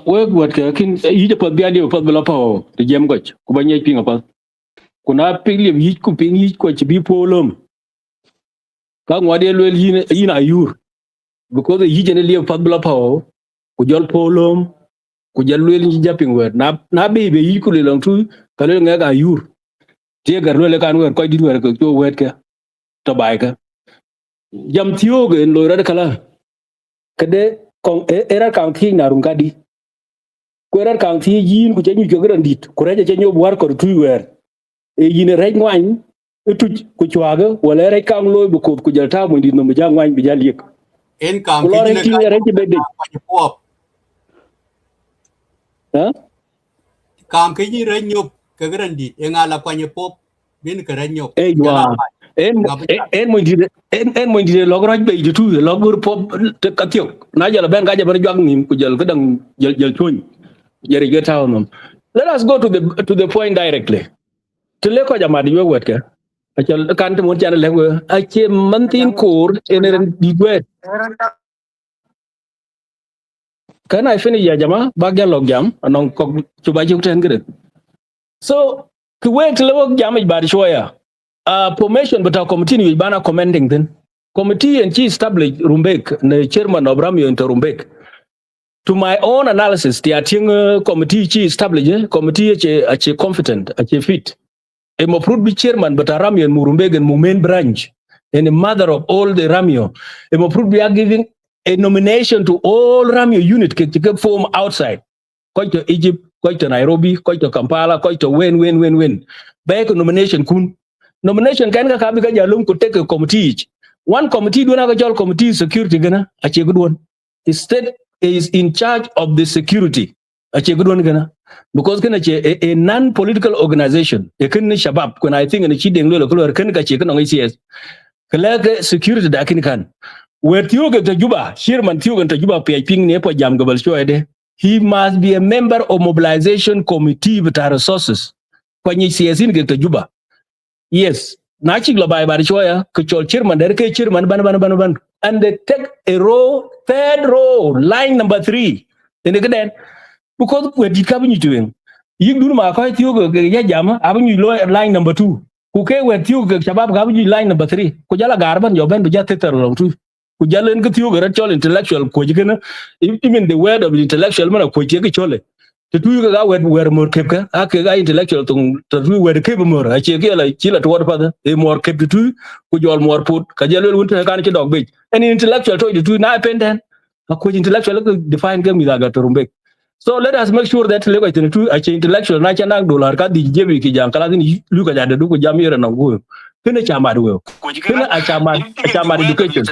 work what kin yije pot biadi pot bela pao the jam goch ku banye ping apa. Kuna ping lim yij ku ping yij ko ci bi polom. Ka ngwade lwel yin ayur. Because the yije ne liam pot bela pao ku jol polom ku jal lwel ni japing word na be yi ku le long tu ka le nga ayur. Tie gar lwel kan wer ko di wer ko to wet ka to bai ka. Jam tioge en lo ra kala. Kade kong era kang thi na rungadi. Kwera kang thi yin ku chenyu jogran dit ku reje chenyu war ko tu wer e yin rej ngwan etu ku chwaga wala rej kang loy bu ko ku jalta mo dit no ja ngwan bi jalik En kang ku lore ti rej be de ha kang ke ni renyop ke gran dit en ala kwanye pop bin ke renyop e wa en mo dit en mo dit log raj be tu log bur pop te katiok na jala ben ga jabar jwag nim ku jal gadang jal tun jere ge taw nom. Let us go to the point directly. To le ko jama di wet ka achal kan te mon jana lewe ache mantin kor eneren digwet. Can I finish ya jama bagya log jam anong ko chuba ju ten gede. So ku wet le jam ba di shoya formation but our committee we bana commenting then committee and she established Rumbek the chairman of Ramio into Rumbek. To my own analysis the committee she established committee ache competent ache fit. A Mopruд chairman, but a Ramio and Murumbeg and Mumain branch, and the mother of all the Ramio. A Moprud we are giving a nomination to all Ramio unit to form outside. Quite to Egypt, quite to Nairobi, quite to Kampala, quite to win. Back a nomination kun. Nomination can Kabika Jalum could take a committee each. One committee do not a committee security gana, a good one. The state is in charge of the security. A good one gana. Because a non-political organization, a Shabab, when I think in a cheating little color, can chicken on ACS. Collect security that can. Where Tioga to Juba, Sherman Tioga to Juba, ping Nepo Jam Gabal Shoede, he must be a member of mobilization committee with our resources. When you see a sin get to Juba. Yes, Nachigla by Barishoya, Kuchol Chairman, Derke Chairman, Ban, and they take a row, third row, line number 3. Then they get because we're decoming doing. You do my quite you jam, having you line number 2. Okay, when you Shabab having you line number 3. Kujala Garban, your band to just along too. Kujala and get you actual intellectual, Kujana, even the word of the intellectual man of Kujaki. The two were more kept, I intellectual to do where the cable more. I check like Chilla to water father, a more kept the two, could you all more put Kajal winter a can't dog bait. Any intellectual told you to not pen then. A quick intellectual define game with Agar Rumbek. So let us make sure that level to two intellectual national dollar ka di jebi ki jam kala ni luka jada du ko jamira na go kene chama do kene a chama education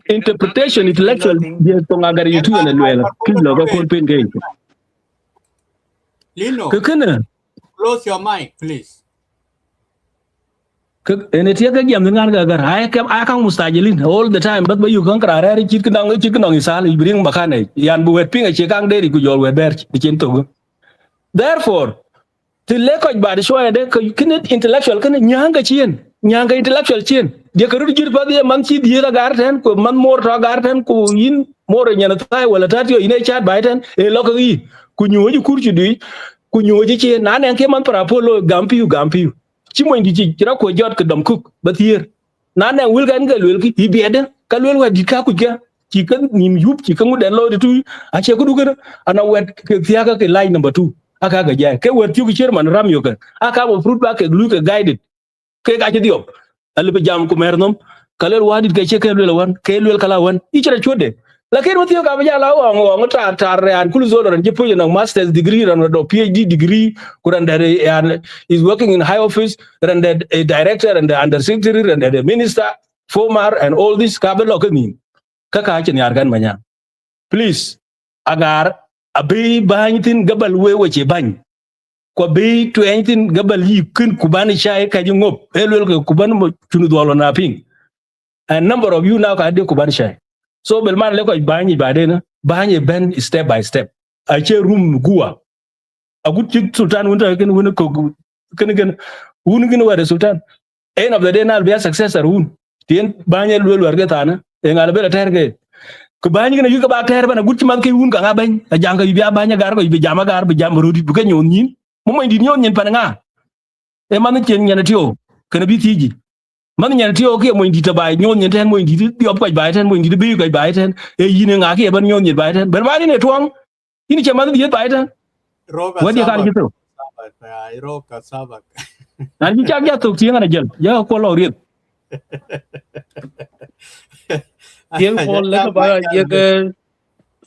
interpretation intellectual dia to ngagar yitu na lwela kilo ko kon pen gay Lino kene close your mic please ene tia ka jam ngan ga gar ay kam akang mustajilin all the time but you kan kra re chit kan isal bring bakane yan bu wet pinga che kang de ku jol wet ber chen to therefore to le ko ba de shoya de kin intellectual kan nyanga intellectual chen de ka ru jir pa de man chi di ra gar ten ko man mor ta gar ten ko yin mor nyana tai wala tatio ine chat ba ten e lo ko yi ku nyoji kurchi di ku nyoji che na ne ke man para polo gampiu chimo indi chi kira ko jot ke dom cook but here na na wil gan ga lwel ki biede ka lwel wa di ka ku ga chỉ cần nim yup chỉ cần đèn lôi tu à che có đúng cái ana wet cái thia cái line number 2 aka ga ja cái wet chu chairman ram yo kan aka bo fruit ba cái lu cái guided cái ga che diop al be jam ko mernom kalel wadit cái che ke lu wan ke lu kala wan i chira chode lakini mtio ka ja la ngo ta ran kulu zo ran je po na master's degree ran do PhD degree kuran da is working in high office ran da a director and the under secretary ran da minister former and all this ka be lokani kaka chen yar gan manya please agar abi banyitin gabal weche bany ko be to anything gabal yi kun kubani shay ka ji ngop elwel ko kuban mo tunu dolo na ping a number of you now ka de kubani shay so bel man le ko banyi badena banyi ben step by step a che room guwa a gut ci sultan wonta ken wona ko ken wonu gën wade sultan end of the day nal be successor won tien banyi lwel warga tana e ngal be la terge ko banyi gën yu ka ba ter bana gut ci man kay wun ka nga bañ a jang yu biya banya gar ko yu jama gar be jam rodi bu ka ñoon ñin mo moy di ñoon ñin pan nga e man ci ñana tiyo ken bi tiji man ñan tiyo ke moy di ta bay ñoon ñen ten moy di di op ko bay ten moy di be ko bay ten e yine nga ke ban ñoon ñin bay ten ben mani ne tuang ini ci man di bay ten wadi ka ci to roka sabak na ci ja to ci nga jël ya ko lo riet Young Paul leka ba yega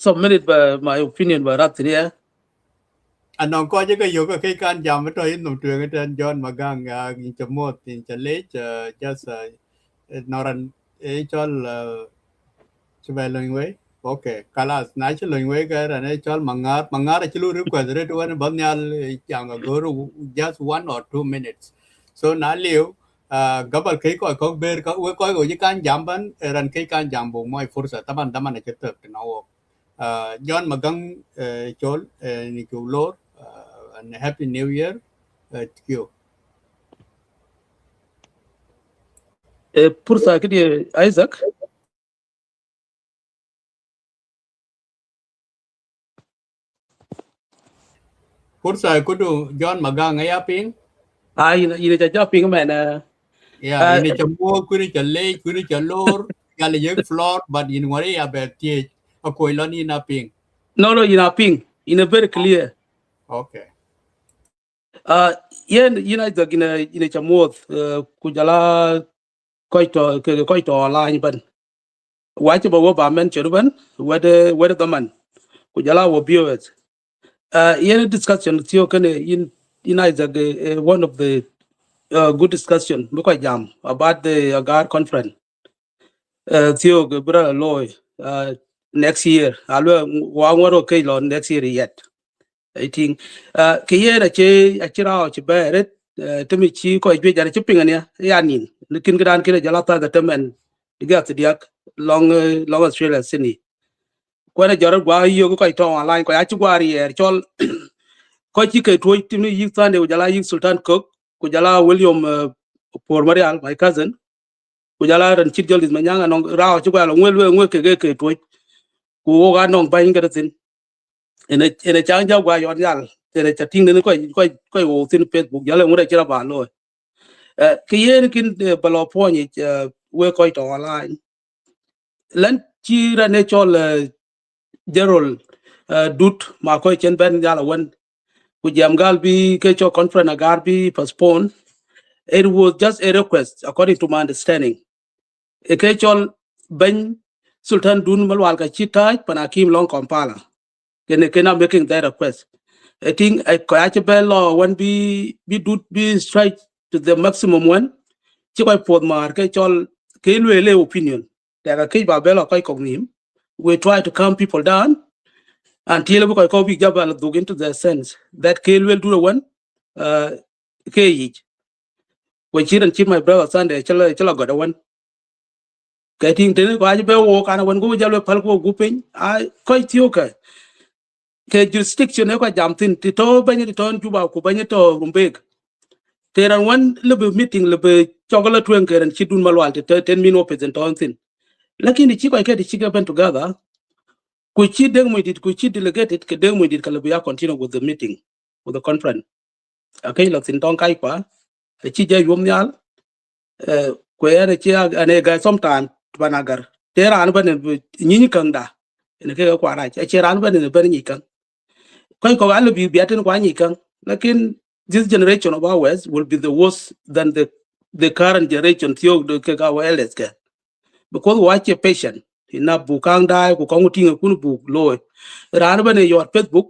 submitted by my opinion by Ratria. anh non coi chứ cái vụ cái can jam với tôi nông trường ở trên John mà gang chấm một thì chả lấy just noran ấy cho là cho về lời nói ok kalas nãy cho lời nói cái là này cho mangar là chỉ lưu rước qua rồi đó nó bấm nhau chẳng có guru just 1 or 2 minutes so nãy liu gabal cái coi ber coi cái can jam ban ran cái can jam bộ mọi phursa taman này cái tập nào John mà gang cho ni kêu lor and happy new year to you. Pursa ke dia Isaac. Pursa kudu John magang ngaya ping. Ini caca ping mana. Ya, ini cemua kuni cale kuni calor kali je floor but in ngari ya bertie aku ilani na ping. No ina ping. Ina very clear. Okay. Yen Isaac ina camuat kujala koito online ban. Wacha bawa bamen cherban wede daman kujala wo viewers. Yen discussion tiyo kene in Isaac one of the good discussion because jam about the Agar conference. Tiyo bra loy next year. Alwe wangwaro kay lo next year yet. I think kiye na achira che beret temi chi ko jwe jara chipping ania yanin nikin gran kile jalata da temen diga tidiak long Australia Sydney ko na jara gwa yo ko ito online ko achi gwari er chol ko chi ke toy timi yi tande jala yi Sultan Cook ko jala William Por Marial my cousin ko jala ran chit jolis manyanga nong raw chi gwa lo ngwe ke toy ko ga nong bayin ga tin ene chanja gwa yon yal ene chatting ne ko wo tin Facebook yale ngure chira ba lo kiyen kin balo poni we ko to online lan chira ne chol Gerald Dut ma ko chen ben yala wan ku jam gal bi ke cho conference Agar bi postpone. It was just a request according to my understanding e ke chol ben Sultan Dun Malwal ka chita panakim long Kampala cannot making that request. I think I coachable law one be strike to the maximum one. Chico port mark all Kilwele opinion. There are Kay Babel or Kognim. We try to calm people down until we can be Jabal dug into the sense that Kay will do the one K each. When she and my brother Sunday Chella got a one. Getting to the walk and when go Jalo Palco gooping, I quite okay. Ke jurisdiction ne ko jamtin ti to banye to Juba ko banye to Rumbek teran wan lebe meeting lebe chogola twen keren chidun malwal te 10 min represent on thin lakini chi ko ke ti chiga ben together ku chi Deng Monydit ku chi delegated ke Deng Monydit kala biya continue with the meeting with the conference akai la tin ton kai kwa chi je yom nyal ko ere chi ane ga sometime banagar te ran ban ni kang da ne ke kwa ra che ran ban ne ban ni kang ko ko al bi biaten kwa ni kang lakin this generation of ours will be the worse than the current generation theo de ke ga wa elders ke because watch a patient ina bukang dai ku kongu tinga kun buk loy ran ban your Facebook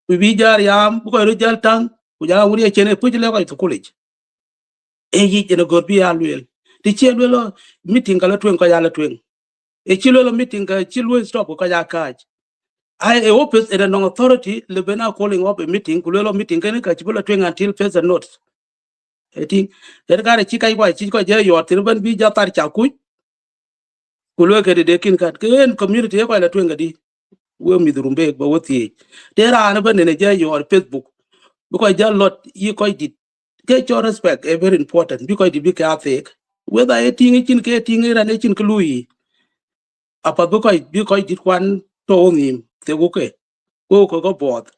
we jar yam ko ro jal tang ku jala wuri chene pujle ko to college e yi jeno gor bi alwel ti chelwelo meeting kala twen ko yala twen e chilwelo meeting ka chilwe stop ko ya kaj I office in an authority lebena calling up a meeting kulelo meeting kan ka chibola twen until further notice I think der ka chi ko je yo tirban bi ja tar cha ku kulwe ke de kin kat ken community ko la twen ngadi we mi durumbe ba woti der an ban ne je yo Facebook because ja lot yi ko dit get your respect is very important because the big ethic whether a thing chin ke thing ra ne chin klui apa because dit kwan to nim te ko bot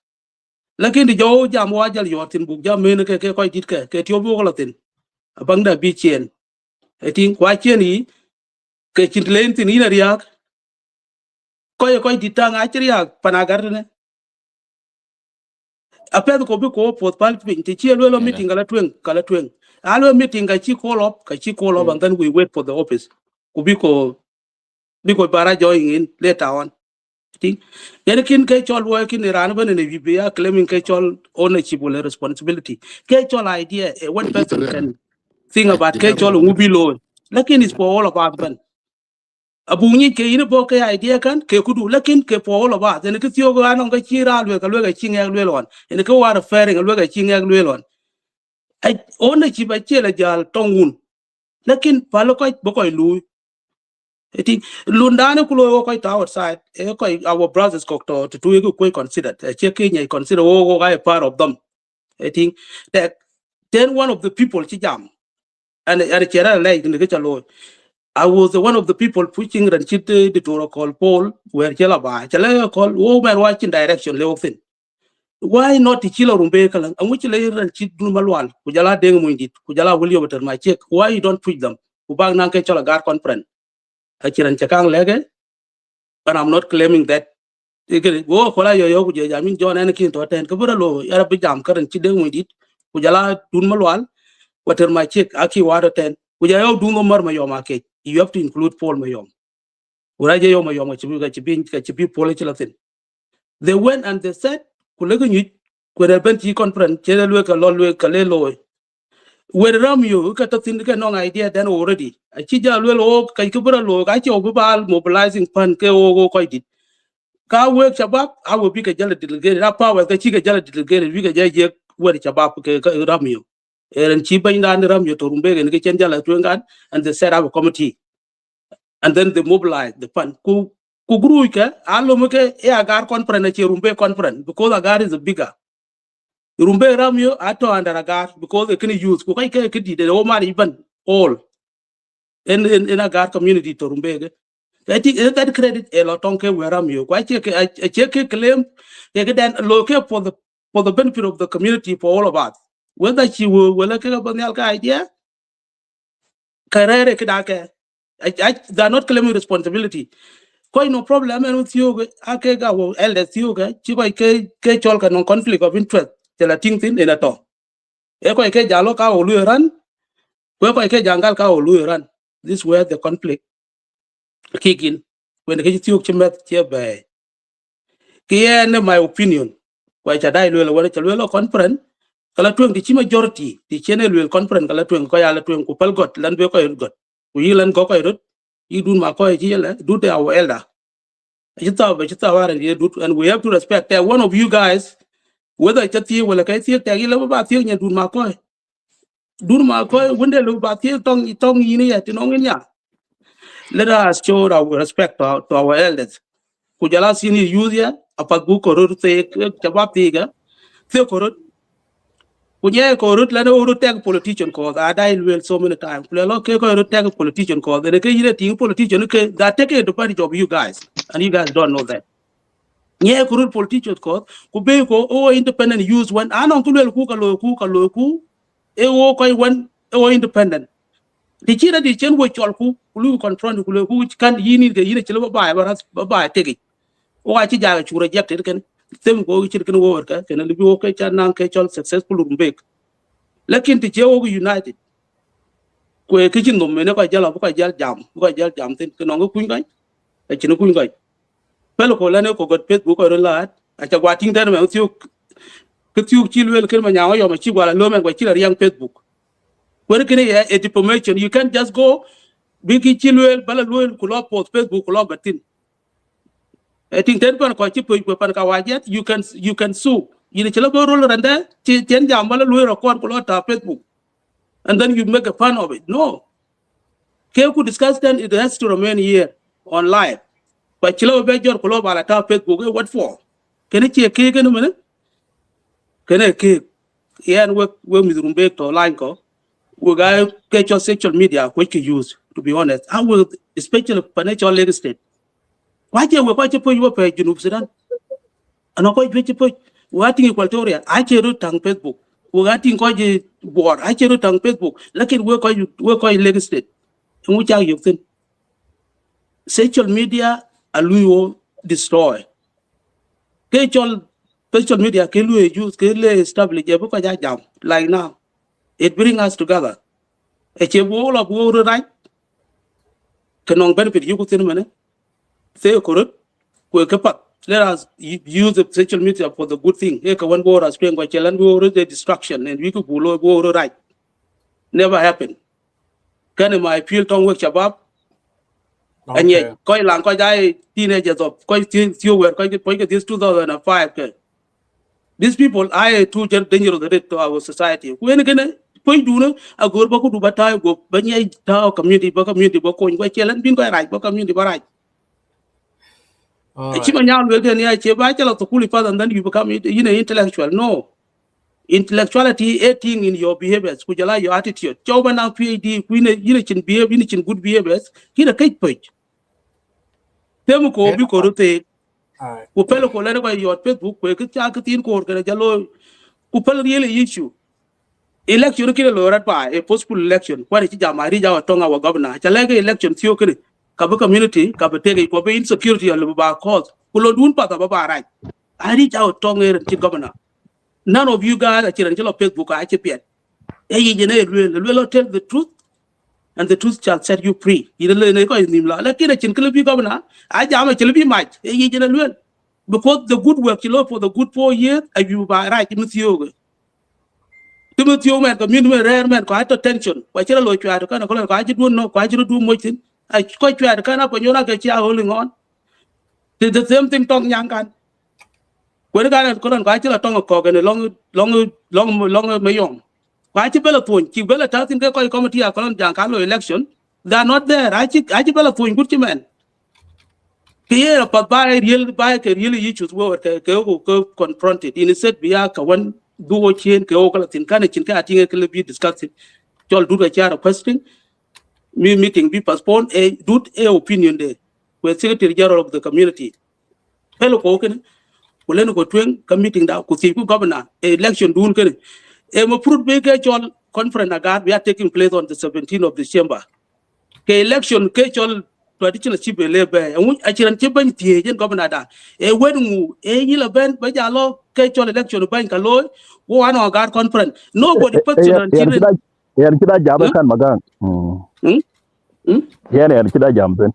lakin di jo jam wa jal yo tin bu jam men ke ko dit ke tio bu ko tin abang da bi chen I think kwa chen yi ke chin len tin ina riak ko dit tang a riak panagar ne apel ko bi ko pot pal pin ti chi lo meeting kala twen alo meeting ka chi call up and then we wait for the office ko bi ko bara join in later on think kin ke chol working ran ban ne bi ya claiming ke chol ownership or responsibility ke chol idea one person can think about ke chol ngubi lo lakin is for all of us ban abu ni ke ina bo ke idea kan ke kudu lakin ke for all of us ne ke tio ga non ga chi ra lo ga chi ngak lo lon ne ke war fairing lo ga chi ngak lo lon ai ownership ba che la jal tongun lakin palo ko bo ko lu I think Lundana kulo ko outside ko our brothers ko to ko considered check in consider I part of them I think that then one of the people chijam and chera like in I was one of the people pushing and chit the Toro call Paul where chela ba chela call man watching direction le often why not chila rumbe kala and which layer and chit Dut Malual kujala Deng Monydit kujala William my check why you don't push them ubag nan ke chola Agar conference achiran chakang lege but I'm not claiming that go kola yo ku je jamin John en kin to ten ko bro lo yara bi jam karan ci Deng Monydit ku jala Dut Malual water my check aki wado ten ku ja yo dungo mar ma yo ma ke you have to include Paul Mayom ura je yo ma yo ma ci bi Paul ci la ten they went and they said ku le ñu ku re ben ci conference ci le ka le lo where ram you ka to tin ka no idea then already ci ja lo ka ko bro lo ka ci obal mobilizing fund ke o ko dit ka work shabab I will be a jala delegated that power ka chiga jala delegated we ga je wori shabab ke ramyo eren chi ban dan ramyo to rumbe ne ke chen jala tuengan and they set up a committee and then they mobilize the fund ku guru ka allo mo ke Agar conference che rumbe conference because Agar is a bigger rumbe ramyo ato under Agar because they can use ku kai ke di de o mari ban all in Agar community to rumbe I think that credit a lot on where am you quite check a claim they then locate for the benefit of the community for all of us whether she will look up on the idea career they are not claiming responsibility quite no problem and with you akega will elders you ke cholka no conflict of interest tell a thing in at all e ko ke jalo ka o lu ran ko ke jangal ka o lu ran this is where the conflict kick in when the you chimet che bay kiene my opinion kwa cha dai lo wala cha lo conference kala tuen di chi majority di chene lo conference kala tuen ko ya la tuen ku pal got lan be ko got ku yilan ko rut yi dun ma ko ji la do the our elder chita war and and we have to respect that one of you guys whether it's a wala kai ti ta yi la ba ti nya dun ma ko wonde lo ba ti tong yini ya ti no nya let us show our respect to our elders ku jala sini youth ya apat bu ko rut te chabab tiga te ko rut ku nye ko rut la no rut tag politician ko da dai well so many times ku lo ke ko rut tag politician ko de ke yire ting politician ke that take advantage of you guys and you guys don't know that nye ko rut politician ko ku be ko o independent use one anon ku lo ku ka lo ku e wo ko one o independent di chira di chen wo chol ku lu confront ku ku kan yini ke yini chelo ba tegi o ga ci jaaga ci rejected ken tem ko ci ken wo ka ken li wo ke cha nan ke chol successful Rumbek lakin ti je wo united ko e ke ci no me ne ko jala ko jal jam tin ke no ko kun ga e ci no kun ga pel ko la ne ko got Facebook ko la a cha gwa ting tan me tiu ke tiu ci lu ken ma nyaawo yo ma ci wala lo men ko ci la yang Facebook ko ne ken e information you can just go bigi ci lu bala lu ko lo post Facebook ko lo gatin I think ten pan ko ci pan ka wajet you can sue you chelo bo rolo randa ci ten jam bala lu record ko lo ta Facebook and then you make a fun of it no ke ku discuss then it has to remain here on live but chelo be jor ko lo bala ta Facebook what for kene ci ke no mena kene ke yan we mi Rumbek to line ko we ga ke cho social media which you use to be honest I will especially financial leg state why je we ko ci po yo pe junub Sudan ano ko ci po wati Equatoria I cheru tang Facebook wati ko je board I cheru tang Facebook lakin we ko leg state ngu cha yuktin social media aluyo destroy ke chol social media ke lu use ke le establish e ko ja jam like now it bring us together e che bo la bo right kenong benefit you ko tin mane say korot ko ke pat let us use the social media for the good thing e ka one board as train ko chelan bo the destruction and we ko bulo bo right never happen kan my feel tong work shabab anye ko lang ko jai teenagers of ko tiu wer ko this 2005 ke these people are too dangerous to our society when can point do no a go ba ko du bata go banya ta community ba ko ko chelan bin ko right ba community ba right All right. And then you become intellectual. No. Intellectuality a thing in your behaviors, which allow your attitude. Choba now PhD, you can behave in good behaviors, he a kite page. Temuko, Bikote, Upelo Colera by your Facebook, where could Chakatin court, Jalo, Upel really issue. Election kill by a possible election. What is Jamarija or Tonga or governor? Chalaga election, Theokri. Kaba community, kaba tege, kaba insecurity or Luba cause. Kulodun pata baba right. I reach out tongue and governor. None of you guys are children of Facebook. I chip yet. Will tell the truth, and the truth shall set you free. You don't know like in a chinkill governor. I jam a chilipi might. Because the good work you love for the good 4 years, and you by right in you. Timothy man, community rare man, quite attention. Why shall I try to kind of call I don't know, quite do much. I quite try to kind of when you're not holding on. Did the same thing tongue young can. When a guy couldn't quite a tongue of cock and a long mayong. Quite a bella point, keep bella touching the committee a colon Giancarlo election. They are not there. I bella point, good man. Here, but by real bike, really issues were confronted. In a set, Biaka one. Do chain ke okala tin kana chinka atinga ke be discussed chol do the chair question meeting be postponed a do a opinion there with secretary general of the community hello ko ken kulen ko twen meeting da ku ti ku governor election dun ken e mo fruit be ke chol conference Agar we are taking place on the 17th of December ke election ke chol traditional chief lebe and achiran chiban tie jen governor da e wedmu e yila ben ba jalo ke chol election ban ka loy wo an Agar conference nobody personal children yan kita jam kan magang yan kita jam ben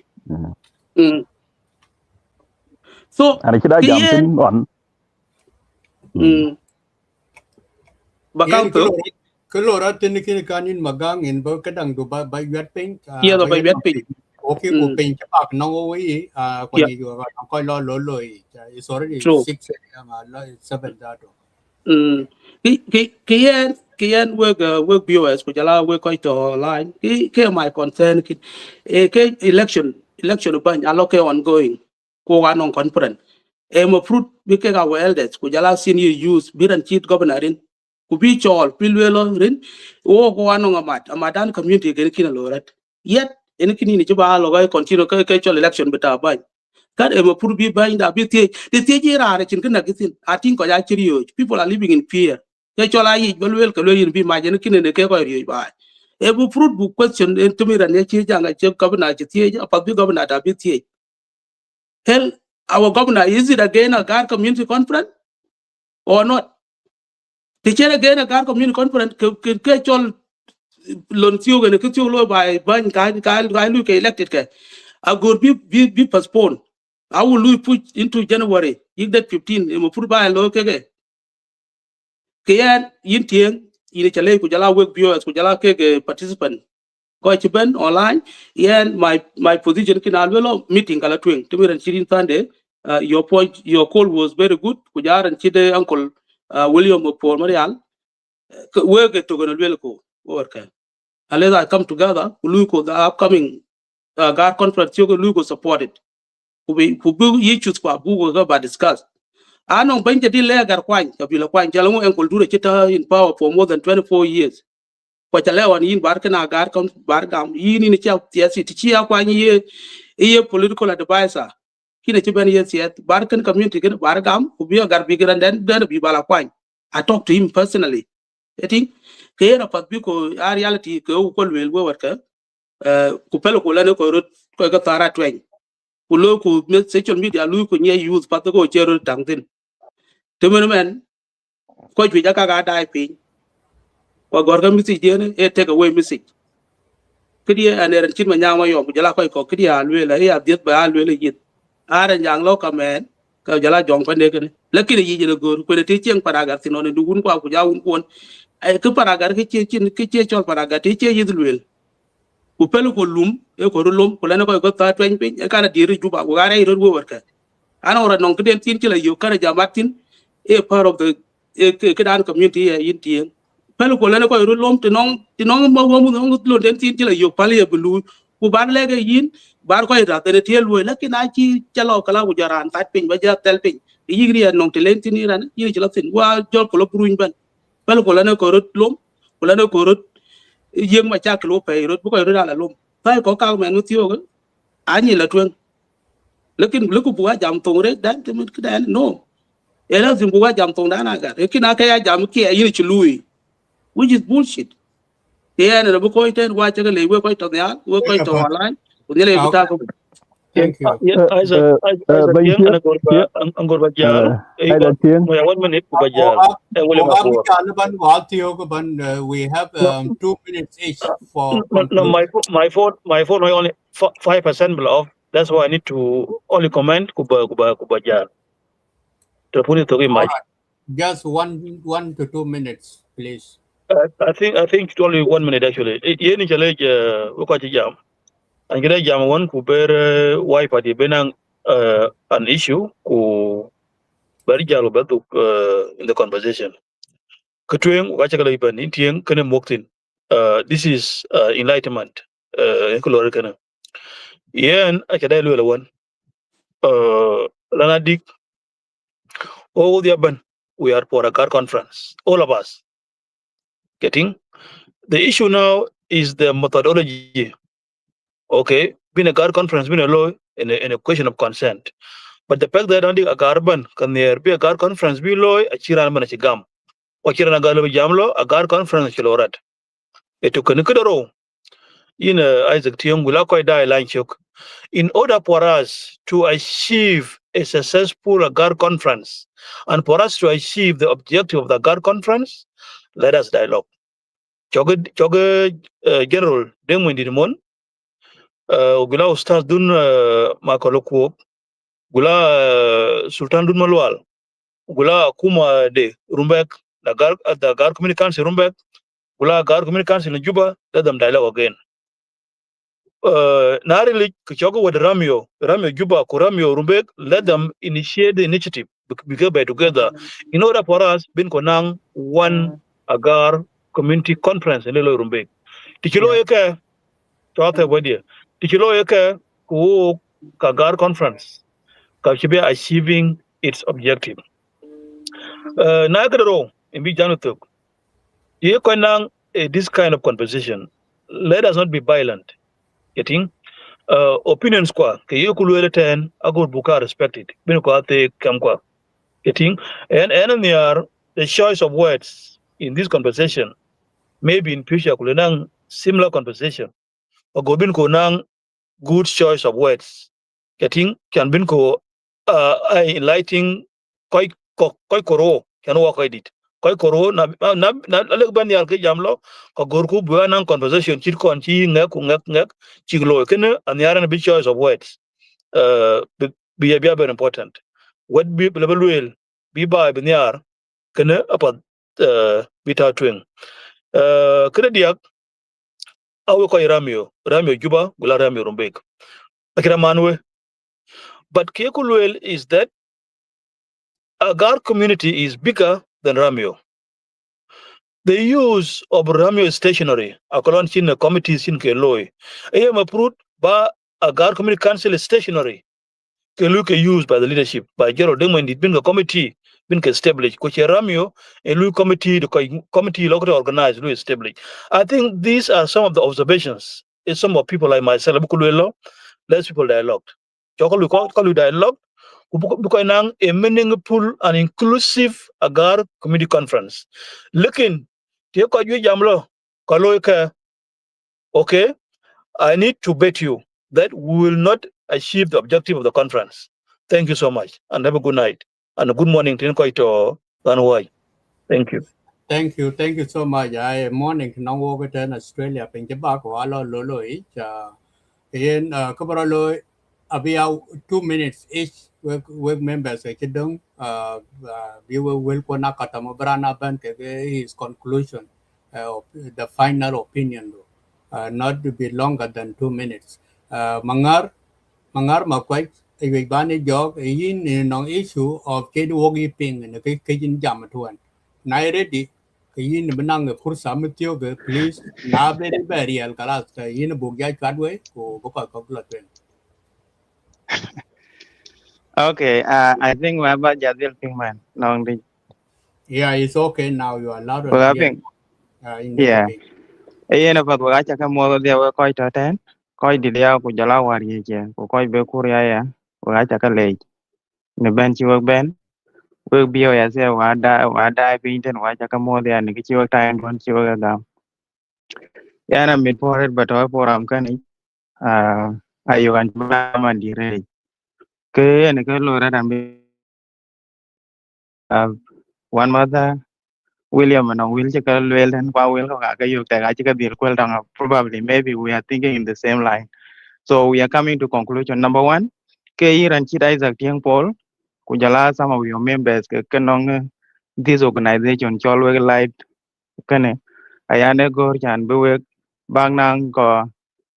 so an kita jam tin on bakang to kelora tin kin kanin magang in ba kadang do ba yat ping yeah ba yat ping okay ko ping chak no we ko ni ko lo it's already 6 7 that kian work viewers ko jala we ko to online ke my concern ke election ban aloke ongoing ko anon conference mo fruit bi ke ga elders ko jala senior youth biran chief governor in ku bi chol pilwelo rin wo ko anon amadan community gen kin lorat yet en kin ni ba lo ga continue ke chol election beta ban kan mo fruit bi ban da bi te ji ra chin kin na gitin atin ko ya chiriyo people are living in fear ke chola yi balwel ka loyin bi ma jen kin ne ke ko riyo ba Ebu fruit book question in to me and Yachi governor a public governor WTA. Hell, our governor, is it again a Agar Community Conference or not? The chair again a Agar Community Conference can catch all Loncio and a Kutulo by Ban Kai Luke elected. I could be postponed. I will put into January. If that 15, you put by a local. Kayan yin tieng in chale kujala work viewers kujala ke participant ko chiben online yen my position kin alwelo meeting kala twing timiran chirin tande your call was very good kujaran chide uncle William Paul Marial work to gonna well ko work unless I come together ko the upcoming GAR conference you go support it ku issues kwa bu go ba discuss anong banje di legar kwany kabila kwany jalango en kultura chita in power for more than 24 years kwa chalewa ni bar kana gar kom bar gam yini ni cha tiasi ti ya kwany ye political advisor kine ci ben yes yet bar kan community kan bar gam ku biya gar bigran den bi bala kwany I talk to him personally I think kayena pat bi ko a reality ko ko wel wo warka ku pelo ko lane ko rot ko ga tara twen ku lo ku social media lu ko nye use pat ko chero tangtin temen ko ju jaka ga dai pin ko gorga message ne e take away message kidi aner chin ma nyama yo jala ko kidi alwe la ya diet ba alwe le yit ara nyang lo kamen ka jala jong pa ne kene lakini yi jena gor ko te cheng paraga sino ne dugun ko ku jawun ko ay ke paraga ke che chol paraga te che yidlwel ku pelu ko lum e ko lum ko lene ko ta twen pin e kana diri juba ko gara iro wo worka ana ora non kiden tin ci la yo kana jamatin a part of the Kedan community in Tien. Pelu ko lene ko ru lom ti nong mo mo lo den tin ci la yo pale bulu ku ban lege yin bar ko ira te tiel wo la kina ci chalo kala bu jaran tat pin ba ja tel pin yigri ya nong te len tin ran yi ci la tin wa jol ko lo pruñ ban pelu ko lene ko ru lom ko lene ko ru yeng ma cha klo pe ru bu ko ru la lom tay ko ka men tiyo ga ani la twen lekin lu ko bu jam tong re dan te mit kedan no ela zimbuwa jam tong dana ga kina kaya jam ki ayi ci lui which is bullshit ya na bu ko iten wa chaga le we ko to ya we ko to online unile bita ko Thank you. Isaac, angor ba jar. Ada tieng. Mo ya 1 minute ku ba jar. We have 2 minutes each for No, my phone only 5% off. That's why I need to only comment ku ba jar. To put it to much. Just 1 to 2 minutes, please. I think it's only 1 minute actually. Ye ni challenge ko ci jam. An gida jam won ku ber wifi di benang an issue ku bari jalo badu in the conversation. Ketuen wacha kala iban intien kene moktin. This is enlightenment. Kolore kana. Yen akada lwela won. Lana dik all the ban we are for a car conference. All of us. Getting the issue now is the methodology. Okay, being a car conference, being a law in a question of consent. But the fact that only a carbon can there be a car conference below a chiran manachigam. Or chiran agalo jamlo, a car conference chilorat. It took a nikadoro in Isaac Tiong will die line choke. In order for us to achieve a successful agar conference and for us to achieve the objective of the agar conference, let us dialogue. Choge General Deng Monydit gula ustaz dun makolokwo gula Sultan Dut Malual gula kuma de Rumbek the Agar Community Council Rumbek gula Agar Community Council in Juba, let them dialogue again. Narili Kichogo with Ramio Juba Kuramio Rumbek, let them initiate the initiative because by together in order for us bin konang one Agar Community Conference in Lelo Rumbek. Tikilo yeke to wedia. Tikilo yeke ku Kagar Conference Kachibe achieving its objective. Nagadro in Bijanutuk. You konang this kind of conversation. Let us not be violent. Getting opinions kwa ke yokulwele ten agud buka respected bin ko ate kam kwa getting and the choice of words in this conversation maybe in future kulenang similar conversation. Or go bin ko nang good choice of words. Getting can bin ko enlightening koi koro can walk it. Koi koro na leg ban yal ke jamlo ko gorku buana conversation chit kon chi ngak chiglo kene and yaran big choice of words. Be very important. What be level will be by binyar kene apat bita twing. Kene diak awe ko ramio Juba gula ramio Rumbek. Akira manwe. But Kekulwel is that Agar community is bigger than Ramio. The use of Ramio stationery, akolon chin committees in Keloi. I am approved by Agar Community Council stationery. Keluke used by the leadership by Gerald Deng it been a committee been established. Koche Ramio a Lui committee the committee locally organized Lui established. I think these are some of the observations. It's some of people like myself, less people dialogued. Chokolu dialogue. Bukoinang a meaningful and inclusive Agar Community Conference. Looking, jamlo, okay, I need to bet you that we will not achieve the objective of the conference. Thank you so much, and have a good night and a good morning to Tanwai. Thank you. Thank you so much. I morning nong wo ten Australia pin jaba ko alo lolo ich. Yen kabaro about 2 minutes each with members kidong we will kona katamo brana ban his conclusion of the final opinion not to be longer than 2 minutes. Mangar makwai bani jog yin no issue of kid wogi ping and the kitchen jam tuan. Nai ready yin benang fursa mutio please na very burial kalas yin bugya chadwe ko boka koklatwen. Okay, I think we have a Jadil Pingman. Long the Yeah, it's okay now. You are loud and well, clear. yeah. Ayen about Wagacha Kamodo, they were quite attend. Quite the Dia Kujala Wari, quite Bekuria, Wagacha Lake. The bench you work ben, will be as a wada painted Wachakamoda and get your time once you were down. Yana mid for it, but all for Amkani. I you want Mandi ready. Kay and a girl or one mother. William and will check well and will you probably maybe we are thinking in the same line. So we are coming to conclusion. Number one, Kair and Chida Isaac Young Paul, Kujala, some of your members, Kanong, this organization, Cholweg Light, Kane, Ayane Gorch and Buwek, Bangnang,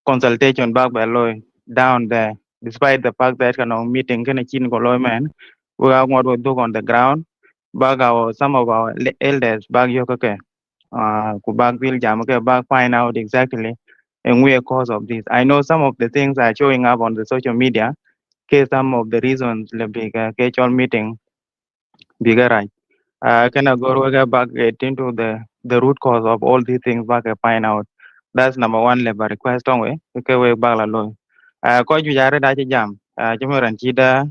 consultation back by law down there, despite the fact that Kanong meeting, Kanachin Goloy man, we are what we do on the ground. Bag some of our elders bag yoke ku bag will jam bag find out exactly and we are cause of this. I know some of the things are showing up on the social media. Some of the reasons the big casual meeting bigger right. Can I go back into the root cause of all these things back find out. That's number one level request on way. Okay, we bag la loy. Ko ju jare da jam. Jumuran chida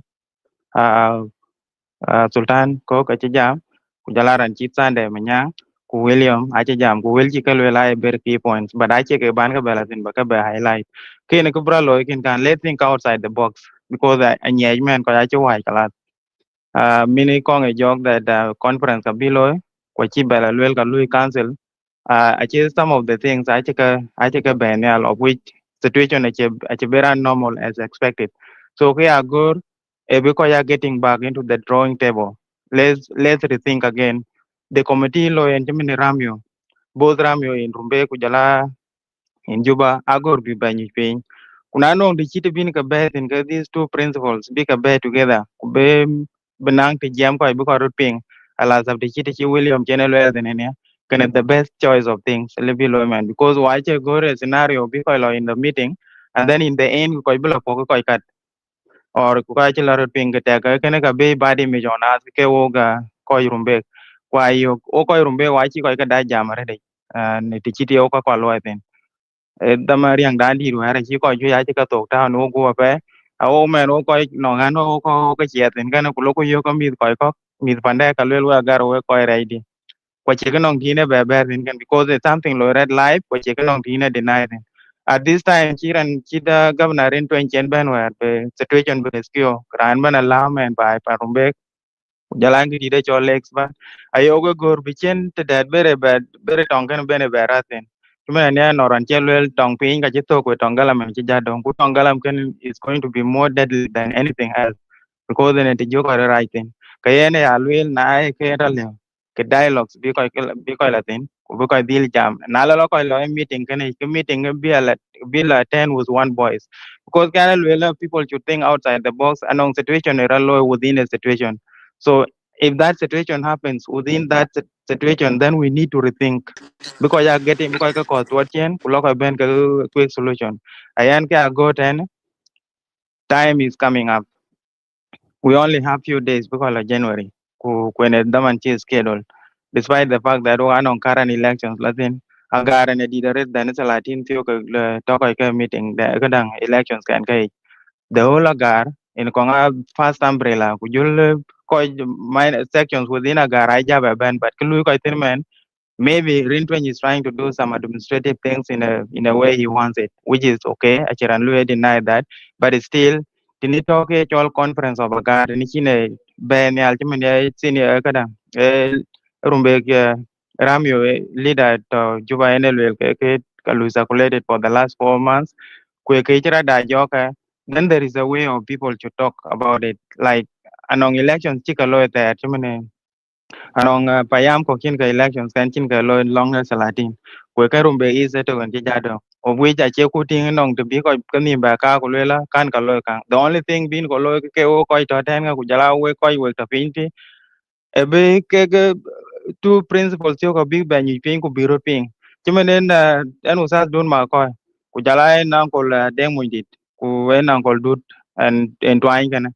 Sultan ko ka ci jam ku jalaran ci sande manya ku William a ci jam ku wel ci kal wela ber key points but I check ban ka bela tin ba ka be highlight ken ko bra lo ken kan let's think outside the box because a engagement ko ya ci wai kala mini ko nge jog that conference ka bilo ko ci bela wel ka lui cancel actually some of the things I check a banal of which situation actually very normal as expected. So we are good because you are getting back into the drawing table. Let's rethink again. The committee law and Jimmy Ramio, both Ramio in Rumbek Kujala in Juba, Agor be banyi ping. Kuna no the chiti bin ka bet in these two principles be ka bet together. Be benang to jam ko ibuka ping. Alas of the chiti William General than can the best choice of things level man because why go a scenario because in the meeting and then in the end ko ibula ko kat or ko ka chila ping ka can ka be body me jona ke woga ko rumbe kwa yo o ko rumbe wa chi ko ka da jamare de ne ti chiti o ka ko lo ten da mariang dan di ru ara chi ko ju ya chi ka to ta no go pe o men o ko no ngan o ko ka che ten kana ko lo ko yo ka mi ko mi pande ka lo gar o ko ra di kwa chicken tine be because it's something lo red life kwa chicken tine deny it. At this time chiran chida governor in 20 ben where the situation be rescue ran ban alarm and by Rumbek jalangi dide cho lex ba ayoga gor bichen te dad bere tongen bene beratin cuma ne noran chelwel tong pin ka chito ko tongalam chi jadong ku tongalam can is going to be more deadly than anything else because then it joke are right thing kayene alwel na ai ke rale ke dialogues bi ko latin ku bi ko dil jam na la ko lo meeting kan ke meeting bi la 10 with one voice because can alwel people should think outside the box anong situation era lo within a situation so if that situation happens within that situation then we need to rethink because you are getting because ka cause what chen ku lo ko ben ka quick solution ayan ka go ten time is coming up. We only have few days because of January. When the daman schedule, despite the fact that we are on current elections, Latin agar and the rest then it's a Latin few talk meeting the kadang elections can kai. The whole agar in konga first umbrella kujul koi minor sections within agar I jab a ban but kulu koi man maybe Rintwen is trying to do some administrative things in a way he wants it, which is okay. Achiranlu deny that, but it's still tinito ke chol conference of agar ni chine ben yal chimene senior kada Rumbek Ramyo leader to Juba NLL ke kalu circulated for the last 4 months. Kwe ke chira da joka. Then there is a way of people to talk about it, like anong elections chikalo te chimene anong payam ko kin ka elections kan kin ka lo long salatin we ka rumbe is to kan jado of which a che ku ting nong to bi ko ni ba ka ko lela kan ka lo kan the only thing bin ko lo ke o ko to ten ka ku jala we to pinti e be ke two principles yo ko big ben yi pin ku biro pin chimenen en usas dun ma ko ku jala en ko Deng Monydit ku en ko dut and twine kana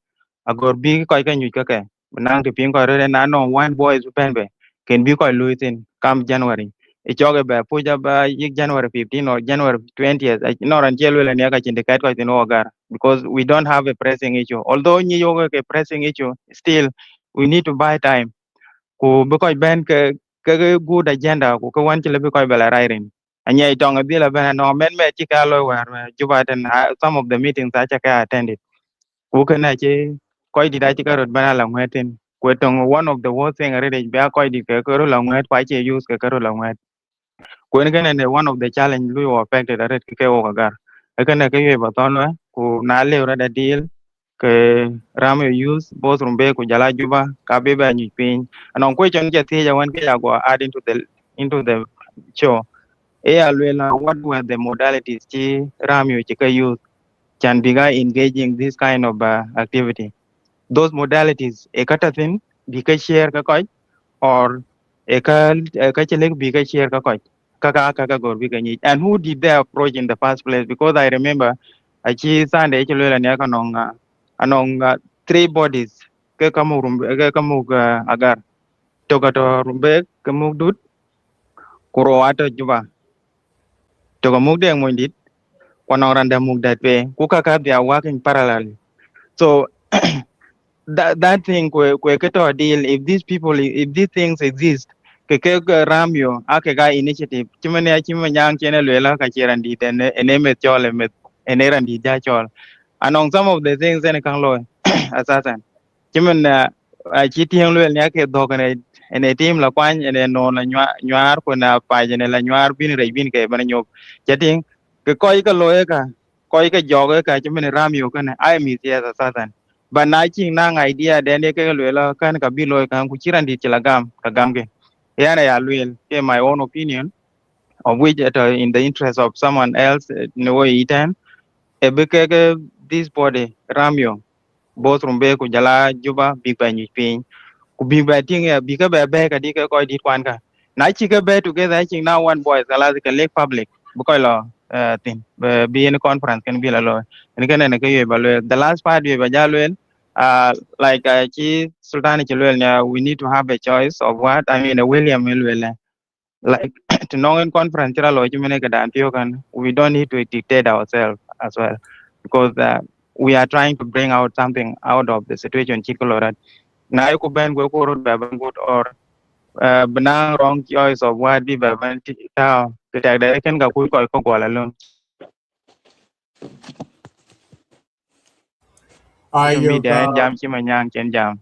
agor bi ko ka nyu ka ke nang to pin ko re na no one boy is pen be can be ko luitin come January e choge be puja ba yik January 15 or January 20th no ran chelo le ne ka chinde kat ko tin ogar because we don't have a pressing issue although ni yoga ke pressing issue still we need to buy time ku be ko ben ke good agenda ku ko wan chile be ko bela rairin anya itong a bila ben no men me chika lo war Juba and some of the meetings I attended ukana che koi di da chika rot bana la ngwetin kwetong one of the worst thing already be koi di ke ko la ngwet kwa che use ke ko la ngwet kwen gane ne one of the challenge lu affected already ke o kagar ekane ke ye baton wa ku na le ra da deal ke ram use both rumbe ku jala Juba ka be ba nyi pin anon ko chon je ti ja wan ke ya go add into the show e alwela what were the modalities chi ram yu chi ka use can be engaging this kind of activity those modalities e katatin bi ka share ka koy or e ka chele bi ka share ka koy ka gor bi ka ni and who did they approach in the first place because I remember achi Sunday chelo la ne ka anong three bodies ke kamu agar to ka to rumbe kamu dut kuro ato Juba to kamu Deng Monydit kwanong randa mug that way kuka they are working parallel so that thing kwe keto deal if these things exist ke ramyo ake ga initiative chimanyang chene lela ka chirandi ten ene chole met enerandi ja chol anong some of the things in kan lo asasan chimen a chitiang lo ne ke dogane ene team la kwan ene no la nyar ko na pa jene la nyar bin re bin ke ban nyop chating ke koi ka lo ka koi ka joge ka chimen ramyo kana ai mi sia asasan but na ching nang idea then ke lwela kan ka bilo kan ku chirandi chilagam ka gamge yana ya lwel ke my own opinion of which in the interest of someone else no way itan e beke this body ramyo both rumbe ku jala Juba big bang pin ku big bang thing ya big be ka di ko di kwan ka na chi ka be together ching now one boy kala ka lake public bu ko lo thing be in conference can be la lo en kan ne ka ye ba the last part we ba jalwel like chi sultani chelwel we need to have a choice of what I mean William Wilwell like to know in conference chira lo chimene ka dan pio kan we don't need to dictate ourselves as well because we are trying to bring out something out of the situation chikolorat na ko ben go ko ro ba ban good or benang wrong choice of word bi ba ban ti ta ke ta da ken ga ku ko la lum You media en jam chi manyang chen jam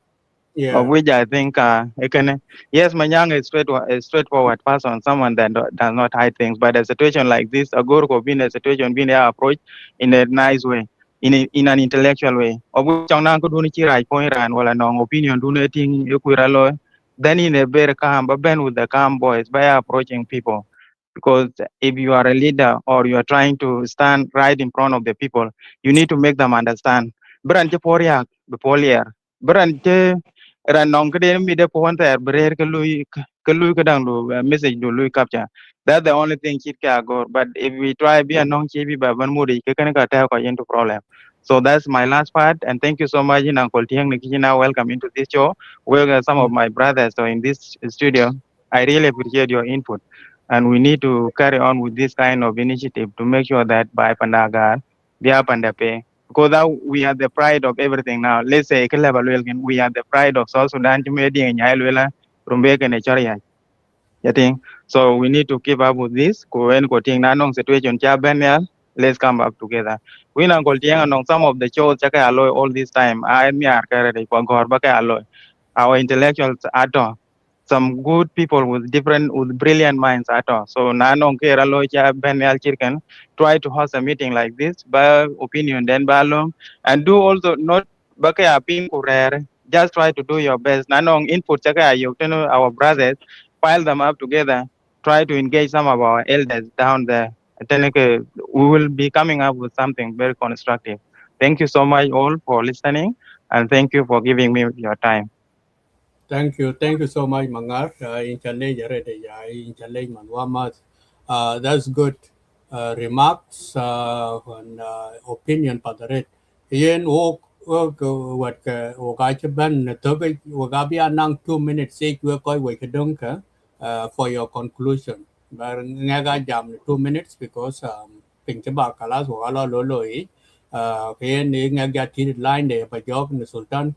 of yeah. which I think yes, Manyang is a straightforward person, someone that does not hide things. But a situation like this, a Gorko being a situation being approached in a nice way, in an intellectual way. Of which Changna could do right point and well an opinion do nothing equiralo. Then in a very calm, but Ben with the calm voice by approaching people. Because if you are a leader or you are trying to stand right in front of the people, you need to make them understand. Branche Poria, Bepolier, Branche ran nong kede mi de pon ter brer ke lui ke dang lu message du lui capture. That's the only thing chit ka go. But if we try be a nong chi bi ba ban muri ke kan ka ta ko into problem. So that's my last part, and thank you so much in Uncle Tiang Nikina. Welcome into this show. Where some of my brothers are in this studio. I really appreciate your input, and we need to carry on with this kind of initiative to make sure that by Pandagar, Bia Pandape, because now we are the pride of everything now. Let's say we are the pride of South Sudan. Rumbek and Echoria. I think so. We need to keep up with this. When quoting nanong situation, let's come back together. We now on some of the shows chaka alloy all this time. I me are carried for alloy. Our intellectuals at all. Some good people with brilliant minds at all. So nanong kera alloy cha chicken. Try to host a meeting like this, by opinion then balum, and do also not baka pin kurere. Just try to do your best. Nanong input chaka our brothers pile them up together, try to engage some of our elders down there. I think we will be coming up with something very constructive. Thank you so much all for listening, and thank you for giving me your time. Thank you so much, Mangar. In challenge, in challenge, Manwamat. That's good remarks and opinion, Padaret. Yen walk what Okachaban, Toga, Wagabia nang 2 minutes, say, we're quite wakadunka for your conclusion. But Naga jam 2 minutes because Pinchaba Kalas, Wala Lolo, Kayan Naga line there, but job in the Sultan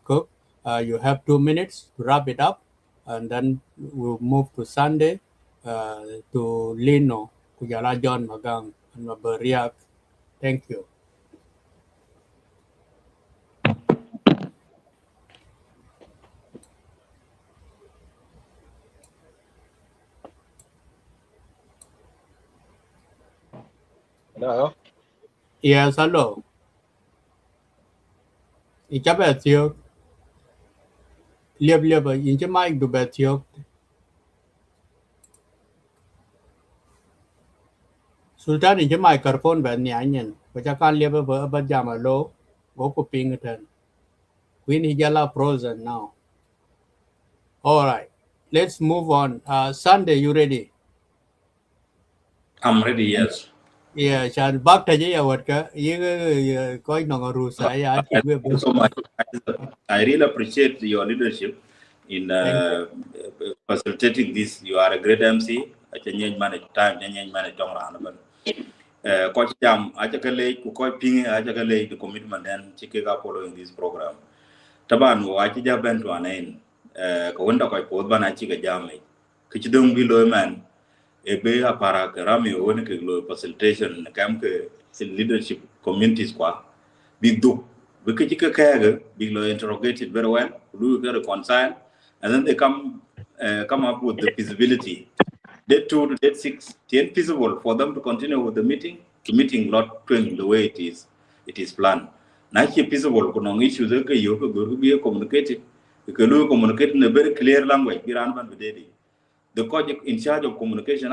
Cook. You have 2 minutes to wrap it up, and then we'll move to Sunday to Lino, Kujala John Magang, and Mabariak. Thank you. Hello. Yes, hello. Ichabetio, live, in your mic, do betio. Sultan in your microphone, Ben Yanyan, but I can't live over Bajama low, go to Pinkerton. Queen Hijala frozen now. All right, let's move on. Sunday, you ready? I'm ready, yes. Yeah, Chan Bakta Jaya Watka, you going on a rusa. Yeah, Thank you so much. I really appreciate your leadership in thank you. facilitating this. You are a great MC. I can change manage time, change manage tong ran. Coach Jam, I take a late, Coach Ping, I take a late the commitment and Chicago following this program. Taban, I take a bent to an end. Kawanda Koi Podban, I take a jam. Kichidum below man. A bay apara Rami, one facilitation, camp leadership community squad. Big do. Because you can be interrogated very well, do reconcile, and then they come up with the feasibility. Date 2 to date 6, it's feasible for them to continue with the meeting, to meeting lot 20 the way it is planned. Now it's feasible, because issues you could be communicated. You can communicate in a very clear language. The coach in charge of communication,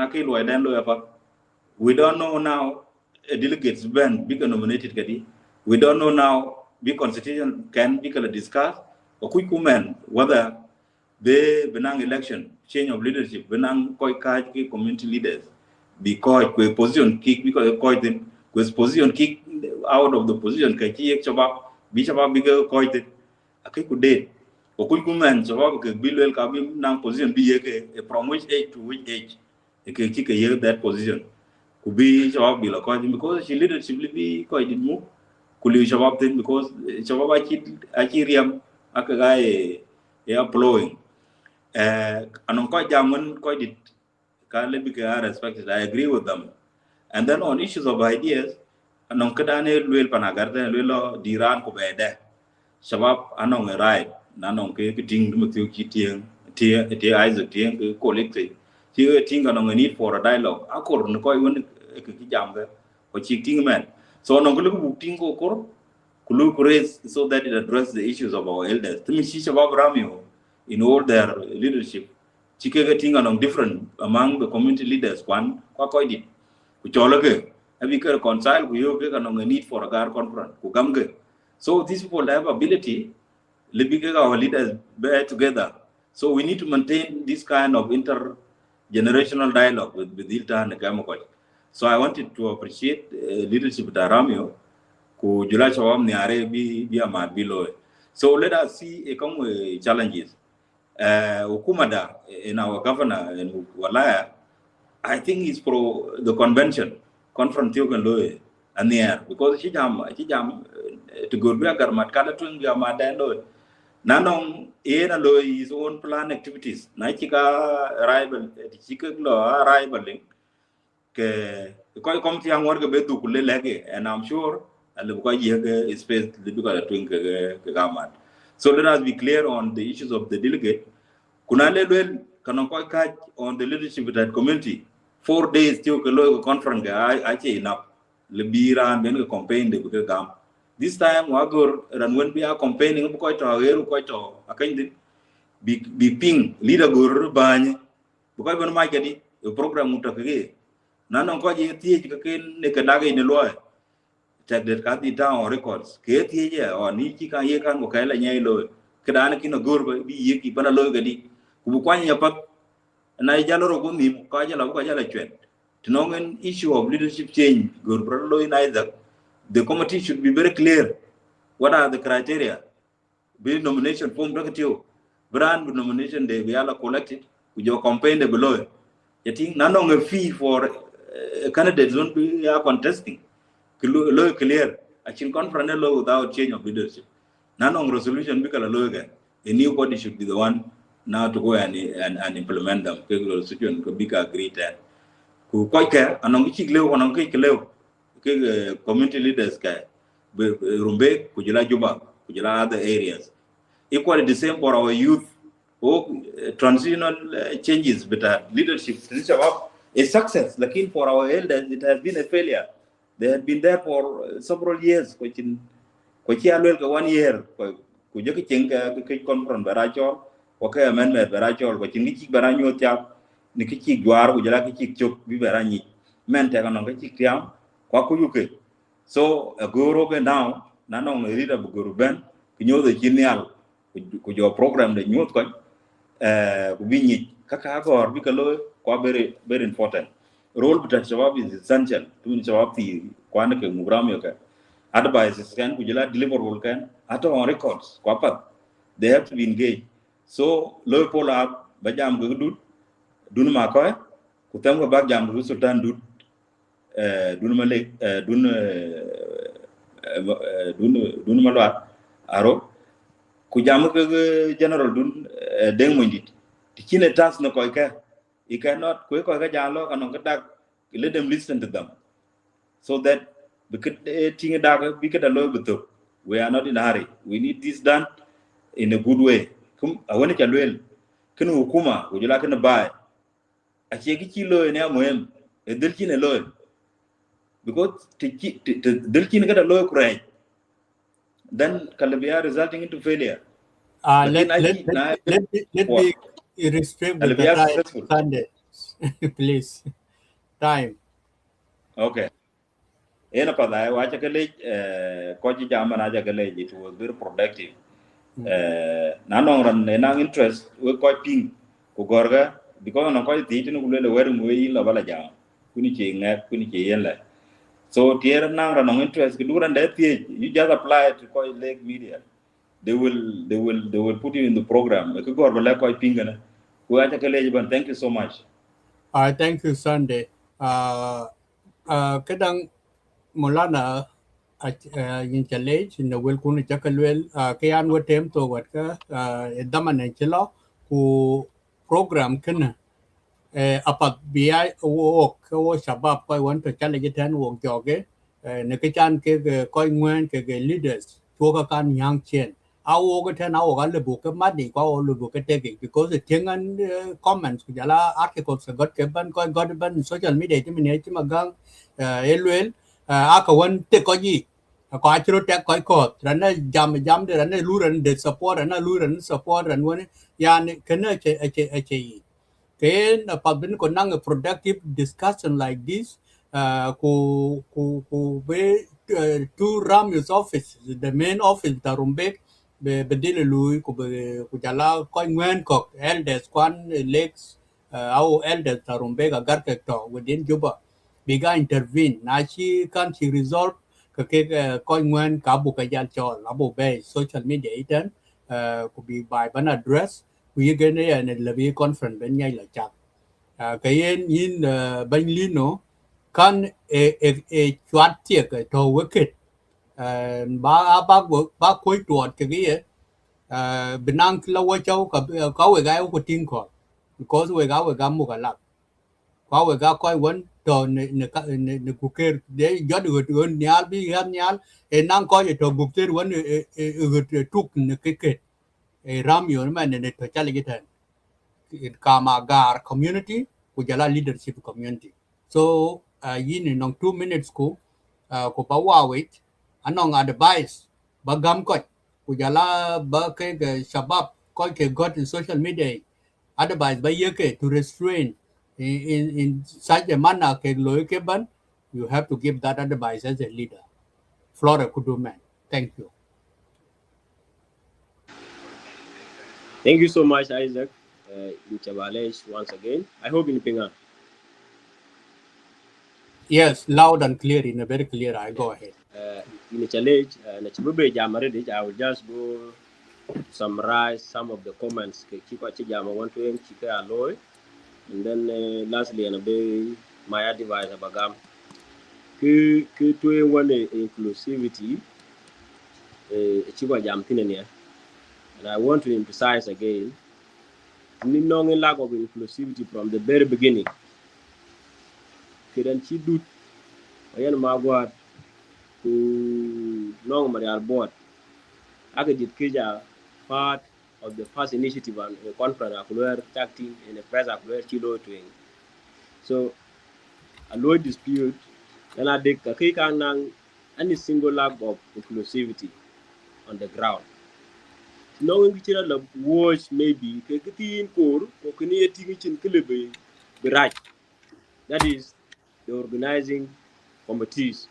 we don't know now delegates ban be nominated kadi. We don't know now the constitution can be discussed or quick whether they benang election change of leadership benang koi community leaders because we position kick because koi them was position kick out of the position kaki ek chaba bi chaba bigger koi them akai ku date or quick chaba ke bilwel ka bi nang position bi from which age to which age ke kick a that position could be Shabab Bila Kajim because she leadership be quite move. Could you Shabab then because Shabab Achiriam Akagai plowing. Anong ko jamun ko dit ka lebi ka respected. I agree with them. And then on issues of ideas, anong kadane luel panagarta luelo diran ko bede. Shabab anong right nanong ke ting mutu kitieng tie Isaac tieng ke collective. Tie ting anong need for a dialogue. Akor no ko yun ke jam ke ko chi ting man. So anong ko lu ting ko kor kulu raise so that it address the issues of our elders. Tumi shi shabab ramio in all their leadership. Chike getting along different among the community leaders. One, kwa did. Kucholoke. Have you reconcile? We have a need for Agar conference. Kugamge. So these people have ability. Libike our leaders bear together. So we need to maintain this kind of intergenerational dialogue with Ilta and Gamakoi. So I wanted to appreciate leadership at Aramio. Ku jula chawam ni are bi amad below. So let us see a common challenges. Hukumada in our governor in Walaya, I think is pro the convention, conference Loe and the air because she jam to go to Agar Matkala to Yamada Loe. Nanong Ena Loe his own plan activities. Naichika arrival, Chica law arrivaling. Quite come to young work a bit to Kulege, and I'm sure and the space because Gamat. So let us be clear on the issues of the delegate. Kunale well kanokoi on the leadership of that community. 4 days to a conference I enough. Libira and then campaign the gam. This time Wagur and when we are campaigning quite a kind be ping leader gur bany because when my get a program mutake. None of what you teach again Nikanaga in the law. Check that Kati down records. Katia or Niki Kayakan Wakala Yalo. Kadanakin a gurba be yiki panalogadi. Ubukwanya pap and I jaloro gumi Kajala Kajala Chet. To know an issue of leadership change, Gurbralo in either. The committee should be very clear. What are the criteria? Be nomination form bracketio. Brand nomination they we are collected with your campaign below. You think none of a fee for candidates don't be contesting. Clear. I can confront a law without change of leadership. None of resolution because a law a new body should be the one now to go and implement them. Resolution could be agreed and who quite care and on which community leaders Rumbek, Kujula Juba, Kujula other areas. Equally the same for our youth. Transitional changes, but leadership a success. Looking for our elders, it has been a failure. They had been there for several years. Which 1 year. Kujaki chenga conference barachol, okay amendment barachol, which in Nichi Baranyo Tiap, Nikichi Guar, Ujala Kichik Chuk, Bibarani, Menteganongachi Tiam, Kwakuyuke. So a guru now, Nanong reader Guru Ben, you the genial, could your program the new coin. We Kakagor Bikalo, very, very important. Role but Shabab is essential to Shabab the Quanaka Mugramioka. Advices can Kujala deliver Vulcan at on records, Quapat. They have to be engaged. So low polar up, Bajam Gudut, Dunamakoy, Kutanga Bagjam Sultan Dut, Dunamale, Malual Arop. Kujamuk General Deng Monydit. The Chine task no koika. You cannot quick or jalo and let them listen to them. So that because ting dark we get a low bit. We are not in a hurry. We need this done in a good way. Come I want it well. Can Hukuma, would you like to buy? A chekilo in Amoem, a Dilkin alone. Because Dilkin get a low cry. Then Calabia resulting into failure. Let me restrict with the time, Sunday. Please. Time. Okay. Enapada, watch a college, Koji Jamanaja college, it was very productive. Nanong and interest, we quite ping, Kugorga, because I'm quite eating a wedding way, Lavalaja, Kunichi, Kunichi. So, Tierra Nang and interest, you and that you just apply to Koi Lake Media. They will put you in the program. I could go over like quite ping and thank you so much. Thank you, Sunday. Kadang Molana in challenge in the Wilkun Jakalwell, Kayan would tempt to what Daman and Chelo, who program kana apat biya o shabab ko want to challenge ten wo joge ne ke chan ke ko ngwen ke leaders to ka kan yang chen awo ko ten awo ga le bu ke madi ko le bu ke take because the thing and comments ku jala articles got ke ban ko got ban social media ti ne ti magang elwel aka wan te ko yi ko achro tek ko ran jam de ran luran de support ran luran support ran woni yani kana che Then pabin ko nang a productive discussion like this ku be to Ram's office the main office da Rumbek be dile lui ku jala ko ngwen ko elders kwan legs our elders da Rumbek agar ke to within Juba biga intervene na chi kan chi resolve ke ko ngwen ka bu ka jal cho abu be social media iten ku bi by ban address ku yigene ne lebi conference ben nyai la chat cái in bên lino kan chuat tiệc cái thầu wicket ba khối tuột cái gì benang la wa chau ka we ga ko tin ko because we ga mu ga la ka we ga ko won to ne ku ker de jod go nyal bi ga nyal nang ko to bu ter won tuk ne ke ram yo ma ne to chale gitan kama Agar community kujala leadership community so yin in 2 minutes ko pa wawit anong advice bagam ko kujala ba ke shabab ko ke got in social media advice ba ye ke to restrain in such a manner ke loy ke ban you have to give that advice as a leader Flora Kuduman thank you. Thank you so much, Isaac. In Chabales once again. I hope in Pinga. Yes, loud and clear, in a very clear. I go ahead. In challenge, I will just go summarize some of the comments. And then lastly, and my advice about to one inclusivity. And I want to emphasize again, no lack of inclusivity from the very beginning. Kidan Chief Dut Malual to long Marial board. Agar part of the first initiative and the conference acting in the press kilo twing. So a low dispute then I take any single lack of inclusivity on the ground. Knowing which the watch maybe in core or can right. That is the organizing committees.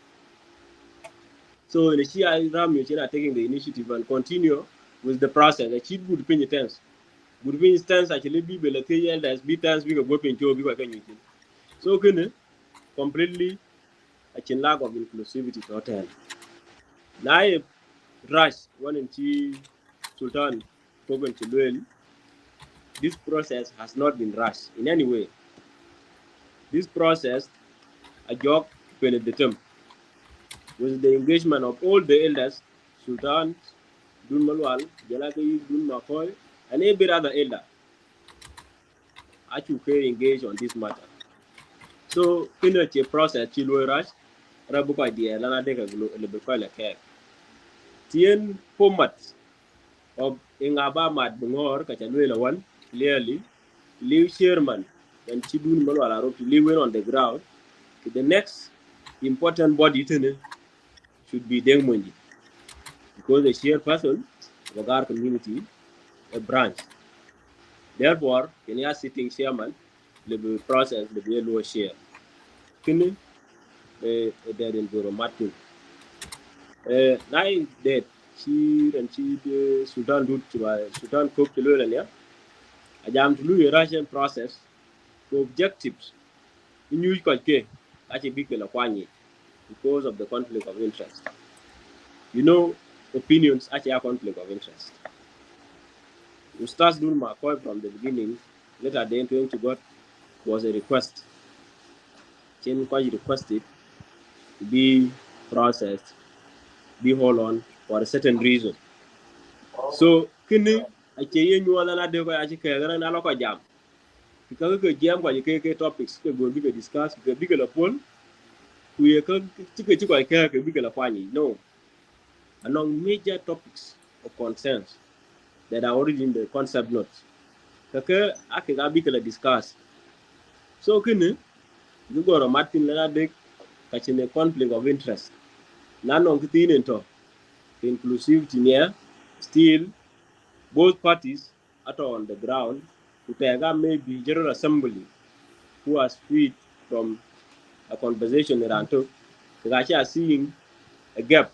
So in the CI Ram are taking the initiative and continue with the process. The chief would pin tense. Would be instance actually be belatarian as be times big of weapon to be like anything. So can completely a lack of inclusivity total. Now rush one in Sultan spoken to Luel. This process has not been rushed in any way. This process a job the term with the engagement of all the elders, Sultan, Dun Malual, Jalaki, Dun Makoy, and every other elder actually engage on this matter. So, in a process, Chilo Rush, Rabuka idea, Lana Deka, Lebuka Care. Tien format of Ingaba Mad Bungor, Kachanuela one, clearly, leave chairman and Chidun Malual Arop to live on the ground. The next important body should be Deng because the chairperson of Agar Community, a branch. Therefore, any sitting chairman, the process the lower share. Kini there in Goro Martin. Now that she Sudan do to Sudan cook to learn ya. I jam to do a Russian process for objectives. In you could get actually big because of the conflict of interest. You know, opinions actually are conflict of interest. You start doing my call from the beginning. Later, then to God was a request. Chen Kwaji requested to be processed, be hold on for a certain reason. So, kini ache yenyu wala na de ko ache kagara na loko jam. because ke jam kwa ke topics ke go bigger discuss ke bigger la pol ku ye ke chike chiko ke bigger la kwani no along major topics of concerns that are already in the concept notes kake ake ga bigger la discuss so kene you go to Martin la de kachine conflict of interest none of the thing into inclusivity near still both parties are on the ground Utega may be General Assembly who are freed from a conversation around to are seeing a gap.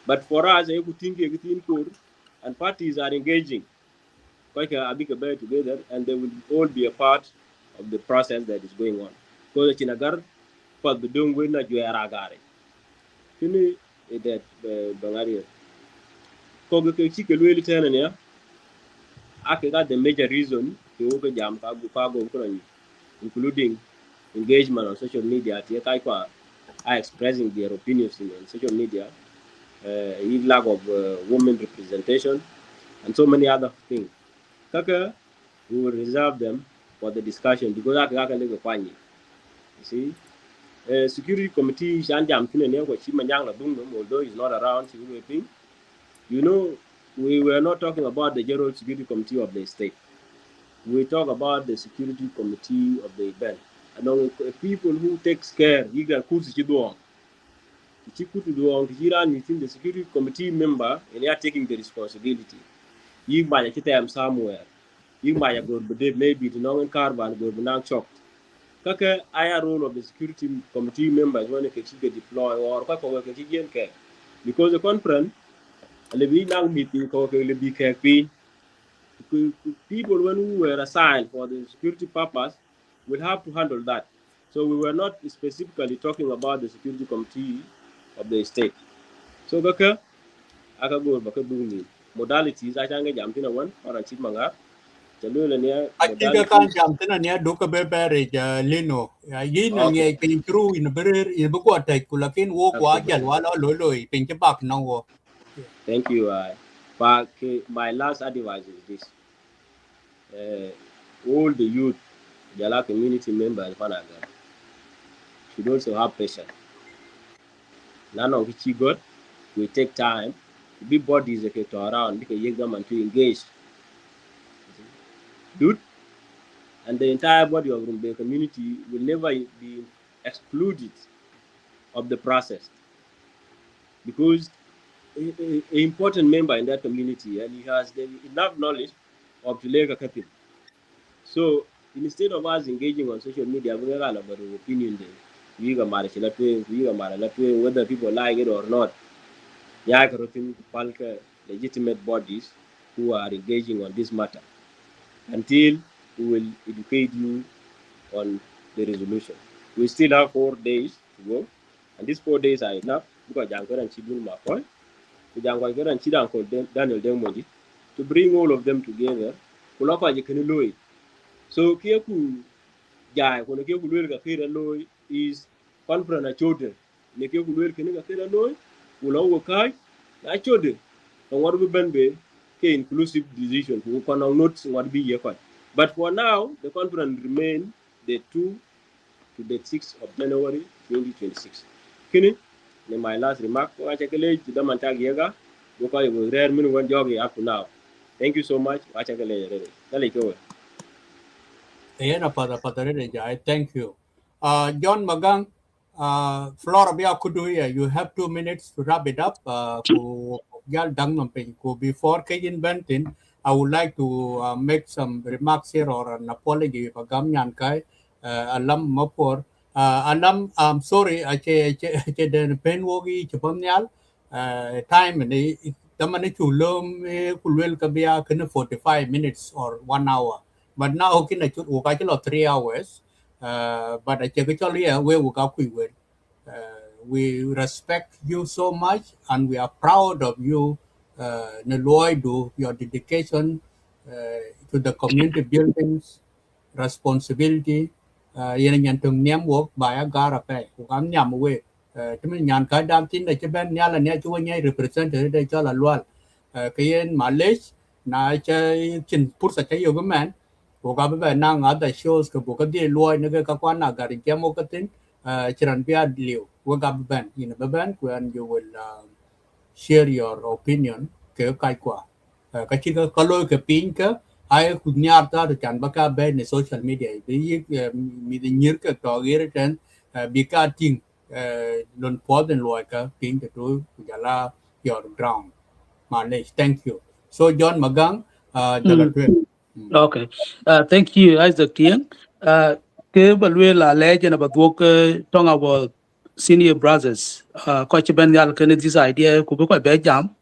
But for us, I think and parties are engaging quite a big better together and they will all be a part of the process that is going on. Because in Agar, for the doing when you are agari. Kini that Bangaria. Koga Chika really turn ya. I got the major reason to work jam kago including engagement on social media. Are expressing their opinions in social media, lack of women representation, and so many other things. Kaka, we will reserve them for the discussion because I can live with you see, security committee shanjam tine kwa chima nyang la although he's not around, you know, we were not talking about the general security committee of the state. We talk about the security committee of the event. And people who takes care, you got kursi chiduang. Within the security committee member, and they are taking the responsibility. You might get them somewhere. You might go, but maybe the non carbon go to chopped. Kaka higher role of the security committee members when they can deploy or because the conference, be now meeting, be careful. People when who were assigned for the security purpose will have to handle that. So we were not specifically talking about the security committee of the state. So kaka aka go baka duni modalities I can get jamtina one or a chip manga chalula near I think I can't jump in near Duka Beberage, Lino. Yin and ye came through in a better in Bugua Kulakin walk Wajal Walla Lolo, pinch back now. Thank you. My last advice is this. All the youth, Jala community members, should also have patience. None of which you got will take time. Big bodies to around because you them and to engage. Dude, and the entire body of the community will never be excluded of the process because an important member in that community and he has enough knowledge of the legal capital. So instead of us engaging on social media, we have our opinion whether people like it or not. Legitimate bodies who are engaging on this matter until we will educate you on the resolution. We still have 4 days to go, and these 4 days are enough because Janko and Chibun Makoy, Janko and Chidanko Daniel Demondi, to bring all of them together. So Kieku Jai, when Kieku Luel Kira Loy is conference children. Nekioku Luel Kinika Kira Loy, will overkai, I children. And what we been be inclusive decision who can not what be here. But for now, the conference remain the 2 to the 6th of January 2026. Kini, my last remark, I check to the Mantag Yaga, because it was rare minute one job up to now. Thank you so much. I check a Thank you. John Magang, Flora Kudu, you have 2 minutes to wrap it up. Before Kajin Benton, I would like to make some remarks here or an apology for Gamyan Kai, Alam Mapur. Alam, I'm sorry, I didn't pen wogi Chapamnial, time and the money to learn could Kabia 45 minutes or 1 hour. But now can I should 3 hours. But I check it we respect you so much and we are proud of you, your dedication to the community buildings, responsibility. Yen yan tung niam work by Agar Community Council. Timin yan ka dam tin da ben nyala ne chu nyai representative de chola lwal. Kayen Malaysia na cha chin pursa cha yo man. Boga ba nang other shows ke boga di luai ne ka kwan agar jamo katin chiran pia liu. Boga ba in ba when you will share your opinion ke kai kwa. Ka chi ka kalo ke pin ka ai ku nyar ta chan ba ka be ne social media bi mi de nyir ka to gere ten bi ka ting lon po den luai ka pin ke tu jala your ground. Manage. Thank you. So John Magang Jalatwe. Okay. Thank you, Isaac Tiang. Ke balwe la legend about work tongue about senior brothers. Coach Ben Yal can this idea could be quite bad jam.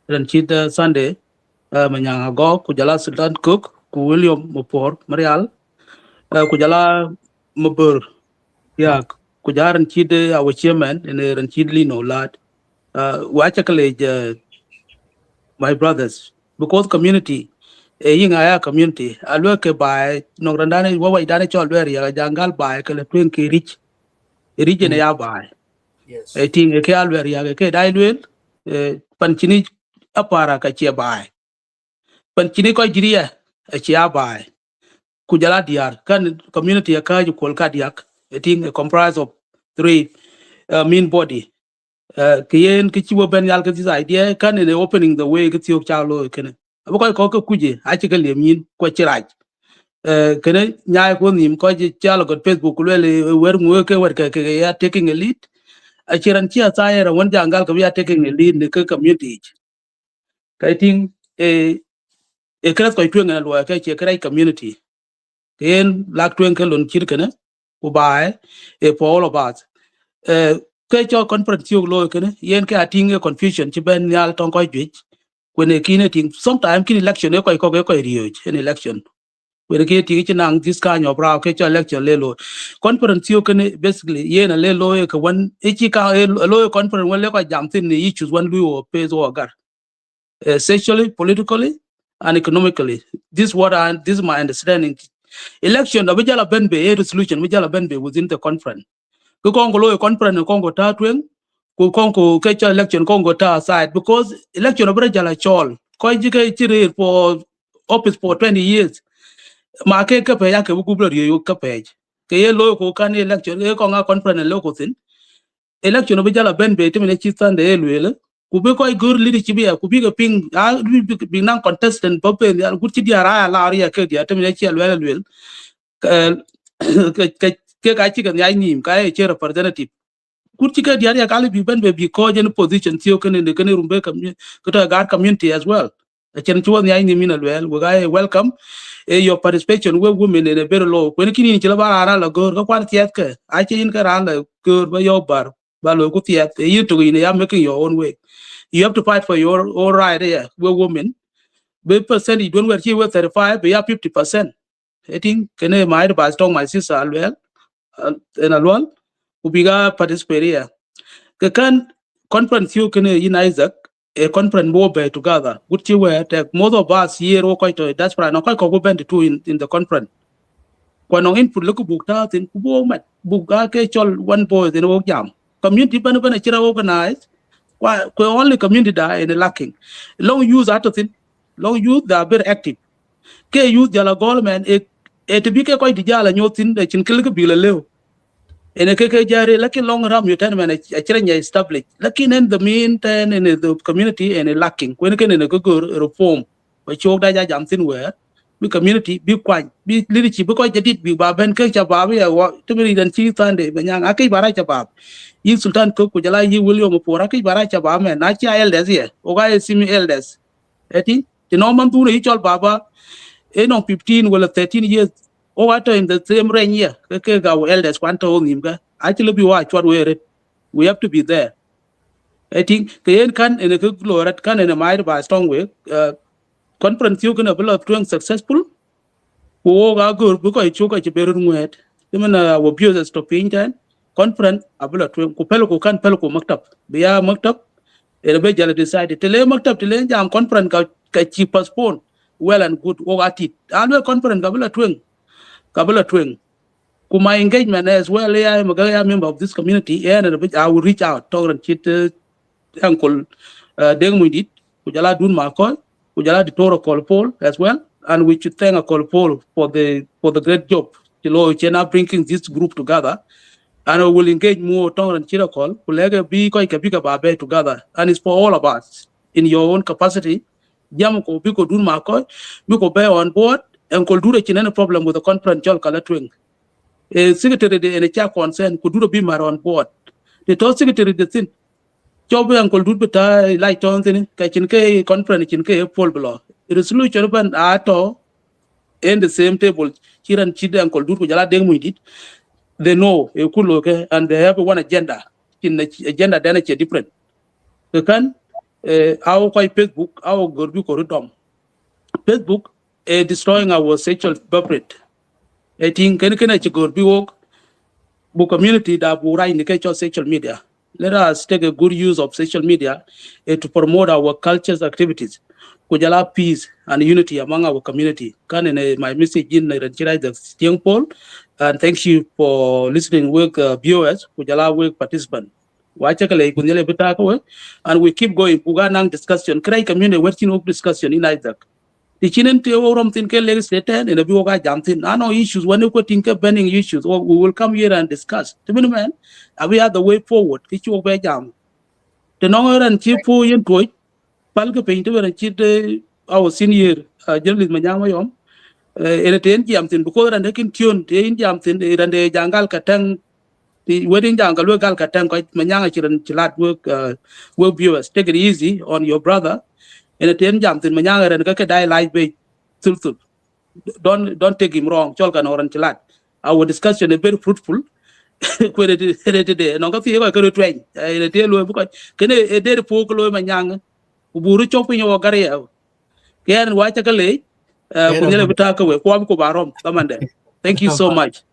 Then cheat Sunday. Manyang go kujala Sultan Cook, ku William Mopor, Marial, kujala Mabur. Yeah, kujaran cheat our chairman and a cheatly no lad. Watch a college, my brothers, because community. Yin aya community alwe ke by no randane wawa idane chol wer ya jangal by ke le twen ke rich ne ya by Yes. ting ke alwer ya ke dai lwel panchini apara ka che by panchini ko jiriya a che ya by kujala diar kan community ya ka ju kol ka diak ting comprise of three main body kiyen ki chiwo ben yal ke this idea kan ne opening the way ke tiok chalo ken ko ko kuje a che ke le min ko chiraj kene nyaay ko nim ko ji chalo go Facebook le wer mu ke wer ke ya taking a lead a chiran chi asaya won jangal ko ya taking a lead ne ke community kai ting kras ko tuen na lo ke che krai community ken lak tuen ke lon chir kene ku bae for all of us ke cho conference yo lo kene yen ke ating confusion chi ben nyal ton ko ji when kine ting sometime kin election ko rioj an election when ke ti nang this kind of brow ke election lelo conference yo can basically yen a lelo ke one ichi ka lo conference when le ko jam tin ni choose one lu or pays or gar sexually, politically and economically. This is my understanding. Election the bijala benbe a resolution bijala benbe within the conference ko kongo lo conference kongo tatwen ko kongo ke election kongo ta aside because election obra jala chol ko jike chiri for office for 20 years ma ke pe ya ke bu blo yo ke pe ke ye lo ko kan election e ko nga conference lo ko tin election bi jala ben be timene chi sande e lwele ku be ko gur leadership ya ku bi ga ping a bi nan contestant bo pe ya ku ti dia ra la ya ke dia timene chi lwele ke ka chi ga nyai nim ka e che representative ku ti ga dia ya ka bi ben be bi ko je position ti o ken ne ken rumbe kam ko ta Agar community as well a chen chuo nyai nim ina lwele we ga welcome your participation with women in a very low when kini ni chila ba la gor ko kwar tiet ke a chi in ka ran la gor ba yo bar ba lo ku tiet you to in ya making your own way you have to fight for your own right here with women be percent you don't work here with 35 be 50% I think can my advice to my sister as well and alone who biga participate here ke kan conference you can in Isaac a conference more by together good you were take most of us here or quite that's why no quite go bend to in the conference when no input look book ta tin ku bo mat book ga ke chol one boy in wo jam community ban chira organize ko only community da in lacking long use at thing long use they are very active ke use jala government e to be ke ko di jala nyotin de chin kel ke bi le ene ke jare lakin long ram you ten man a chirenya established lakin in the meantime in the community and lacking when ken ne go reform ba chok da ja jam tin wer bi community bi kwan bi leadership bi ko jadid bi ba ben ke cha ba bi wa to mi dan chi tande be nyang akai bara cha ba yi sultan ko ku jala yi William pora kai bara cha ba me na cha elders ye o ga simi elders eti the normal tu ne chol baba e no 15 wala 13 years o water in the same range here ke ga elders kwanto ngim ga actually be wa chwa we have to be there I think kayen kan in a good lorat kan in a might by strong way conference you can have doing successful ko ga go bu ko chuka che berun wet dimana wo abuse to pinten conference abula to ko pel ko kan pel ko maktab biya maktab e be jala decide tele maktab tele jam conference ka chi postpone well and good o atit alwe conference kabula twing my engagement as well. I'm a member of this community, and I will reach out to Uncle Deng Monydit, Kujala Dun Makol, Kujala Ditoro Paul as well. and we should thank Paul for the great job. Chena bringing this group together, and we will engage more Tong and Chirakol, will be quite a bigger babe together, and it's for all of us in your own capacity. Jam ko biko dun mako, biko bear on board, and could do the any problem with the conference Jol Kalatwing. A secretary in a chair concern could do the beamer on board. The top secretary the thing. Job and could do better light on the Kachin conference in K Paul below. It is solution open at all in the same table. Chiran Chida and could do Deng Monydit. They know a cool okay, and they have one agenda. In the agenda, then it's different. They can our Facebook, our Gorbu Corridom. Facebook destroying our sexual fabric. I think can Gorbu book community that will write in the social media. Let us take a good use of social media to promote our culture's activities. Kujala peace and unity among our community. Can my message in the young Paul, and thank you for listening with viewers. Kujala work participant. And we keep going. Puganang discussion. Kray community working discussion in Isaac. The Chinan Teorum think legislator and a Bioga Jamtin. I know issues when you think burning issues, or we will come here and discuss. The minimum, we are the way forward. Which you obey jam. The Nonger and Chief Poyan Toy, Palka Painter and Chit our senior journalist Manyamayom, entertain Jamtin, because and taking tune, the Indian and the Jangal Katang, the wedding Jangal Gal Katang, quite Manyanga Chiran Chilat work viewers. Take it easy on your brother. And at the end, Jamtin Manyanga and Kaka die live by Sultul. Don't take him wrong, Cholkan or Anchilat. Our discussion is very fruitful. Today, and Uncle Theo could train. I tell you, can a dead Pokolo Manyanga, Uburu chopping your Garia. Can watch a calais, Punilla Vitaka with Quamco Barom, Commander. Thank you so much.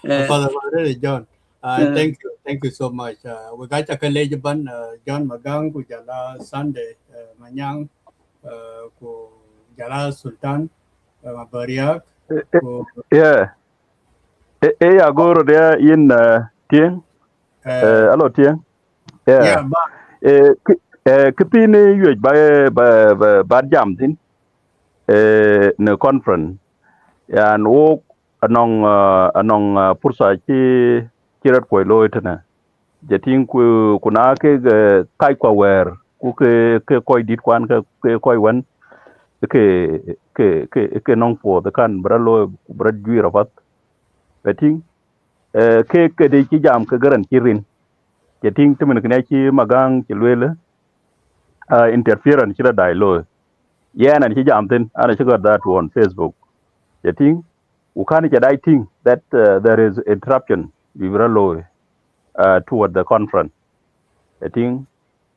Father John. Thank you so much. We got a college ban John Magang, Kujala Sunday, Manyang, Jala Sultan, Bariak. Yeah. Agora there in Tieng. Hello Tieng. Yeah. Kitini you by jam tin no conference. And walk anong pursa chirat ko loitana. Jating ku kuna ke kai kwa wer ku ke koi dit kwan ke koi wan ke nong for the kan bralo brad juira pat. Beting ke de chi jam ke garan chirin. Jating temen kena chi magang chi lwele interference chira dai lo. Yeah, and chi jam tin ana chi got that on Facebook. Jating ukani jadai think that there is interruption vibralo toward the conference. I think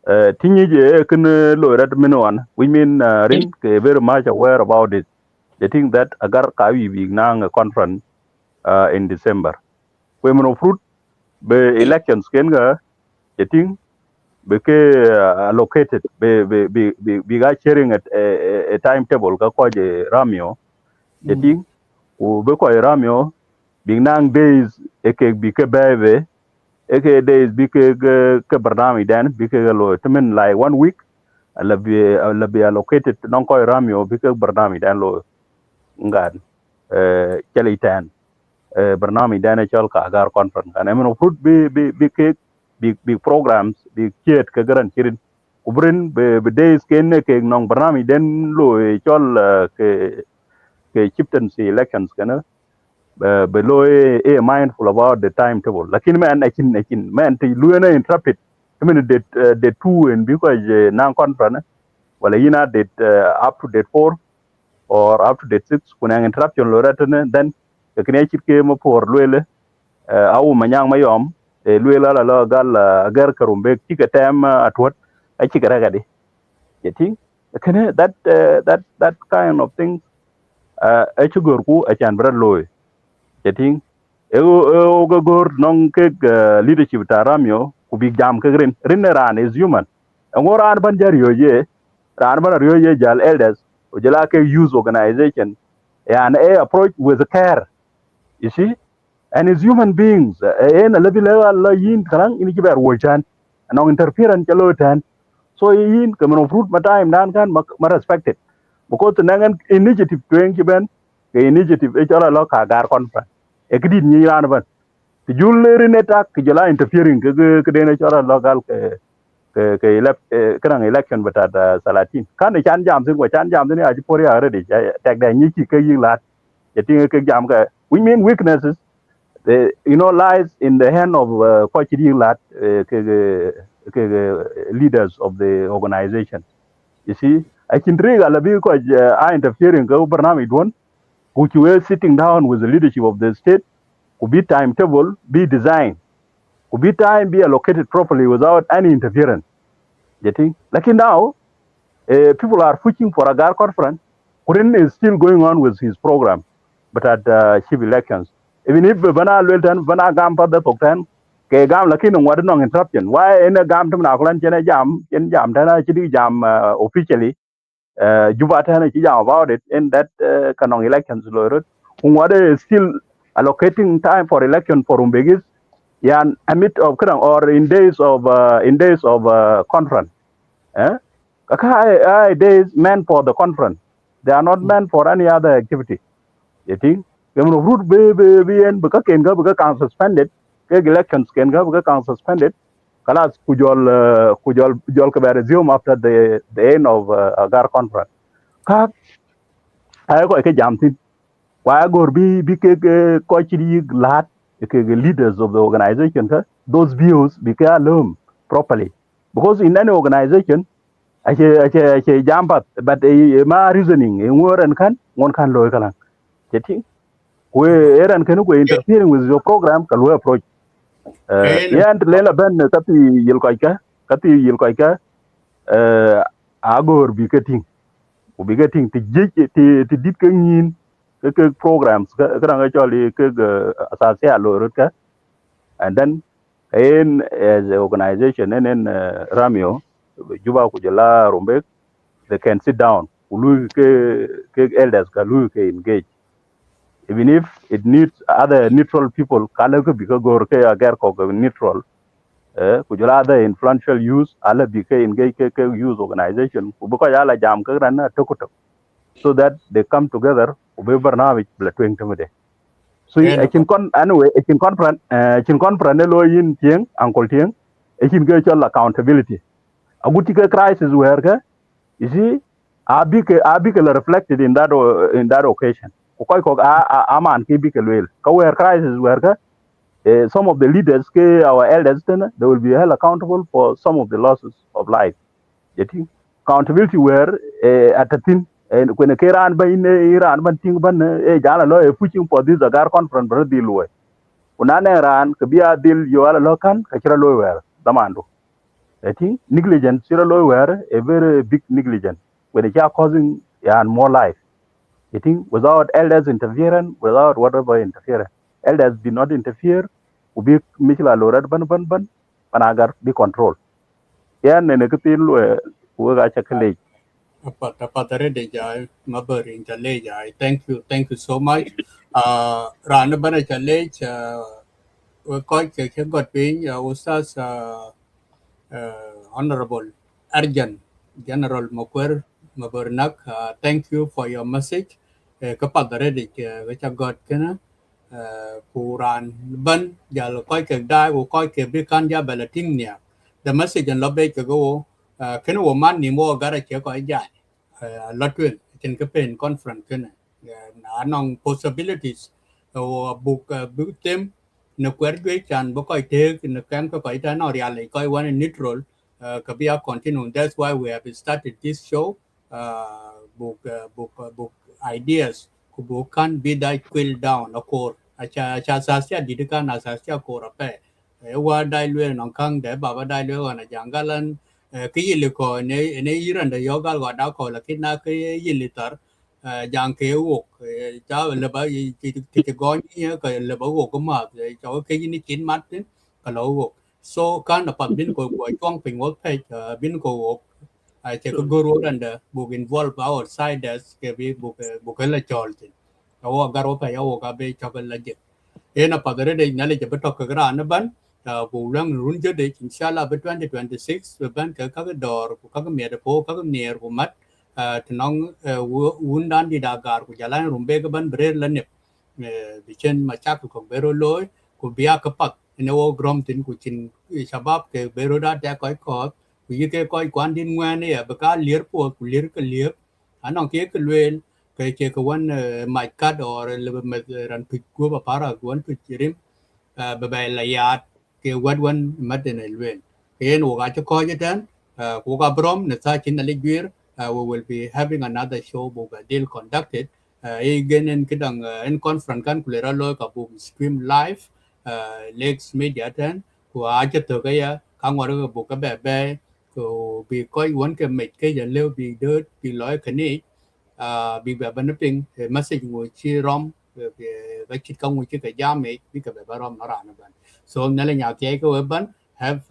tingi je can lo rat minuan. We mean rin ke very much aware about it. I think that agar kawi big nang a conference in December. We mono fruit be elections kenga. I think be allocated be ga sharing at a timetable ka ko je ramio. I think be ko ramio big nang days ekek bi ke bebe. Eke days bike ke bernami dan bike lo temen like 1 week be allocated non ko ramio bike bernami dan lo ngan chalitan bernami dan chal ka agar conference and I mean fruit big programs big chet ke garan kirin ubrin be days ken ke non bernami den lo chal ke chieftaincy elections kana below mindful about the timetable. Lakin man akin man to luena interpret. I mean date 2 and because non conference wala yina date up to date 4 or up to date 6 kuna interruption lo ratane then kene chirke mo por luele au manyang mayom luela la gal agar karumbe tika tem atwat a chikara gadi. Getting kene that kind of thing a chugurku a chan brad loy. Getting gor non ke leadership taramio ku big jam ke rin ran is human ngoran ban jariyo je ran ban riyo je jal elders o jala ke use organization and a approach with care, you see, and is human beings en lebi la yin karang ini kiber wochan non interference jalo tan so yin kemen fruit ma time dan kan ma respected because nangan initiative twen ki ben ke initiative e chola lo ka gar conference e kidi ni ran ban ti julle ne tak ki jola interfering ke de ne chola lo gal ke kanang election bata da salatin kan chan jam sin ko chan jam ni aji pori are de tek da ni ki ke yin lat ye tin ke jam ka we mean weaknesses lies in the hand of ko chi yin lat ke leaders of the organization. You see, I can drink a labi ko I interfering go barnami don which were sitting down with the leadership of the state could be timetable be designed could be time be allocated properly without any interference. You think? Like now, people are pushing for a Gar conference. Kurin is still going on with his program, but at chief elections. Even if Bana Lilton, Bana Gam Pada Toktan, Ke Gam Lakin and what no interruption. Why in a Gam to Naklan Chena Jam, in Jam Tana Chidi Jam officially, Juba Tana Chijam about it, in that Kanong elections, Lord, who is still allocating time for election for Umbegis, yan amid of Kanang or in days of conference. Eh? Days meant for the conference. They are not meant for any other activity. You think? When root be and because can suspended, elections can go because suspended. Kalas kujol can resume after the end of Agar conference. Ka ay ko ke jamtin. Why go be coach lat leaders of the organization those views be learned properly because in any organization ake jampat but ma reasoning ngoran kan ngon kan loy kala getting we eran kan ko interfering with your program kan we approach yan lela ben kati yil koy ka agor bi kating ko bi kating ti dit ka ngin ke programs ka nga choli ke asasia lo rut ka and then in as an organization and Ramio Juba kujala Rumbek they can sit down ke elders ka engage even if it needs other neutral people kala ko bika gor ke agar ko neutral kujala other influential use ala bika engage ke use organization ko yala jam ka ran tokuto so that they come together ube barnamij bla twing tumede so I can anyway I can confront lo yin tieng uncle tieng I can go to accountability aguti ke crisis where ka you see, Abika reflected in that occasion. Aman Kibika will. Where crisis where some of the leaders, our elders, they will be held accountable for some of the losses of life. Getting accountability where at the thing and when a Keran by Iran, but think ban a Jana law pushing for this Agar conference, but deal way. Unana Ran, Kabia deal you are a locan, Kachira lower, Damando. I think negligence, a very big negligence, when they are causing more life. I think without elders interference, without whatever interference, elders did not interfere, ubi Michela Lorad ban, panagar be control. Yeah, Nenekatil, Uga Thank you so much. Rana bana challenge coi ke got pin Ustaz Honorable Arjan General Mokwer Mabernak. Thank you for your message. Kapadare de which I got kana Kuran ban jalo coi ke dai wo coi ke bi kan ja balating nia. The message and lobby ke go kana wo man ni mo gara che ko ja lotwen chen ke pen conference kana anong possibilities book book them no quer chan bo coi te no kan ko coi ta no real coi one neutral kabia continue. That's why we have started this show book ideas kubo kan be that quill down or acha sasya didikan asasya ko rape wa dai lue non kang de baba dai lue na jangalan cái gì ko ne iran da yoga ga da ko la kina cái yilitar jang ke wo cha le ba ti go ni ka le ba wo ko ma cho cái ni kin mat ka lo wo so kan da pat bin ko chong ping wo pe bin ko wo ai che ko guru dan da bu involve outsiders ke bi bu la chol tin wo garo pa yo ga be cho la je ena padare de nale je betok ka gran ban bu lang run je de inshallah be 2026 be ban ka ka dor ku ka me de po ka near ku mat Tenong wundan di dagar ku jalan Rumbek ban ber lanep bichen macak ku bero loy ku biya kapak ne wo grom tin ku chin sabab ke bero da ta koi ko ku yike koi kwan din ngwan ne ba ka lir po ku lir ka lir anong ke ke luen ke ke wan mai kat or le me ran pik ku ba para ku wan pik rim ba ba la yat ke wad wan mat ne luen ken wo ga cha ko je tan ku ga brom ne sa chin na le we will be having another show boga deal conducted again in kidang in conference kan kulera lo ka boom stream live lex media ten ku aja to ka ya ka ngor ka boka be be ko bi koi won ke me ke ya leo bi dot bi loy ka ni bi be ban ping message ngo chi rom ga chit ka ngo chi ka ja me bi ka be rom na ra na ban so na le nya ke ko ban have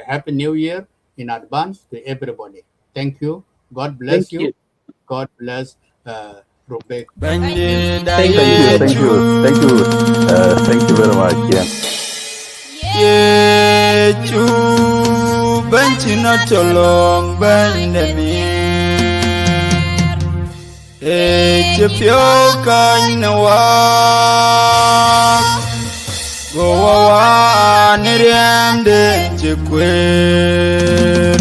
happy new year in advance to everybody. Thank you. God bless you. God bless Rumbek. Thank you. Thank you very much. Yeah, you bench not so long, bend me. If you can walk, go on, and then you quit.